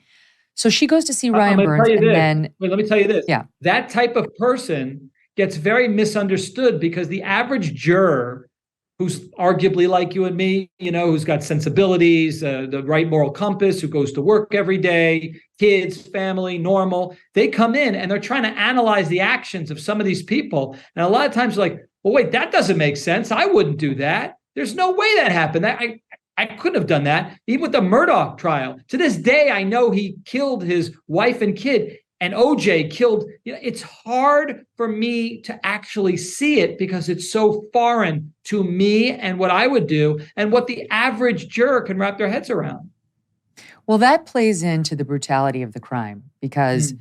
So she goes to see Ryan Burns, and then let me tell you this. Yeah, that type of person gets very misunderstood, because the average juror who's arguably like you and me, you know, who's got sensibilities, the right moral compass, who goes to work every day, kids, family, normal, they come in and they're trying to analyze the actions of some of these people. And a lot of times they're like, well, wait, that doesn't make sense. I wouldn't do that. There's no way that happened. I couldn't have done that. Even with the Murdaugh trial, to this day, I know he killed his wife and kid, and OJ killed. You know, it's hard for me to actually see it because it's so foreign to me and what I would do and what the average juror can wrap their heads around. Well, that plays into the brutality of the crime, because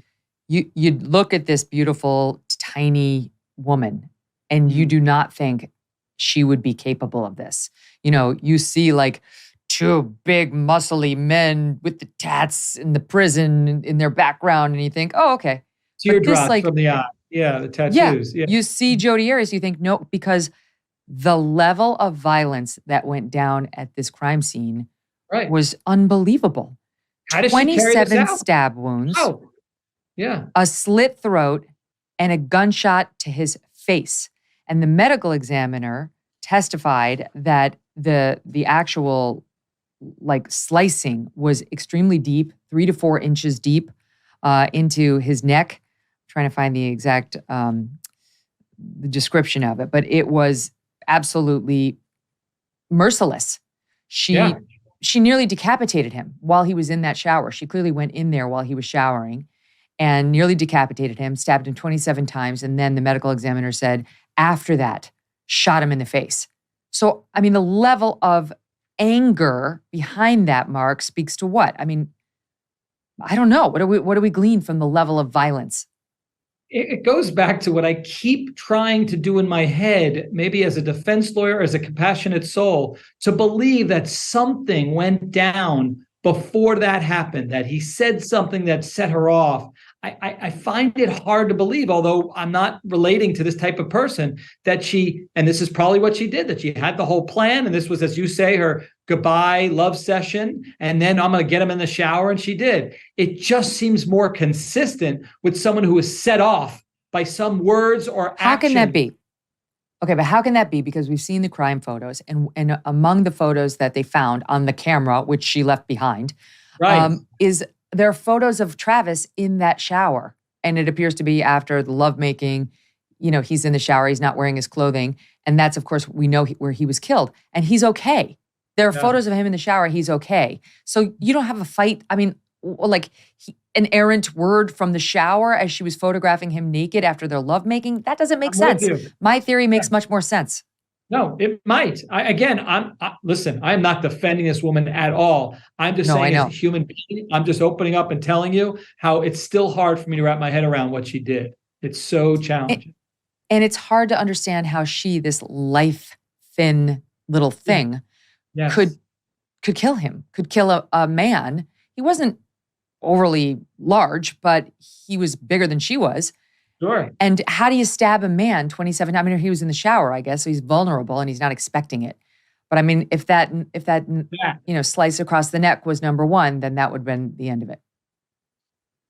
you look at this beautiful, tiny woman and you do not think she would be capable of this. You know, you see like two big muscly men with the tats in the prison in their background, and you think, oh, okay. Teardrops from the eye. Yeah, the tattoos. Yeah. You see Jodi Arias, you think, no, because the level of violence that went down at this crime scene was unbelievable. How does she carry this 27 out? stab wounds. Oh, yeah. A slit throat, and a gunshot to his face. And the medical examiner testified that the actual like slicing was extremely deep, 3 to 4 inches deep into his neck. I'm trying to find the exact the description of it, but it was absolutely merciless. She nearly decapitated him while he was in that shower. She clearly went in there while he was showering and nearly decapitated him, stabbed him 27 times. And then the medical examiner said, after that, shot him in the face. So, I mean, the level of anger behind that, Mark, speaks to what? I mean, I don't know. What do we glean from the level of violence? It goes back to what I keep trying to do in my head, maybe as a defense lawyer, as a compassionate soul, to believe that something went down before that happened, that he said something that set her off. I find it hard to believe, although I'm not relating to this type of person, that she, and this is probably what she did, that she had the whole plan, and this was, as you say, her goodbye love session, and then I'm going to get him in the shower, and she did. It just seems more consistent with someone who is set off by some words or action. How can that be? Okay, but how can that be? Because we've seen the crime photos, and among the photos that they found on the camera, which she left behind, there are photos of Travis in that shower. And it appears to be after the lovemaking. You know, he's in the shower, he's not wearing his clothing. And that's, of course, we know where he was killed. And he's okay. There are photos of him in the shower, he's okay. So you don't have a fight. I mean, like an errant word from the shower as she was photographing him naked after their lovemaking. That doesn't make sense. My theory makes much more sense. No, it might. Listen, I'm not defending this woman at all. I'm just saying as a human being, I'm just opening up and telling you how it's still hard for me to wrap my head around what she did. It's so challenging. And it's hard to understand how she, this life-thin little thing, could kill him, could kill a man. He wasn't overly large, but he was bigger than she was. Sure. And how do you stab a man 27 times? I mean, he was in the shower, I guess, so he's vulnerable and he's not expecting it. But I mean, if that slice across the neck was number one, then that would have been the end of it.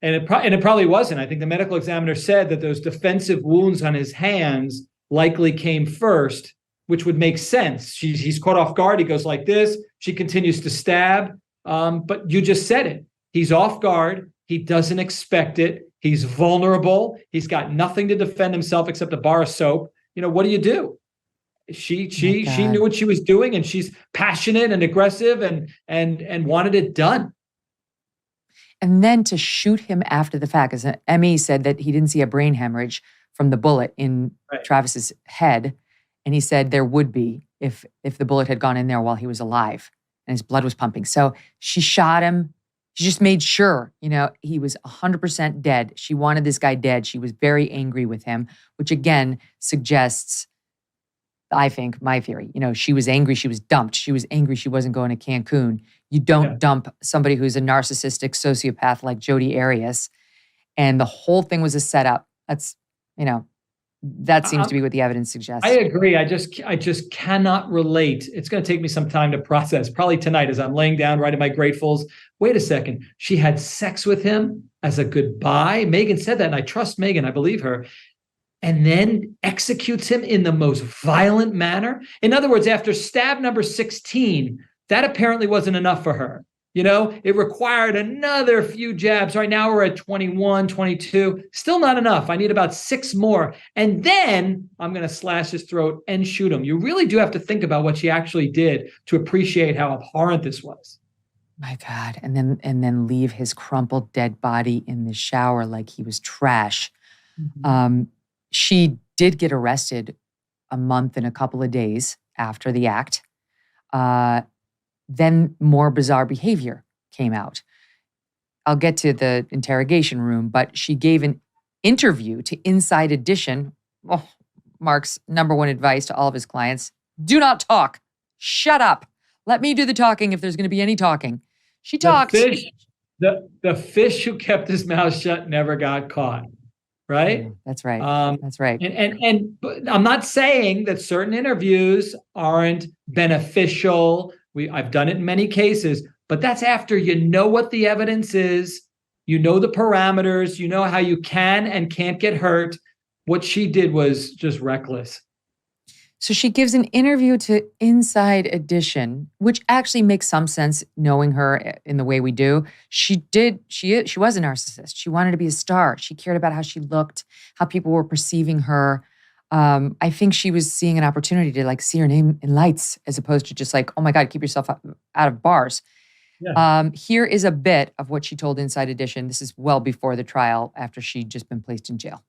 And it probably wasn't. I think the medical examiner said that those defensive wounds on his hands likely came first, which would make sense. He's caught off guard. He goes like this. She continues to stab. But you just said it. He's off guard. He doesn't expect it. He's vulnerable. He's got nothing to defend himself except a bar of soap. What do you do? She knew what she was doing, and she's passionate and aggressive and wanted it done. And then to shoot him after the fact, as Emmy said that he didn't see a brain hemorrhage from the bullet in Travis's head. And he said there would be if the bullet had gone in there while he was alive and his blood was pumping. So she shot him. She just made sure, he was 100% dead. She wanted this guy dead. She was very angry with him, which again suggests, I think, my theory. She was angry. She was dumped. She was angry she wasn't going to Cancun. You don't dump somebody who's a narcissistic sociopath like Jodi Arias. And the whole thing was a setup. That's, that seems to be what the evidence suggests. I agree. I just cannot relate. It's going to take me some time to process. Probably tonight as I'm laying down writing my gratefuls. Wait a second. She had sex with him as a goodbye. Megyn said that, and I trust Megyn. I believe her. And then executes him in the most violent manner. In other words, after stab number 16, that apparently wasn't enough for her. It required another few jabs. Right now we're at 21, 22. Still not enough. I need about 6 more. And then I'm going to slash his throat and shoot him. You really do have to think about what she actually did to appreciate how abhorrent this was. My God. And then leave his crumpled dead body in the shower like he was trash. Mm-hmm. She did get arrested a month and a couple of days after the act. Then more bizarre behavior came out. I'll get to the interrogation room, but she gave an interview to Inside Edition. Oh, Mark's number one advice to all of his clients: do not talk. Shut up. Let me do the talking if there's going to be any talking. She talked. The fish who kept his mouth shut never got caught. Right? That's right. That's right. And I'm not saying that certain interviews aren't beneficial. I've done it in many cases, but that's after you know what the evidence is, you know the parameters, you know how you can and can't get hurt. What she did was just reckless. So she gives an interview to Inside Edition, which actually makes some sense knowing her in the way we do. She was a narcissist. She wanted to be a star. She cared about how she looked, how people were perceiving her. I think she was seeing an opportunity to see her name in lights as opposed to just oh my God, keep yourself out of bars. Yeah. Here is a bit of what she told Inside Edition. This is well before the trial after she'd just been placed in jail.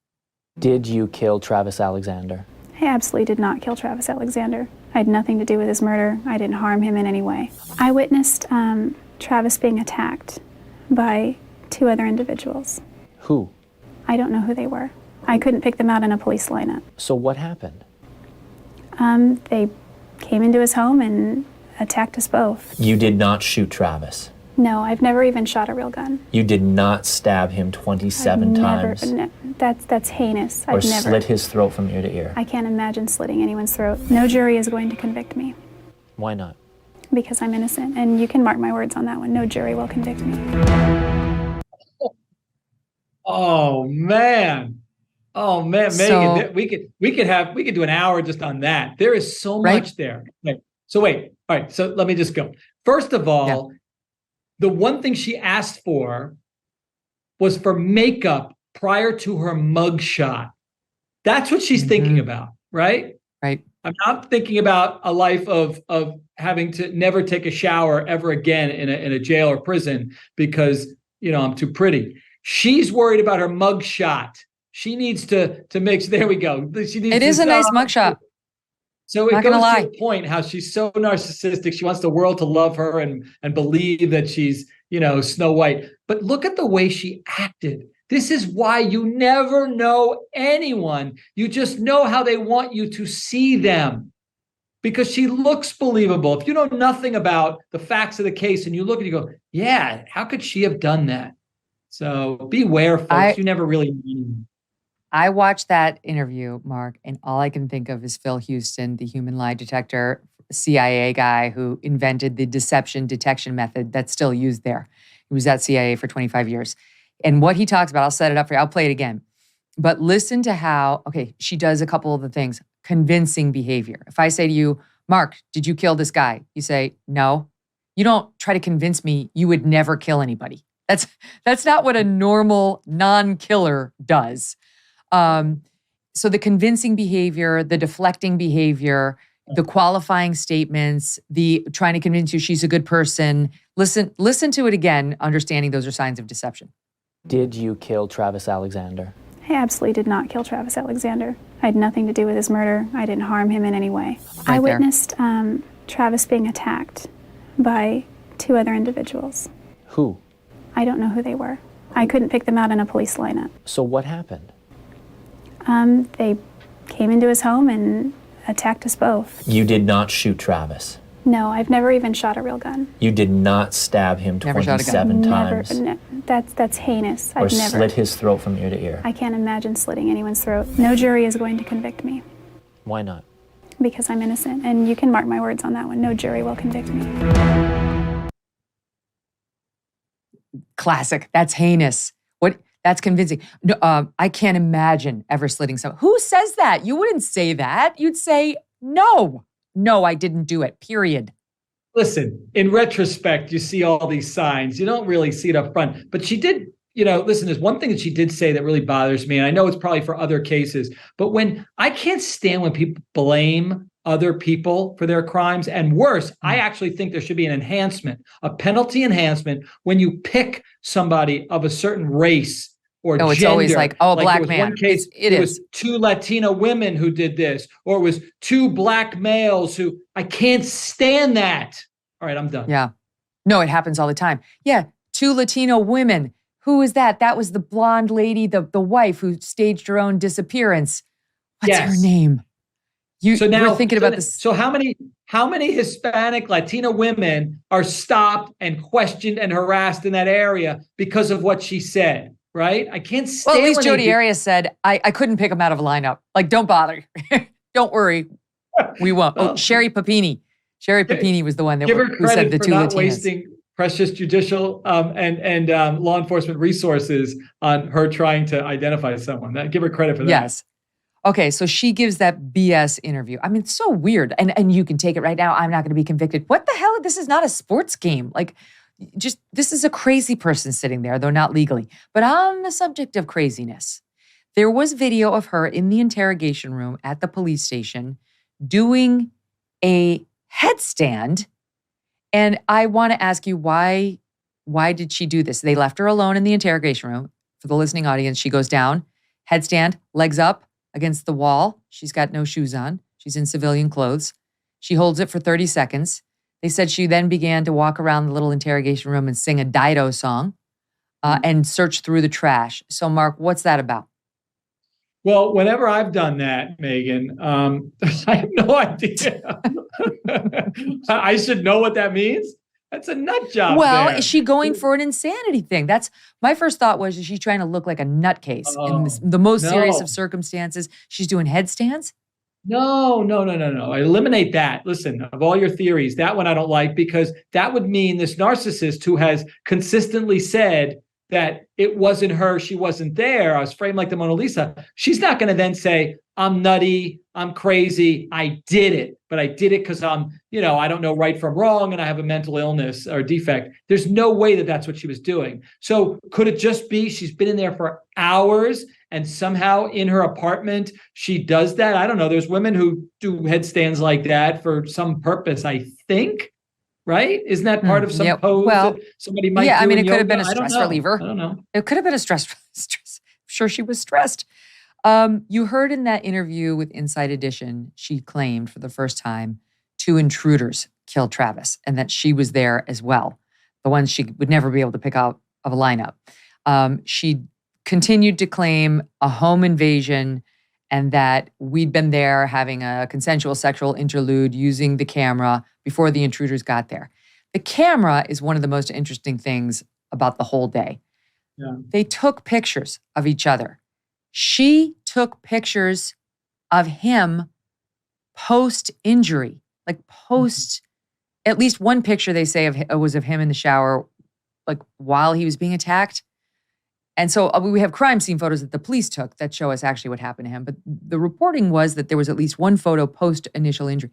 Did you kill Travis Alexander? I absolutely did not kill Travis Alexander. I had nothing to do with his murder. I didn't harm him in any way. I witnessed Travis being attacked by 2 other individuals. Who? I don't know who they were. I couldn't pick them out in a police lineup. So what happened? They came into his home and attacked us both. You did not shoot Travis? No, I've never even shot a real gun. You did not stab him 27 times? No, that's heinous. Or slit his throat from ear to ear? I can't imagine slitting anyone's throat. No jury is going to convict me. Why not? Because I'm innocent, and you can mark my words on that one. No jury will convict me. Oh, man. Oh man, Megyn, we could do an hour just on that. There is so much there. Okay. So wait, all right. So let me just go. First of all, the one thing she asked for was for makeup prior to her mugshot. That's what she's thinking about, right? Right. I'm not thinking about a life of having to never take a shower ever again in a jail or prison because I'm too pretty. She's worried about her mugshot. She needs to make. There we go. It is a nice mugshot. So it goes to your point how she's so narcissistic. She wants the world to love her and believe that she's Snow White. But look at the way she acted. This is why you never know anyone. You just know how they want you to see them, because she looks believable. If you know nothing about the facts of the case and you look and you go, yeah, how could she have done that? So beware, folks. You never really know. I watched that interview, Mark, and all I can think of is Phil Houston, the human lie detector, CIA guy who invented the deception detection method that's still used there. He was at CIA for 25 years. And what he talks about, I'll set it up for you. I'll play it again. But listen to how, she does a couple of the things. Convincing behavior. If I say to you, Mark, did you kill this guy? You say, no. You don't try to convince me you would never kill anybody. That's not what a normal non-killer does. So the convincing behavior, the deflecting behavior, the qualifying statements, the trying to convince you she's a good person. Listen to it again, understanding those are signs of deception. Did you kill Travis Alexander? I absolutely did not kill Travis Alexander. I had nothing to do with his murder. I didn't harm him in any way. Right I witnessed Travis being attacked by 2 other individuals. Who? I don't know who they were. I couldn't pick them out in a police lineup. So what happened? They came into his home and attacked us both. You did not shoot Travis. No, I've never even shot a real gun. You did not stab him Never shot a gun. 27 times. Never. That's heinous. Or I've never. slit his throat from ear to ear. I can't imagine slitting anyone's throat. No jury is going to convict me Why not? because I'm innocent, and you can mark my words on that one. No jury will convict me. Classic. That's heinous. That's convincing. No, I can't imagine ever slitting someone. Who says that? You wouldn't say that. You'd say, no, I didn't do it, period. Listen, in retrospect, you see all these signs. You don't really see it up front. But she did, listen, there's one thing that she did say that really bothers me. And I know it's probably for other cases. But I can't stand when people blame other people for their crimes. And worse, I actually think there should be an enhancement, a penalty enhancement when you pick somebody of a certain race or gender. It's always like, black man. One case, it was 2 Latina women who did this, or it was 2 black males who, I can't stand that. All right, I'm done. Yeah. No, it happens all the time. Yeah, 2 Latino women. Who is that? That was the blonde lady, the wife who staged her own disappearance. What's her name? We're thinking about this. So how many Hispanic Latina women are stopped and questioned and harassed in that area because of what she said? Right? I can't stand. Well, at least Jodi Arias said, I couldn't pick him out of a lineup. Like, don't bother. Don't worry. We won't. Sherry Papini. Sherry Papini was the one that who said the 2 Latinas. Wasting precious judicial and law enforcement resources on her trying to identify someone. Give her credit for that. Yes. Okay, so she gives that BS interview. I mean, it's so weird. And you can take it right now. I'm not going to be convicted. What the hell? This is not a sports game. Like, this is a crazy person sitting there, though not legally. But on the subject of craziness, there was video of her in the interrogation room at the police station doing a headstand. And I want to ask you, why did she do this? They left her alone in the interrogation room. For the listening audience, she goes down, headstand, legs up against the wall. She's got no shoes on. She's in civilian clothes. She holds it for 30 seconds. They said she then began to walk around the little interrogation room and sing a Dido song and search through the trash. So, Mark, what's that about? Well, whenever I've done that, Megyn, I have no idea. I should know what that means. That's a nut job. Well, is she going for an insanity thing? That's my first thought was, is she trying to look like a nutcase in the most serious of circumstances? She's doing headstands? No. Eliminate that. Listen, of all your theories, that one I don't like, because that would mean this narcissist who has consistently said that it wasn't her, she wasn't there, I was framed like the Mona Lisa. She's not going to then say, I'm nutty, I'm crazy, I did it. But I did it because I don't know right from wrong and I have a mental illness or defect. There's no way that that's what she was doing. So could it just be she's been in there for hours and somehow in her apartment she does that? I don't know. There's women who do headstands like that for some purpose, I think. Right? Isn't that part of some pose that somebody might do? I mean, it could have been a stress reliever. I don't know. It could have been a stress. Sure, she was stressed. You heard in that interview with Inside Edition, she claimed for the first time 2 intruders killed Travis and that she was there as well. The ones she would never be able to pick out of a lineup. She continued to claim a home invasion and that we'd been there having a consensual sexual interlude using the camera before the intruders got there. The camera is one of the most interesting things about the whole day. Yeah. They took pictures of each other. She took pictures of him post-injury, like at least one picture they say was of him in the shower, like while he was being attacked. And so we have crime scene photos that the police took that show us actually what happened to him. But the reporting was that there was at least one photo post-initial injury.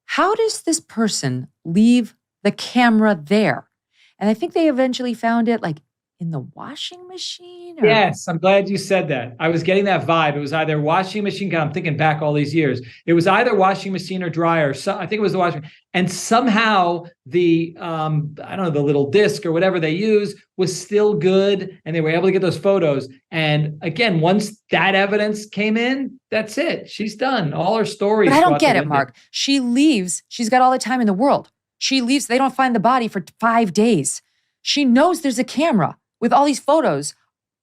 How does this person leave the camera there? And I think they eventually found it like in the washing machine? Or? Yes, I'm glad you said that. I was getting that vibe. It was either washing machine. I'm thinking back all these years. It was either washing machine or dryer. So I think it was the washing. And somehow the I don't know, the little disc or whatever they use was still good, and they were able to get those photos. And again, once that evidence came in, that's it. She's done. All her stories. But I don't get it, Mark. She leaves. She's got all the time in the world. She leaves. They don't find the body for 5 days. She knows there's a camera with all these photos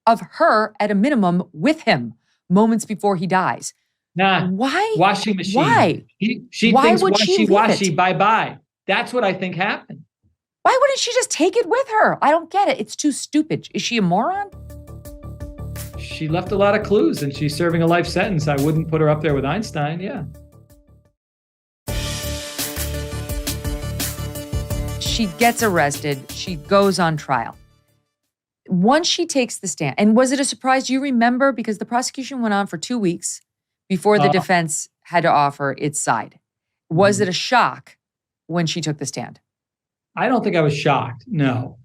of her at a minimum with him moments before he dies. Nah. Why? Washing machine. Why? She Why thinks would she leave washy, it? bye-bye. That's what I think happened. Why wouldn't she just take it with her? I don't get it. It's too stupid. Is she a moron? She left a lot of clues, and she's serving a life sentence. I wouldn't put her up there with Einstein. Yeah. She gets arrested. She goes on trial. Once she takes the stand, and was it a surprise? Do you remember? Because the prosecution went on for 2 weeks before the defense had to offer its side. Was it a shock when she took the stand? I don't think I was shocked. No.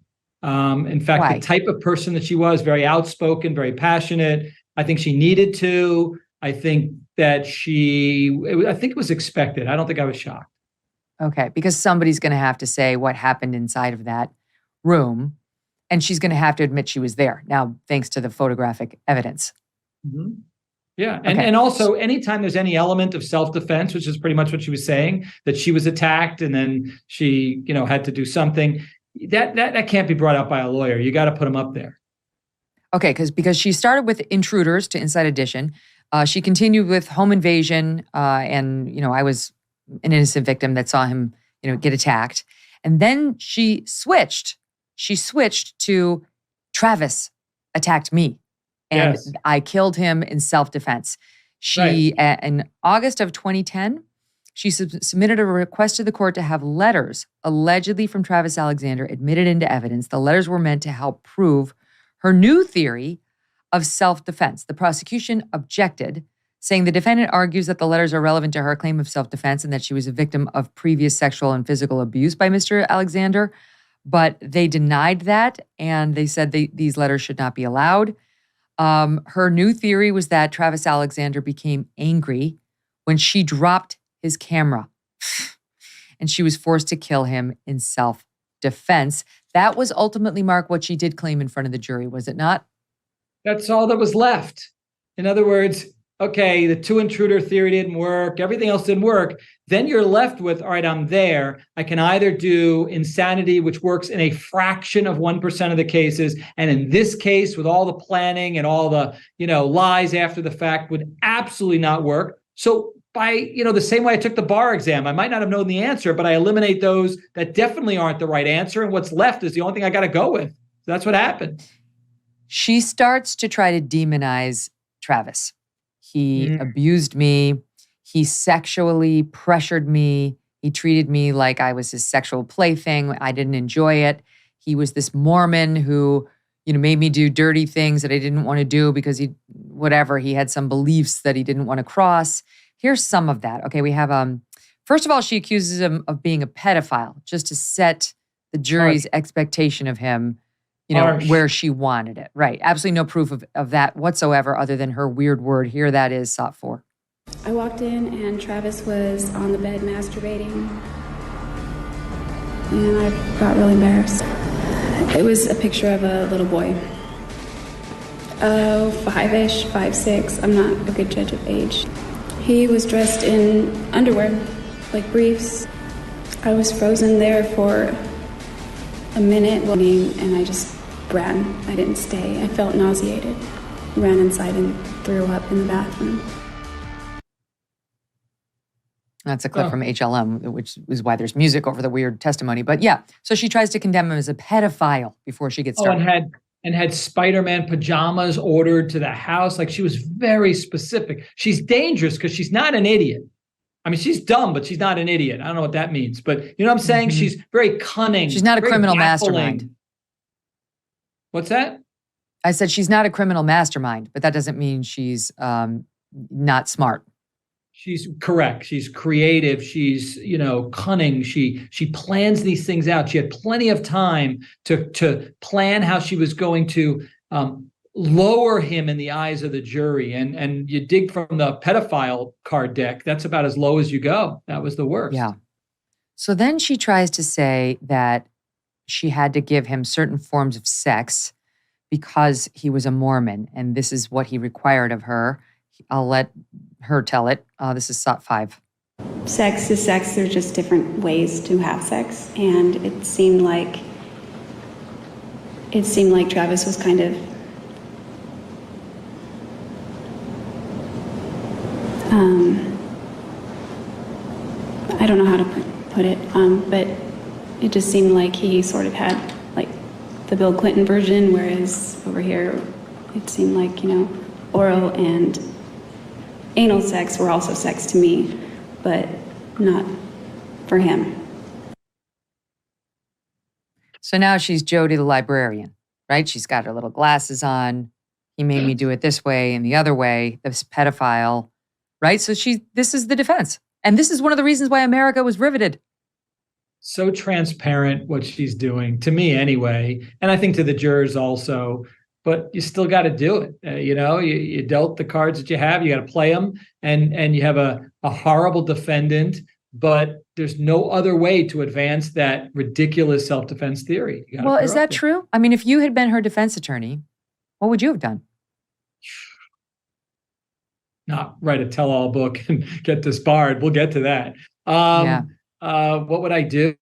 In fact, Why? the type of person that she was, very outspoken, very passionate. I think she needed to. I think that I think it was expected. I don't think I was shocked. Okay, because somebody's going to have to say what happened inside of that room, and she's going to have to admit she was there. Now, thanks to the photographic evidence. Mm-hmm. Yeah. Okay. And also, anytime there's any element of self-defense, which is pretty much what she was saying, that she was attacked and then she, had to do something, that can't be brought up by a lawyer. You got to put them up there. Okay, because she started with Intruders to Inside Edition. She continued with Home Invasion, and, I was an innocent victim that saw him, get attacked. And then she switched. She switched to Travis attacked me. And Yes. I killed him in self-defense. She, in August of 2010, she submitted a request to the court to have letters allegedly from Travis Alexander admitted into evidence. The letters were meant to help prove her new theory of self-defense. The prosecution objected, saying the defendant argues that the letters are relevant to her claim of self-defense and that she was a victim of previous sexual and physical abuse by Mr. Alexander. But they denied that, and they said these letters should not be allowed. Her new theory was that Travis Alexander became angry when she dropped his camera and she was forced to kill him in self-defense. That was ultimately, Mark, what she did claim in front of the jury, was it not? That's all that was left. In other words, okay, the two intruder theory didn't work. Everything else didn't work. Then you're left with, all right, I'm there. I can either do insanity, which works in a fraction of 1% of the cases. And in this case, with all the planning and all the, lies after the fact, would absolutely not work. So by, the same way I took the bar exam, I might not have known the answer, but I eliminate those that definitely aren't the right answer. And what's left is the only thing I got to go with. So that's what happened. She starts to try to demonize Travis. He abused me. He sexually pressured me. He treated me like I was his sexual plaything. I didn't enjoy it. He was this Mormon who, made me do dirty things that I didn't want to do because he had some beliefs that he didn't want to cross. Here's some of that. Okay, we have, first of all, she accuses him of being a pedophile just to set the jury's expectation of him, where she wanted it. Right. Absolutely no proof of that whatsoever other than her weird word. Here that is sought for. I walked in and Travis was on the bed masturbating. And I got really embarrassed. It was a picture of a little boy. 5-ish, 5'6". I'm not a good judge of age. He was dressed in underwear, like briefs. I was frozen there for a minute and I just ran. I didn't stay. I felt nauseated. Ran inside and threw up in the bathroom. That's a clip from HLM, which is why there's music over the weird testimony. But yeah, so she tries to condemn him as a pedophile before she gets started. And had Spider-Man pajamas ordered to the house. Like, she was very specific. She's dangerous because she's not an idiot. I mean, she's dumb, but she's not an idiot. I don't know what that means. But you know what I'm saying? Mm-hmm. She's very cunning. She's not a criminal baffling. mastermind. What's that? I said she's not a criminal mastermind, but that doesn't mean she's not smart. She's correct. She's creative. She's, cunning. She plans these things out. She had plenty of time to plan how she was going to lower him in the eyes of the jury. And you dig from the pedophile card deck, that's about as low as you go. That was the worst. Yeah. So then she tries to say that she had to give him certain forms of sex because he was a Mormon, and this is what he required of her. I'll let her tell it. This is SOT 5. Sex is sex. There's just different ways to have sex, and it seemed like Travis was kind of I don't know how to put it, but it just seemed like he sort of had like the Bill Clinton version, whereas over here it seemed like, oral and anal sex were also sex to me, but not for him. So now she's Jodi the librarian, right? She's got her little glasses on. He made me do it this way and the other way, this pedophile, right? So this is the defense. And this is one of the reasons why America was riveted. So transparent what she's doing, to me anyway, and I think to the jurors also, but you still got to do it. You dealt the cards that you have, you got to play them, and you have a horrible defendant, but there's no other way to advance that ridiculous self-defense theory. Well, is that true? I mean, if you had been her defense attorney, what would you have done? Not write a tell-all book and get disbarred. We'll get to that. What would I do?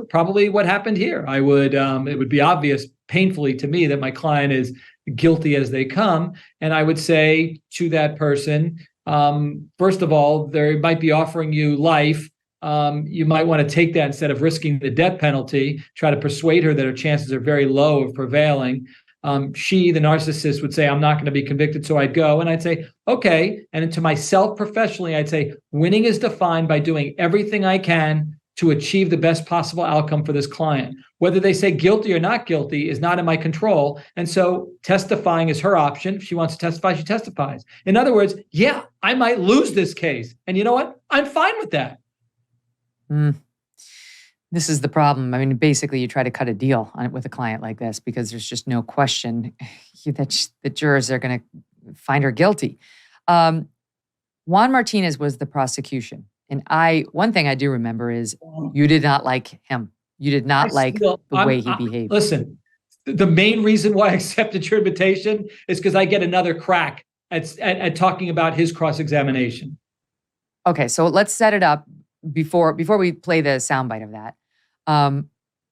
Probably what happened here. I would, it would be obvious painfully to me that my client is guilty as they come. And I would say to that person, first of all, they might be offering you life. You might want to take that instead of risking the death penalty, try to persuade her that her chances are very low of prevailing. She, the narcissist, would say, I'm not going to be convicted, so I'd go. And I'd say, okay. And to myself professionally, I'd say, winning is defined by doing everything I can to achieve the best possible outcome for this client. Whether they say guilty or not guilty is not in my control. And so testifying is her option. If she wants to testify, she testifies. In other words, yeah, I might lose this case. And you know what? I'm fine with that. This is the problem. I mean, basically, you try to cut a deal on it with a client like this because there's just no question that the jurors are going to find her guilty. Juan Martinez was the prosecution. And one thing I do remember is you did not like him. You did not like the way he behaved. Listen, the main reason why I accepted your invitation is because I get another crack at talking about his cross-examination. Okay, so let's set it up before we play the soundbite of that.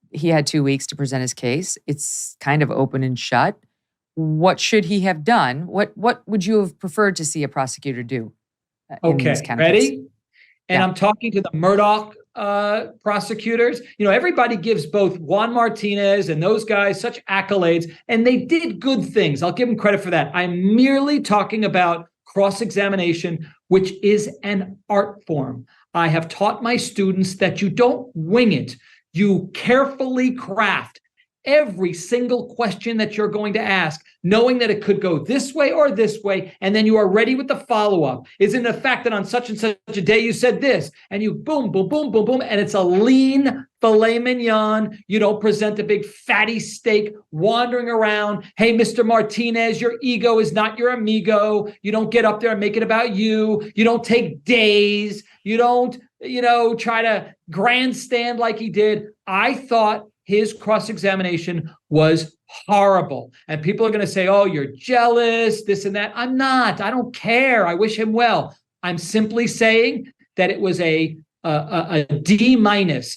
He had 2 weeks to present his case. It's kind of open and shut. What should he have done? What would you have preferred to see a prosecutor do? Okay, ready? And Yeah. I'm talking to the Murdaugh prosecutors. Everybody gives both Juan Martinez and those guys such accolades, and they did good things. I'll give them credit for that. I'm merely talking about cross-examination, which is an art form. I have taught my students that you don't wing it. You carefully craft every single question that you're going to ask, knowing that it could go this way or this way, and then you are ready with the follow-up. Isn't it the fact that on such and such a day you said this, and you boom, boom, boom, boom, boom, and it's a lean filet mignon. You don't present a big fatty steak wandering around. Hey, Mr. Martinez, your ego is not your amigo. You don't get up there and make it about you. You don't take days. You don't, try to grandstand like he did. I thought his cross-examination was horrible. And people are going to say, oh, you're jealous, this and that. I'm not. I don't care. I wish him well. I'm simply saying that it was a D-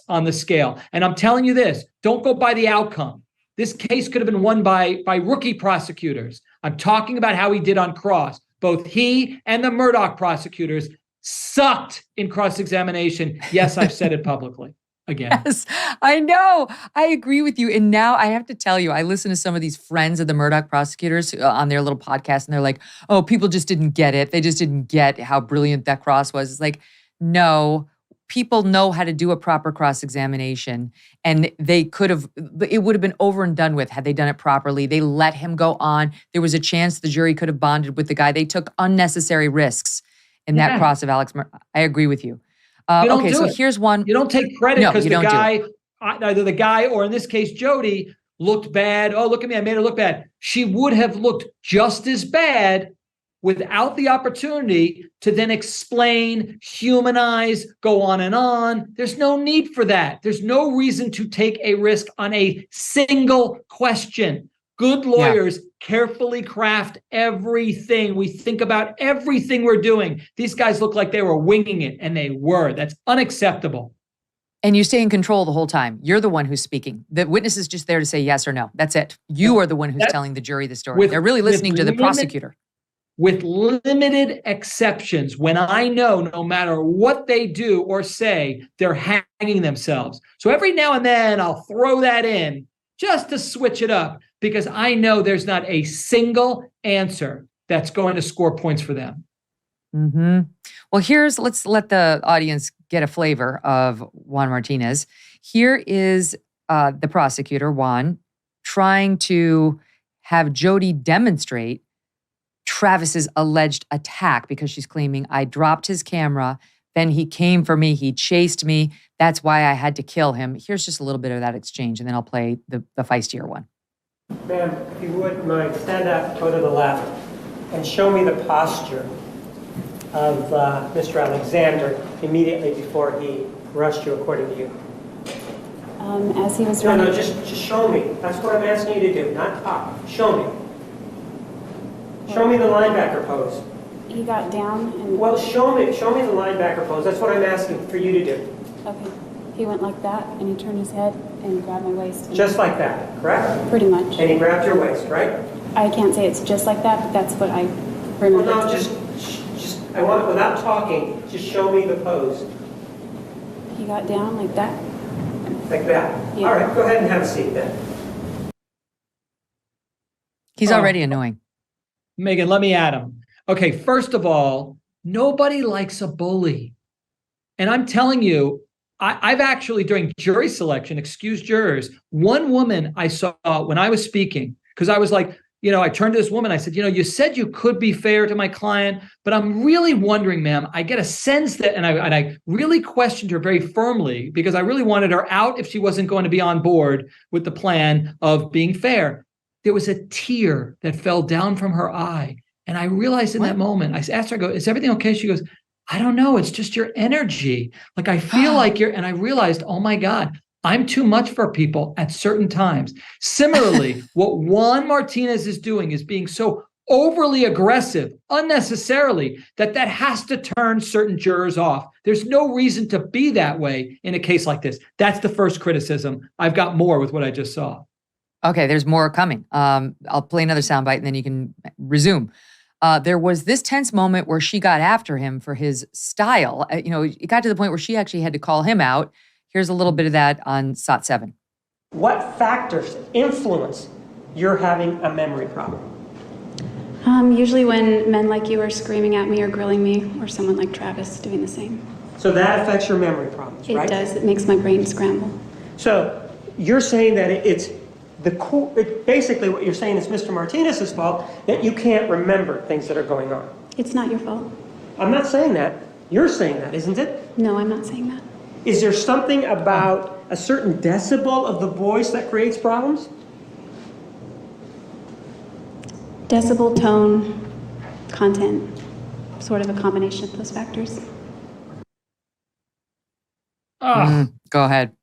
on the scale. And I'm telling you this, don't go by the outcome. This case could have been won by rookie prosecutors. I'm talking about how he did on cross. Both he and the Murdaugh prosecutors sucked in cross-examination. Yes, I've said it publicly. Again. Yes, I know. I agree with you. And now I have to tell you, I listen to some of these friends of the Murdaugh prosecutors on their little podcast, and they're like, oh, people just didn't get it. They just didn't get how brilliant that cross was. It's like, no, people know how to do a proper cross-examination, and it would have been over and done with had they done it properly. They let him go on. There was a chance the jury could have bonded with the guy. They took unnecessary risks. in that cross of Alex Murdaugh. I agree with you. Okay, so here's one. You don't take credit because the guy, either the guy or in this case, Jodi, looked bad. Oh, look at me. I made her look bad. She would have looked just as bad without the opportunity to then explain, humanize, go on and on. There's no need for that. There's no reason to take a risk on a single question. Good lawyers carefully craft everything. We think about everything we're doing. These guys look like they were winging it, and they were. That's unacceptable. And you stay in control the whole time. You're the one who's speaking. The witness is just there to say yes or no. That's it. You are the one who's telling the jury the story. They're really listening to the prosecutor. With limited exceptions, when I know no matter what they do or say, they're hanging themselves. So every now and then I'll throw that in just to switch it up because I know there's not a single answer that's going to score points for them. Mm-hmm. Well, let's let the audience get a flavor of Juan Martinez. Here is the prosecutor, Juan, trying to have Jodi demonstrate Travis's alleged attack because she's claiming I dropped his camera, then he came for me, he chased me. That's why I had to kill him. Here's just a little bit of that exchange, and then I'll play the feistier one. Ma'am, if you would mind, stand up, go to the left, and show me the posture of Mr. Alexander immediately before he rushed you, according to you. As he was running. No, just show me. That's what I'm asking you to do, not talk. Show me. Show me the linebacker pose. He got down and... Well, show me the linebacker pose. That's what I'm asking for you to do. Okay. He went like that, and he turned his head and grabbed my waist. Just like that, correct? Pretty much. And he grabbed your waist, right? I can't say it's just like that, but that's what I remember. Well, no, just I want, without talking, just show me the pose. He got down like that. Like that? Yeah. All right, go ahead and have a seat then. He's already annoying. Megyn, let me add him. Okay, first of all, nobody likes a bully. And I'm telling you, I've actually, during jury selection, excused jurors. One woman I saw when I was speaking, because I was like, I turned to this woman, I said, you said you could be fair to my client, but I'm really wondering, ma'am, I get a sense that, and I really questioned her very firmly because I really wanted her out if she wasn't going to be on board with the plan of being fair. There was a tear that fell down from her eye. And I realized in that moment, I asked her, I go, is everything okay? She goes, I don't know. It's just your energy. Like, I feel like and I realized, oh my God, I'm too much for people at certain times. Similarly, what Juan Martinez is doing is being so overly aggressive, unnecessarily, that has to turn certain jurors off. There's no reason to be that way in a case like this. That's the first criticism. I've got more with what I just saw. Okay, there's more coming. I'll play another soundbite and then you can resume. There was this tense moment where she got after him for his style. It got to the point where she actually had to call him out. Here's a little bit of that on SOT 7. What factors influence your having a memory problem? Usually when men like you are screaming at me or grilling me, or someone like Travis doing the same. So that affects your memory problems, right? It does. It makes my brain scramble. So you're saying that it's basically what you're saying is Mr. Martinez's fault, that you can't remember things that are going on. It's not your fault. I'm not saying that. You're saying that, isn't it? No, I'm not saying that. Is there something about a certain decibel of the voice that creates problems? Decibel, tone, content, sort of a combination of those factors. Go ahead.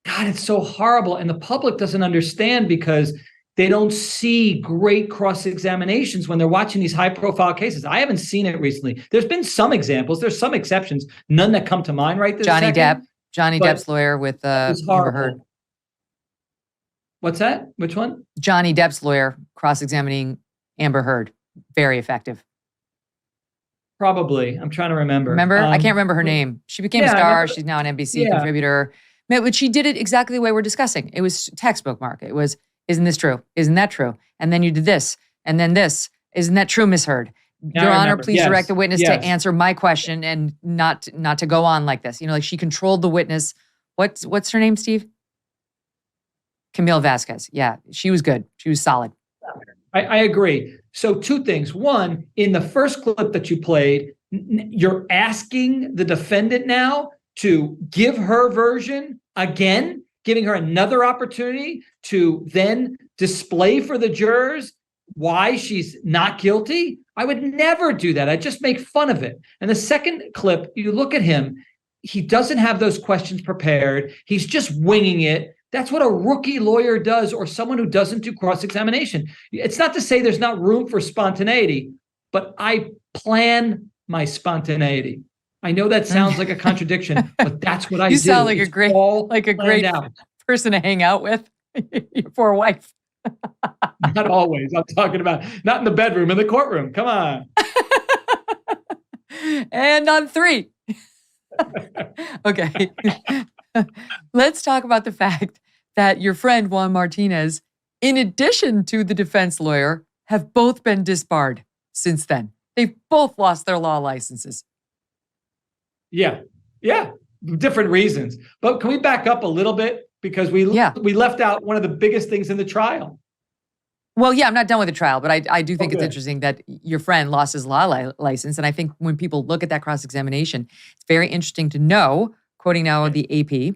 God, it's so horrible. And the public doesn't understand because they don't see great cross-examinations when they're watching these high-profile cases. I haven't seen it recently. There's been some examples. There's some exceptions. None that come to mind right this second. Johnny But Depp's lawyer with Amber Heard. What's that? Which one? Johnny Depp's lawyer cross-examining Amber Heard. Very effective. Probably. I'm trying to remember. Remember? I can't remember her name. She became a star. She's now an NBC contributor. But she did it exactly the way we're discussing. It was textbook, Mark. It was, isn't this true? Isn't that true? And then you did this, and then this. Isn't that true, Miss Heard? Your Honor, please direct the witness to answer my question and not to go on like this. Like she controlled the witness. What's her name, Steve? Camille Vasquez. Yeah, she was good. She was solid. I agree. So two things. One, in the first clip that you played, You're asking the defendant now to give her version again, giving her another opportunity to then display for the jurors why she's not guilty. I would never do that. I'd just make fun of it. And the second clip, you look at him, he doesn't have those questions prepared. He's just winging it. That's what a rookie lawyer does, or someone who doesn't do cross-examination. It's not to say there's not room for spontaneity, but I plan my spontaneety. I know that sounds like a contradiction, but that's what I do. You sound like a great person to hang out with. Your poor wife. Not always. I'm talking about not in the bedroom, in the courtroom. Come on. And on 3. Okay. Let's talk about the fact that your friend Juan Martinez, in addition to the defense lawyer, have both been disbarred since then. They've both lost their law licenses. Yeah. Different reasons. But can we back up a little bit? Because we left out one of the biggest things in the trial. Well, yeah, I'm not done with the trial, but I do think it's interesting that your friend lost his law license. And I think when people look at that cross-examination, it's very interesting to know, quoting now the AP,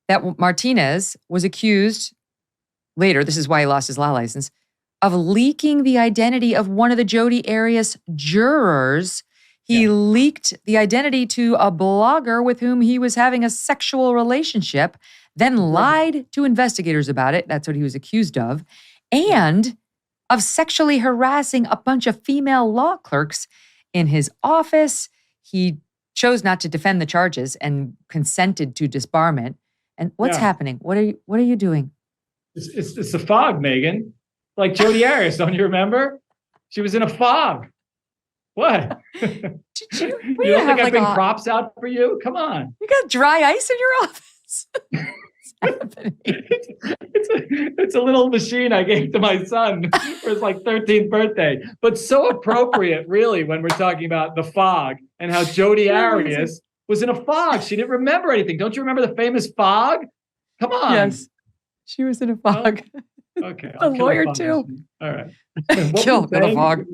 that Martinez was accused later, this is why he lost his law license, of leaking the identity of one of the Jodi Arias jurors. He leaked the identity to a blogger with whom he was having a sexual relationship, then lied to investigators about it. That's what he was accused of. And of sexually harassing a bunch of female law clerks in his office. He chose not to defend the charges and consented to disbarment. And what's happening? What are you doing? It's the fog, Megyn. Like Jodi Arias, don't you remember? She was in a fog. What? Did you don't think I bring props out for you? Come on. You got dry ice in your office? It's a little machine I gave to my son for his 13th birthday. But so appropriate, really, when we're talking about the fog and how Jodi Arias was in a fog. She didn't remember anything. Don't you remember the famous fog? Come on. Yes. She was in a fog. Okay. The lawyer too. All right. Killed in a fog.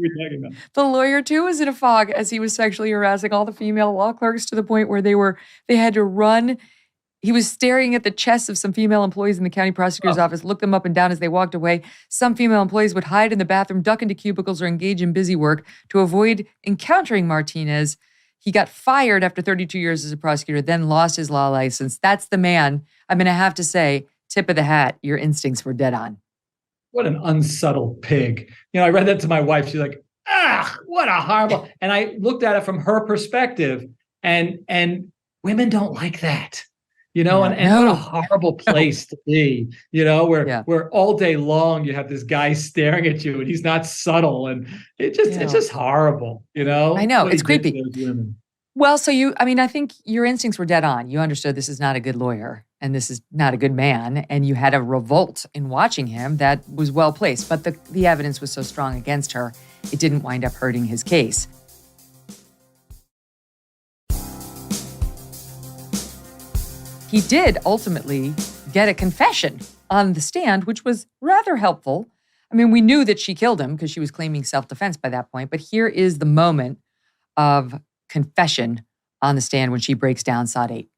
The lawyer too was in a fog as he was sexually harassing all the female law clerks to the point where they had to run. He was staring at the chests of some female employees in the county prosecutor's office, looked them up and down as they walked away. Some female employees would hide in the bathroom, duck into cubicles, or engage in busy work to avoid encountering Martinez. He got fired after 32 years as a prosecutor, then lost his law license. That's the man. I'm going to have to say, tip of the hat, your instincts were dead on. What an unsubtle pig. I read that to my wife. She's like, what a horrible. And I looked at it from her perspective, and women don't like that. And what a horrible place to be, where all day long you have this guy staring at you and he's not subtle, and it's just horrible, I know, it's creepy. Well, so I think your instincts were dead on. You understood this is not a good lawyer and this is not a good man, and you had a revolt in watching him that was well placed, but the evidence was so strong against her, it didn't wind up hurting his case. He did ultimately get a confession on the stand, which was rather helpful. We knew that she killed him because she was claiming self-defense by that point, but here is the moment of confession on the stand when she breaks down Sod 8.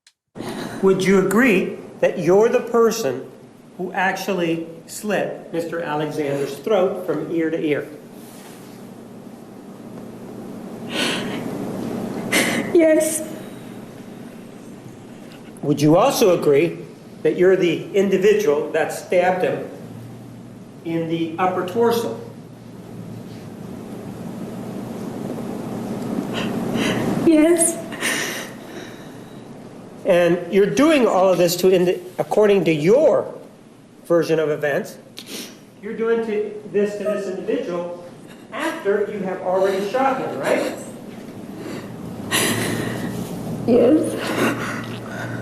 Would you agree that you're the person who actually slit Mr. Alexander's throat from ear to ear? Yes. Would you also agree that you're the individual that stabbed him in the upper torso? Yes. And you're doing all of this according to your version of events. You're doing this to this individual after you have already shot him, right? Yes.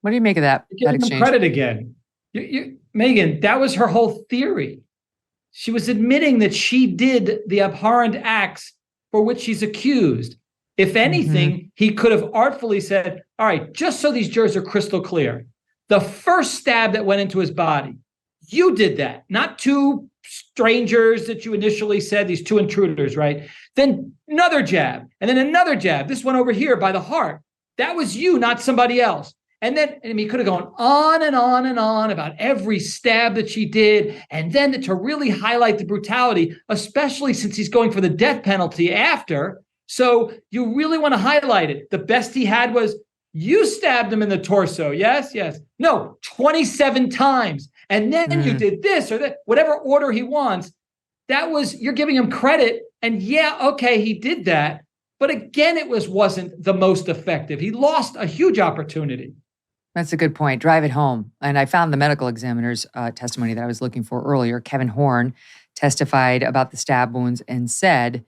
What do you make of that? You're giving them credit again. Megyn, that was her whole theory. She was admitting that she did the abhorrent acts for which she's accused. If anything, he could have artfully said, all right, just so these jurors are crystal clear, the first stab that went into his body, You did that, not two strangers that you initially said, these two intruders, right? Then another jab, and then another jab. This one over here by the heart. That was you, not somebody else. And then, he could have gone on and on and on about every stab that she did. And then to really highlight the brutality, especially since he's going for the death penalty after. So you really want to highlight it. The best he had was, you stabbed him in the torso. Yes, yes. No, 27 times. And then you did this or that, whatever order he wants. That was, you're giving him credit. And yeah, okay, he did that. But again, it wasn't the most effective. He lost a huge opportunity. That's a good point. Drive it home. And I found the medical examiner's testimony that I was looking for earlier. Kevin Horn testified about the stab wounds and said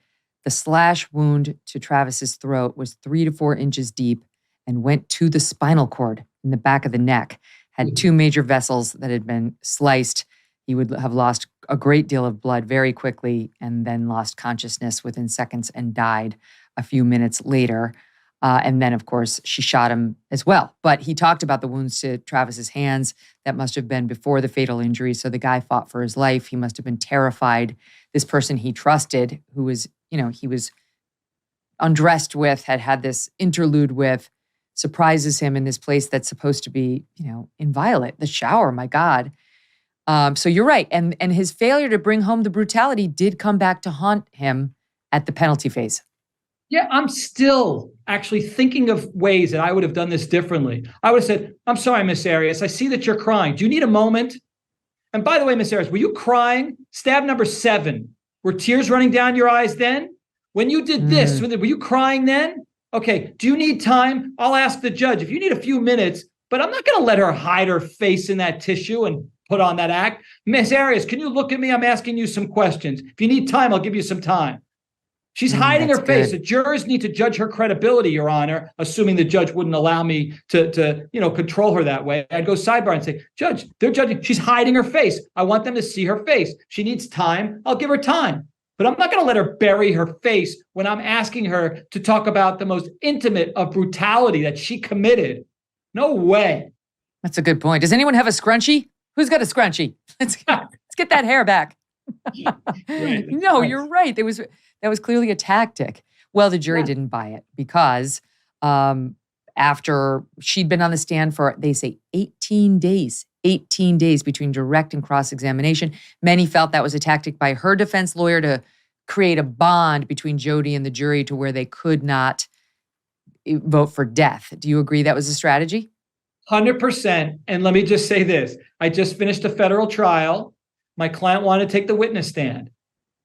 the slash wound to Travis's throat was 3 to 4 inches deep and went to the spinal cord in the back of the neck, had 2 major vessels that had been sliced. He would have lost a great deal of blood very quickly and then lost consciousness within seconds and died a few minutes later. And then, of course, she shot him as well. But he talked about the wounds to Travis's hands. That must have been before the fatal injury. So the guy fought for his life. He must have been terrified. This person he trusted, who was, he was undressed with, had this interlude with, surprises him in this place that's supposed to be, inviolate, the shower, my God. So you're right. And his failure to bring home the brutality did come back to haunt him at the penalty phase. Yeah, I'm still actually thinking of ways that I would have done this differently. I would have said, I'm sorry, Miss Arias, I see that you're crying. Do you need a moment? And by the way, Miss Arias, were you crying? Stab number 7. Were tears running down your eyes then? When you did this, were you crying then? Okay, do you need time? I'll ask the judge if you need a few minutes, but I'm not going to let her hide her face in that tissue and put on that act. Miss Arias, can you look at me? I'm asking you some questions. If you need time, I'll give you some time. She's hiding her face. The jurors need to judge her credibility, Your Honor, assuming the judge wouldn't allow me to control her that way. I'd go sidebar and say, Judge, they're judging. She's hiding her face. I want them to see her face. She needs time. I'll give her time. But I'm not going to let her bury her face when I'm asking her to talk about the most intimate of brutality that she committed. No way. That's a good point. Does anyone have a scrunchie? Who's got a scrunchie? Let's get that hair back. Right. No, you're right. That was clearly a tactic. Well, the jury didn't buy it because after she'd been on the stand for, they say, 18 days between direct and cross-examination. Many felt that was a tactic by her defense lawyer to create a bond between Jodi and the jury to where they could not vote for death. Do you agree that was a strategy? 100%. And let me just say this. I just finished a federal trial. My client wanted to take the witness stand.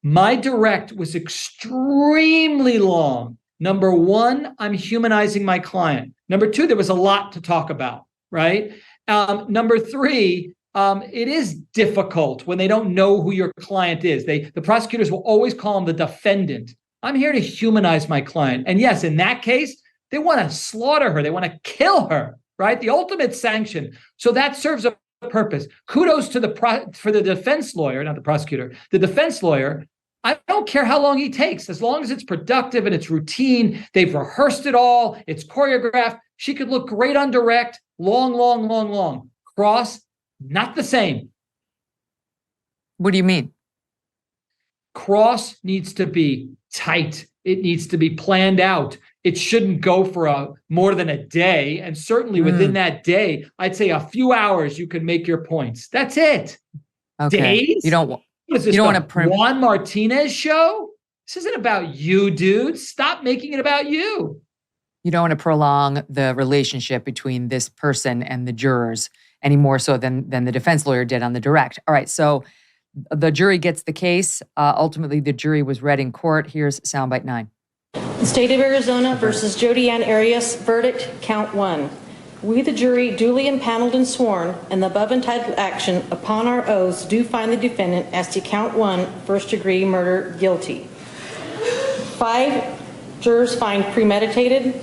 My direct was extremely long. Number 1, I'm humanizing my client. Number 2, there was a lot to talk about, right? Number 3, it is difficult when they don't know who your client is. The prosecutors will always call him the defendant. I'm here to humanize my client. And yes, in that case, they want to slaughter her. They want to kill her, right? The ultimate sanction. So that serves a purpose. Kudos to for the defense lawyer, not the prosecutor, the defense lawyer. I don't care how long he takes, as long as it's productive and it's routine. They've rehearsed it all. It's choreographed. She could look great on direct, long. Cross, not the same. What do you mean? Cross needs to be tight. It needs to be planned out. It shouldn't go for more than a day. And certainly within that day, I'd say a few hours, you can make your points. That's it. Okay. Days? You don't want to Juan Martinez show? This isn't about you, dude. Stop making it about you. You don't want to prolong the relationship between this person and the jurors any more so than the defense lawyer did on the direct. All right, so the jury gets the case. Ultimately, the jury was read in court. Here's soundbite 9. The State of Arizona versus Jodi Arias, verdict, count 1. We, the jury, duly impaneled and sworn, and the above entitled action upon our oaths do find the defendant as to count 1, first-degree murder, guilty. 5 jurors find premeditated,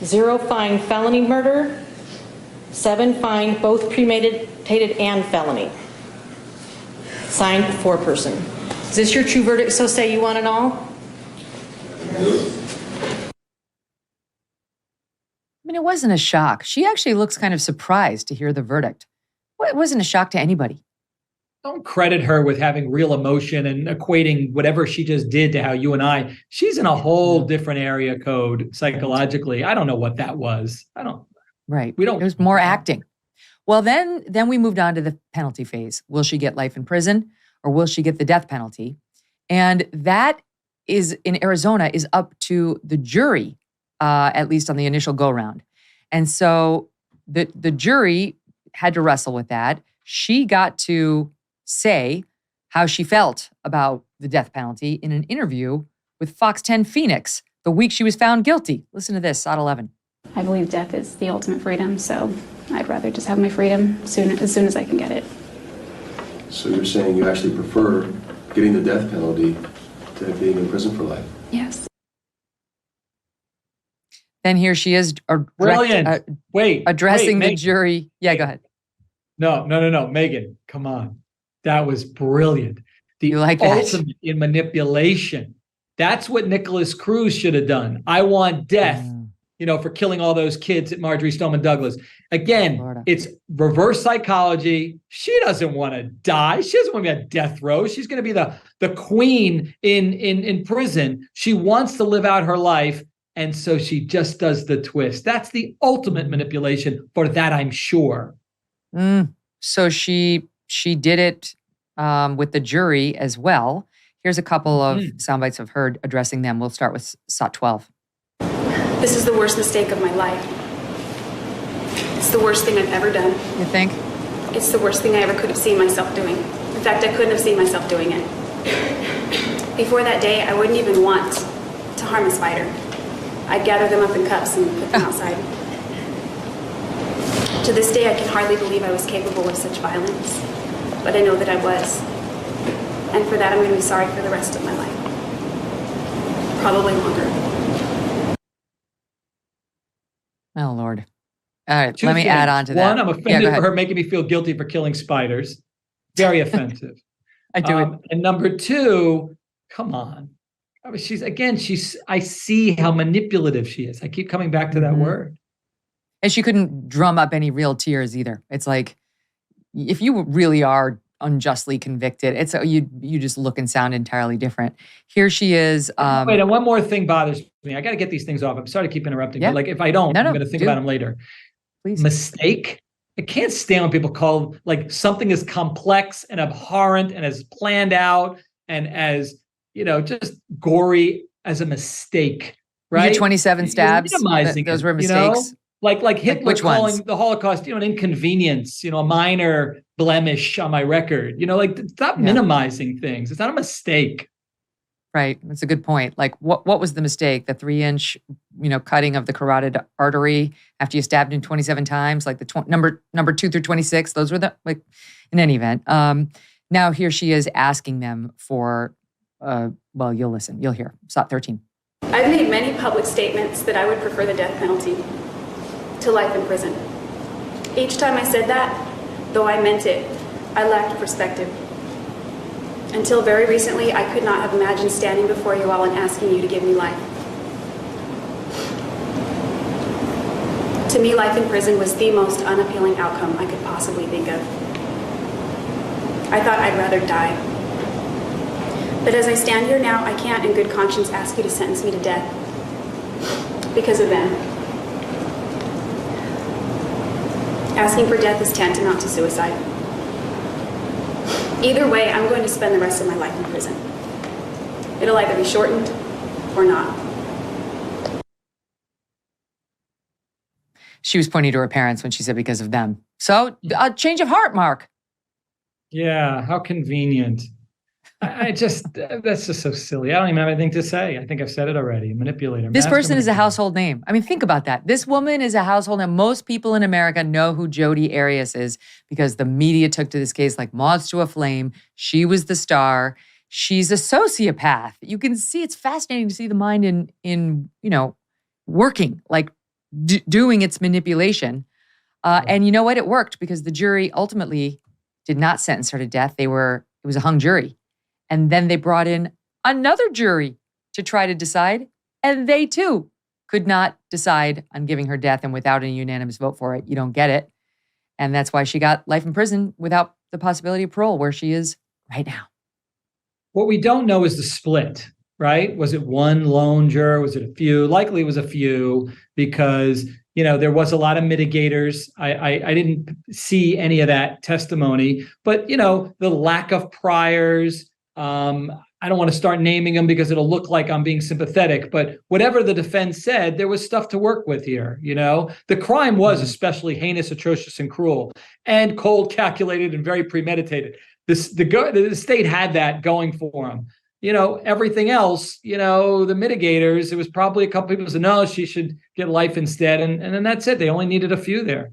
0 find felony murder, 7 find both premeditated and felony. Signed, 4-person. Is this your true verdict, so say you want it all? I mean, it wasn't a shock. She actually looks kind of surprised to hear the verdict. Well, it wasn't a shock to anybody. don't credit her with having real emotion and equating whatever she just did to how you and I. She's in a whole different area code psychologically. I don't know what that was. Right. We don't. It was more acting. Well, then we moved on to the penalty phase. Will she get life in prison or will she get the death penalty? And that is, in Arizona, is up to the jury, at least on the initial go-round. And so the jury had to wrestle with that. She got to say how she felt about the death penalty in an interview with Fox 10 Phoenix the week she was found guilty. Listen to this, SOT 11. I believe death is the ultimate freedom, so I'd rather just have my freedom as soon as I can get it. So you're saying you actually prefer getting the death penalty to being in prison for life? Yes. Then here she is, Brilliant. addressing the Megyn. jury. Yeah, go ahead. No, Megyn, come on. That was brilliant. The like that? ultimate in manipulation. That's what Nicholas Cruz should have done. I want death, for killing all those kids at Marjorie Stoneman Douglas. Again, it's reverse psychology. She doesn't want to die. She doesn't want to be on death row. She's going to be the queen in prison. She wants to live out her life. And so she just does the twist. That's the ultimate manipulation for that, I'm sure. So she did it with the jury as well. Here's a couple of sound bites of her addressing them. We'll start with SOT 12. This is the worst mistake of my life. It's the worst thing I've ever done. You think? It's the worst thing I ever could have seen myself doing. In fact, I couldn't have seen myself doing it. Before that day, I wouldn't even want to harm a spider. I'd gather them up in cups and put them outside. To this day, I can hardly believe I was capable of such violence. But I know that I was. And for that, I'm going to be sorry for the rest of my life. Probably longer. Oh, Lord. All right, Two let me things. add on to that. One, I'm offended for her making me feel guilty for killing spiders. Very offensive. I do it. And number two, come on. I mean, I see how manipulative she is. I keep coming back to that word. And she couldn't drum up any real tears either. It's like, if you really are unjustly convicted, it's you just look and sound entirely different. Here she is. Wait, and one more thing bothers me. I got to get these things off. I'm sorry to keep interrupting, but like if I don't, I'm going to think about them later. Please. Mistake. I can't stand when people call like something as complex and abhorrent and as planned out and as, just gory as a mistake, right? 27 stabs. Minimizing those were mistakes. Like Hitler calling ones? the Holocaust, an inconvenience, a minor blemish on my record. Stop minimizing things. It's not a mistake. Right. That's a good point. Like, what was the mistake? The 3-inch, cutting of the carotid artery after you stabbed him 27 times, like the number 2 through 26. Those were in any event. Now here she is asking them for, you'll listen. You'll hear. SOT 13. I've made many public statements that I would prefer the death penalty to life in prison. Each time I said that, though I meant it, I lacked perspective. Until very recently, I could not have imagined standing before you all and asking you to give me life. To me, life in prison was the most unappealing outcome I could possibly think of. I thought I'd rather die. But as I stand here now, I can't in good conscience ask you to sentence me to death because of them. Asking for death is tantamount to suicide. Either way, I'm going to spend the rest of my life in prison. It'll either be shortened or not. She was pointing to her parents when she said because of them. So, a change of heart, Mark. Yeah, how convenient. That's just so silly. I don't even have anything to say. I think I've said it already. Manipulator. This person is a household name. I mean, think about that. This woman is a household name. Most people in America know who Jodi Arias is because the media took to this case like moths to a flame. She was the star. She's a sociopath. You can see, it's fascinating to see the mind in working, like doing its manipulation. And you know what? It worked because the jury ultimately did not sentence her to death. It was a hung jury. And then they brought in another jury to try to decide. And they too could not decide on giving her death. And without a unanimous vote for it, you don't get it. And that's why she got life in prison without the possibility of parole, where she is right now. What we don't know is the split, right? Was it one lone juror? Was it a few? Likely it was a few, because there was a lot of mitigators. I didn't see any of that testimony, but the lack of priors. I don't want to start naming them because it'll look like I'm being sympathetic, but whatever the defense said, there was stuff to work with here. The crime was especially heinous, atrocious, and cruel, and cold, calculated, and very premeditated. The state had that going for them. Everything else, the mitigators, it was probably a couple people said, no, she should get life instead. And then that's it. They only needed a few there.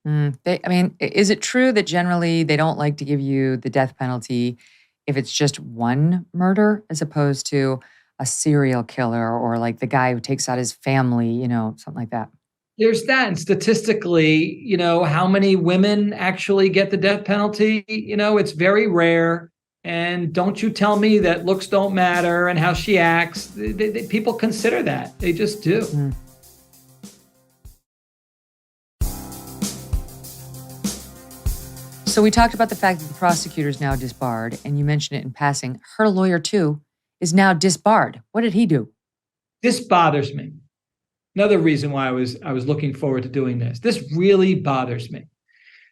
Is it true that generally they don't like to give you the death penalty if it's just one murder as opposed to a serial killer or like the guy who takes out his family, something like that? There's that. And statistically, how many women actually get the death penalty? It's very rare. And don't you tell me that looks don't matter and how she acts. People consider that. They just do. So we talked about the fact that the prosecutor is now disbarred, and you mentioned it in passing. Her lawyer, too, is now disbarred. What did he do? This bothers me. Another reason why I was looking forward to doing this. This really bothers me.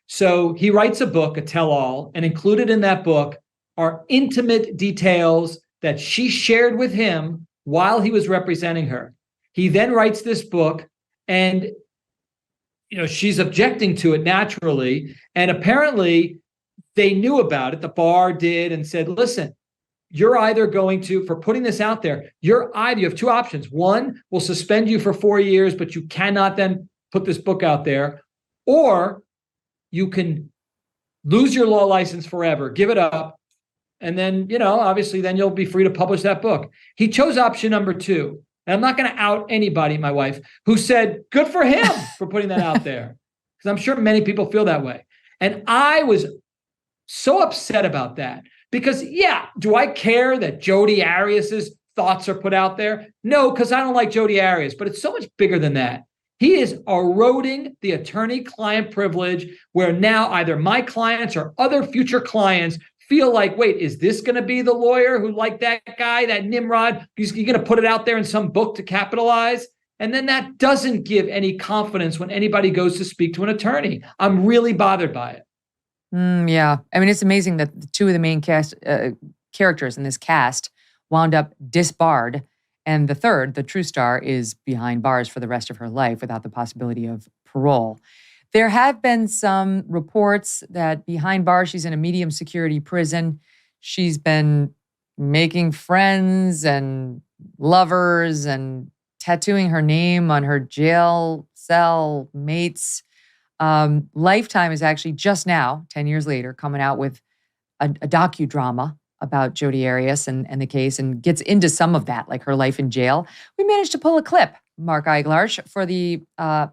So he writes a book, a tell-all, and included in that book are intimate details that she shared with him while he was representing her. He then writes this book, and she's objecting to it naturally. And apparently they knew about it. The bar did, and said, listen, you're either going to, for putting this out there, you have two options. One, we'll suspend you for 4 years, but you cannot then put this book out there. Or you can lose your law license forever, give it up. And then, obviously then you'll be free to publish that book. He chose option number 2. And I'm not going to out anybody, my wife, who said, good for him for putting that out there. Because I'm sure many people feel that way. And I was so upset about that. Because, do I care that Jodi Arias's thoughts are put out there? No, because I don't like Jodi Arias. But it's so much bigger than that. He is eroding the attorney-client privilege, where now either my clients or other future clients feel like, wait, is this going to be the lawyer who liked that guy, that Nimrod? You're going to put it out there in some book to capitalize? And then that doesn't give any confidence when anybody goes to speak to an attorney. I'm really bothered by it. Yeah. It's amazing that the two of the main characters in this cast wound up disbarred. And the third, the true star, is behind bars for the rest of her life without the possibility of parole. There have been some reports that behind bars, she's in a medium security prison. She's been making friends and lovers and tattooing her name on her jail cell mates. Lifetime is actually just now, 10 years later, coming out with a docudrama about Jodi Arias and the case, and gets into some of that, like her life in jail. We managed to pull a clip, Mark Eiglarsh, for the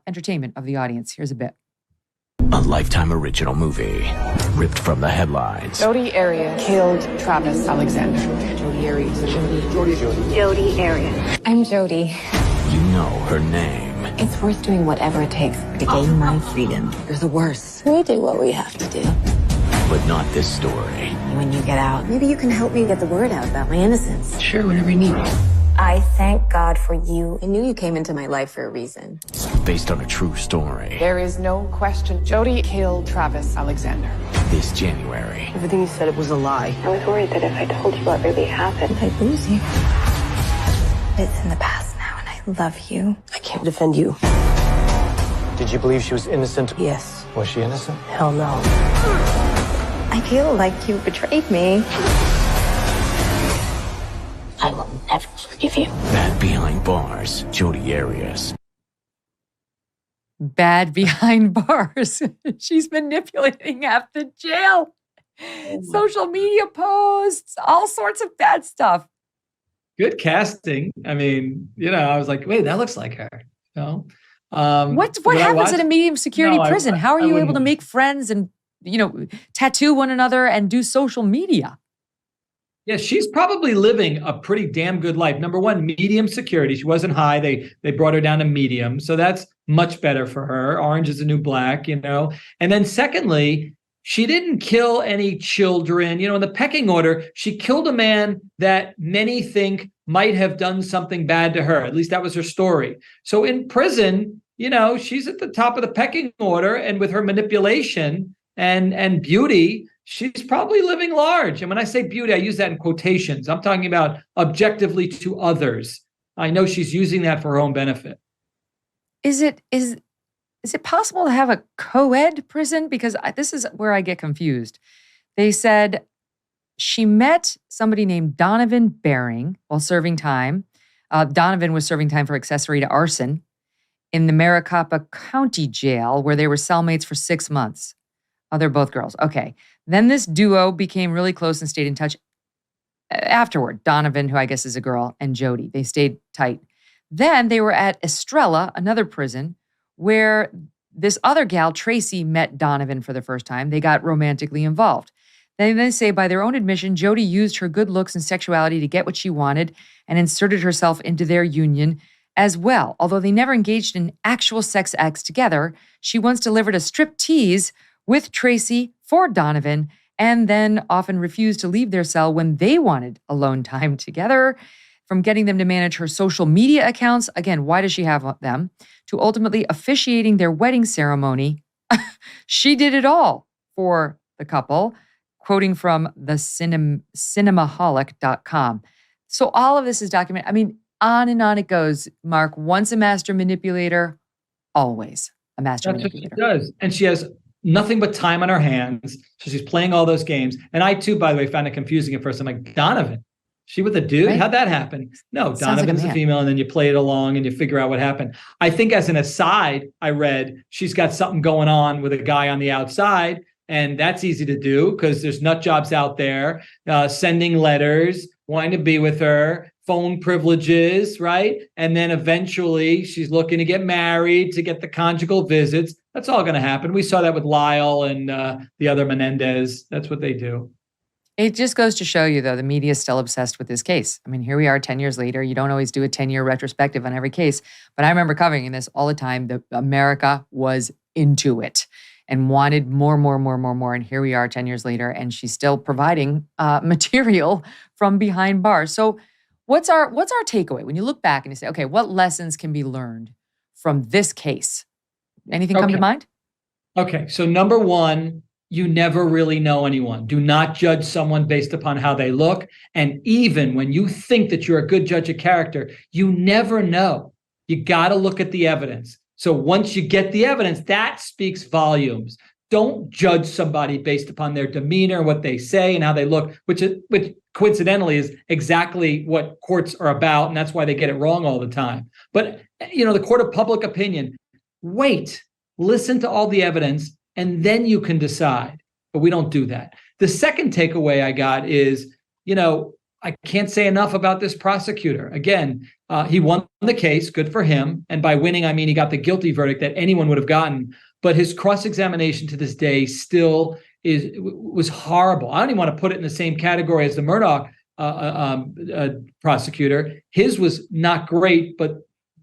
entertainment of the audience. Here's a bit. A Lifetime original movie, ripped from the headlines. Jodi Arias killed Travis Alexander. Jodi Arias. Jodi Arias. I'm Jodi. You know her name. It's worth doing whatever it takes to gain my freedom. You're the worst. We do what we have to do. But not this story. When you get out, maybe you can help me get the word out about my innocence. Sure, whenever you need me. I thank God for you. I knew you came into my life for a reason. Based on a true story. There is no question. Jodi killed Travis Alexander. This January. Everything you said, it was a lie. I was worried that if I told you what really happened, I'd lose you. It's in the past now, and I love you. I can't defend you. Did you believe she was innocent? Yes. Was she innocent? Hell no. I feel like you betrayed me. I will never forgive you. Bad behind bars, Jodi Arias. Bad behind bars. She's manipulating half the jail. Social media posts, all sorts of bad stuff. Good casting. I was like, wait, that looks like her. What happens in a medium security prison? How are you able to make friends and tattoo one another and do social media? Yeah, she's probably living a pretty damn good life. Number one, medium security. She wasn't high. They brought her down to medium. So that's much better for her. Orange is the new black, you know. And then secondly, she didn't kill any children. You know, in the pecking order, she killed a man that many think might have done something bad to her. At least that was her story. So in prison, you know, she's at the top of the pecking order, and with her manipulation and beauty, she's probably living large. And when I say beauty, I use that in quotations. I'm talking about objectively to others. I know she's using that for her own benefit. Is it possible to have a co-ed prison? Because this is where I get confused. They said she met somebody named Donovan Baring while serving time. Donovan was serving time for accessory to arson in the Maricopa County Jail, where they were cellmates for 6 months. Oh, they're both girls. Okay. Then this duo became really close and stayed in touch afterward. Donovan, who I guess is a girl, and Jodi. They stayed tight. Then they were at Estrella, another prison, where this other gal, Tracy, met Donovan for the first time. They got romantically involved. They say, by their own admission, Jodi used her good looks and sexuality to get what she wanted and inserted herself into their union as well. Although they never engaged in actual sex acts together, she once delivered a strip tease with Tracy for Donovan, and then often refused to leave their cell when they wanted alone time together, from getting them to manage her social media accounts. Again, why does she have them? To ultimately officiating their wedding ceremony. She did it all for the couple, quoting from the cinemaholic.com. So all of this is documented. I mean, on and on it goes, Mark. Once a master manipulator, always a master manipulator. What she does. And she has nothing but time on her hands. So she's playing all those games. And I too, by the way, found it confusing at first. I'm like, Donovan, she with a dude? Right? How'd that happen? No, Donovan's a female, and then you play it along and you figure out what happened. I think as an aside, I read she's got something going on with a guy on the outside, and that's easy to do because there's nut jobs out there sending letters, wanting to be with her, phone privileges, right? And then eventually she's looking to get married, to get the conjugal visits. That's all going to happen. We saw that with Lyle and the other Menendez. That's what they do. It just goes to show you, though, the media is still obsessed with this case. I mean, here we are 10 years later. You don't always do a 10-year retrospective on every case. But I remember covering this all the time. America was into it and wanted more. And here we are 10 years later, and she's still providing material from behind bars. So what's our takeaway? When you look back and you say, okay, what lessons can be learned from this case? Anything come to mind? Okay, so number one, you never really know anyone. Do not judge someone based upon how they look. And even when you think that you're a good judge of character, you never know. You got to look at the evidence. So once you get the evidence, that speaks volumes. Don't judge somebody based upon their demeanor, what they say, and how they look, which coincidentally is exactly what courts are about, and that's why they get it wrong all the time. But, you know, the court of public opinion, wait, listen to all the evidence, and then you can decide. But we don't do that. The second takeaway I got is, you know, I can't say enough about this prosecutor. Again, he won the case, good for him. And by winning, I mean he got the guilty verdict that anyone would have gotten. But his cross-examination to this day still was horrible. I don't even want to put it in the same category as the Murdaugh prosecutor. His was not great, but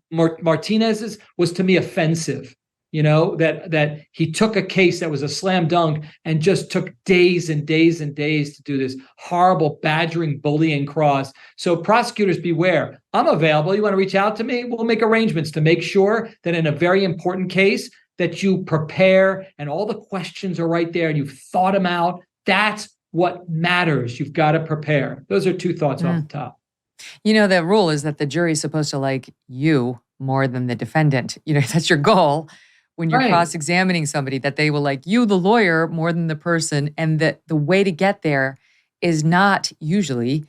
Martinez's was, to me, offensive. You know, that he took a case that was a slam dunk and just took days and days and days to do this horrible, badgering, bullying cross. So prosecutors, beware. I'm available. You want to reach out to me? We'll make arrangements to make sure that in a very important case that you prepare and all the questions are right there and you've thought them out. That's what matters. You've got to prepare. Those are two thoughts off the top. You know, the rule is that the jury is supposed to like you more than the defendant. You know, that's your goal. When you're cross-examining somebody, that they will like you, the lawyer, more than the person. And that the way to get there is not usually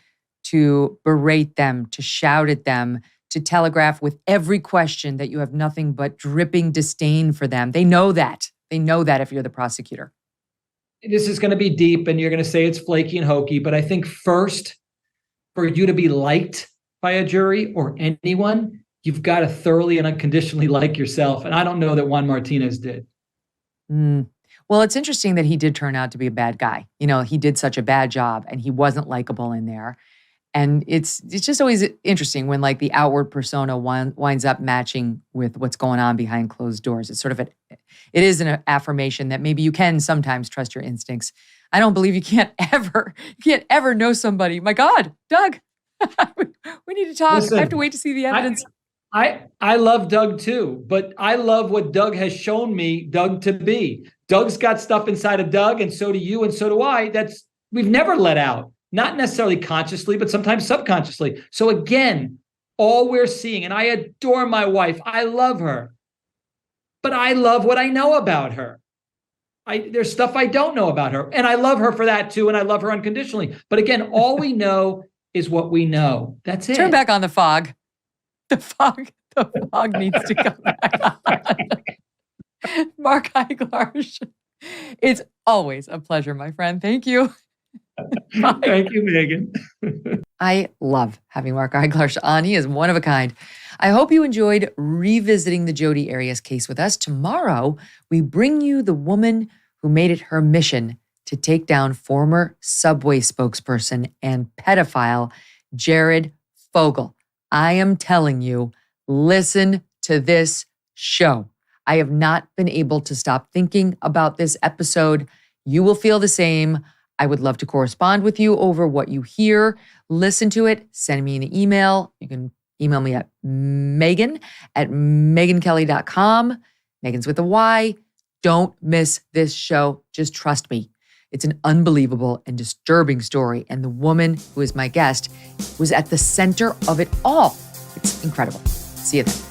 to berate them, to shout at them, to telegraph with every question that you have nothing but dripping disdain for them. They know that. They know that if you're the prosecutor. This is going to be deep and you're going to say it's flaky and hokey, but I think first, for you to be liked by a jury or anyone, you've got to thoroughly and unconditionally like yourself. And I don't know that Juan Martinez did. Well, Well, it's interesting that he did turn out to be a bad guy. You know, he did such a bad job and he wasn't likable in there. And it's just always interesting when like the outward persona winds up matching with what's going on behind closed doors. It's sort of it is an affirmation that maybe you can sometimes trust your instincts. I don't believe you can't ever know somebody. My God, Doug, we need to talk. Listen, I have to wait to see the evidence. I love Doug too, but I love what Doug has shown me Doug to be. Doug's got stuff inside of Doug, and so do you, and so do I. That's we've never let out. Not necessarily consciously, but sometimes subconsciously. So again, all we're seeing, and I adore my wife. I love her. But I love what I know about her. There's stuff I don't know about her. And I love her for that too. And I love her unconditionally. But again, all we know is what we know. That's it. Turn back on the fog. The fog needs to come back on. Mark Eiglarsh. It's always a pleasure, my friend. Thank you. Thank you, Megyn. I love having Mark Eiglarsh on. He is one of a kind. I hope you enjoyed revisiting the Jodi Arias case with us. Tomorrow, we bring you the woman who made it her mission to take down former Subway spokesperson and pedophile Jared Fogle. I am telling you, listen to this show. I have not been able to stop thinking about this episode. You will feel the same. I would love to correspond with you over what you hear. Listen to it. Send me an email. You can email me at Megyn@megynkelly.com. Megyn's with a Y. Don't miss this show. Just trust me. It's an unbelievable and disturbing story. And the woman who is my guest was at the center of it all. It's incredible. See you then.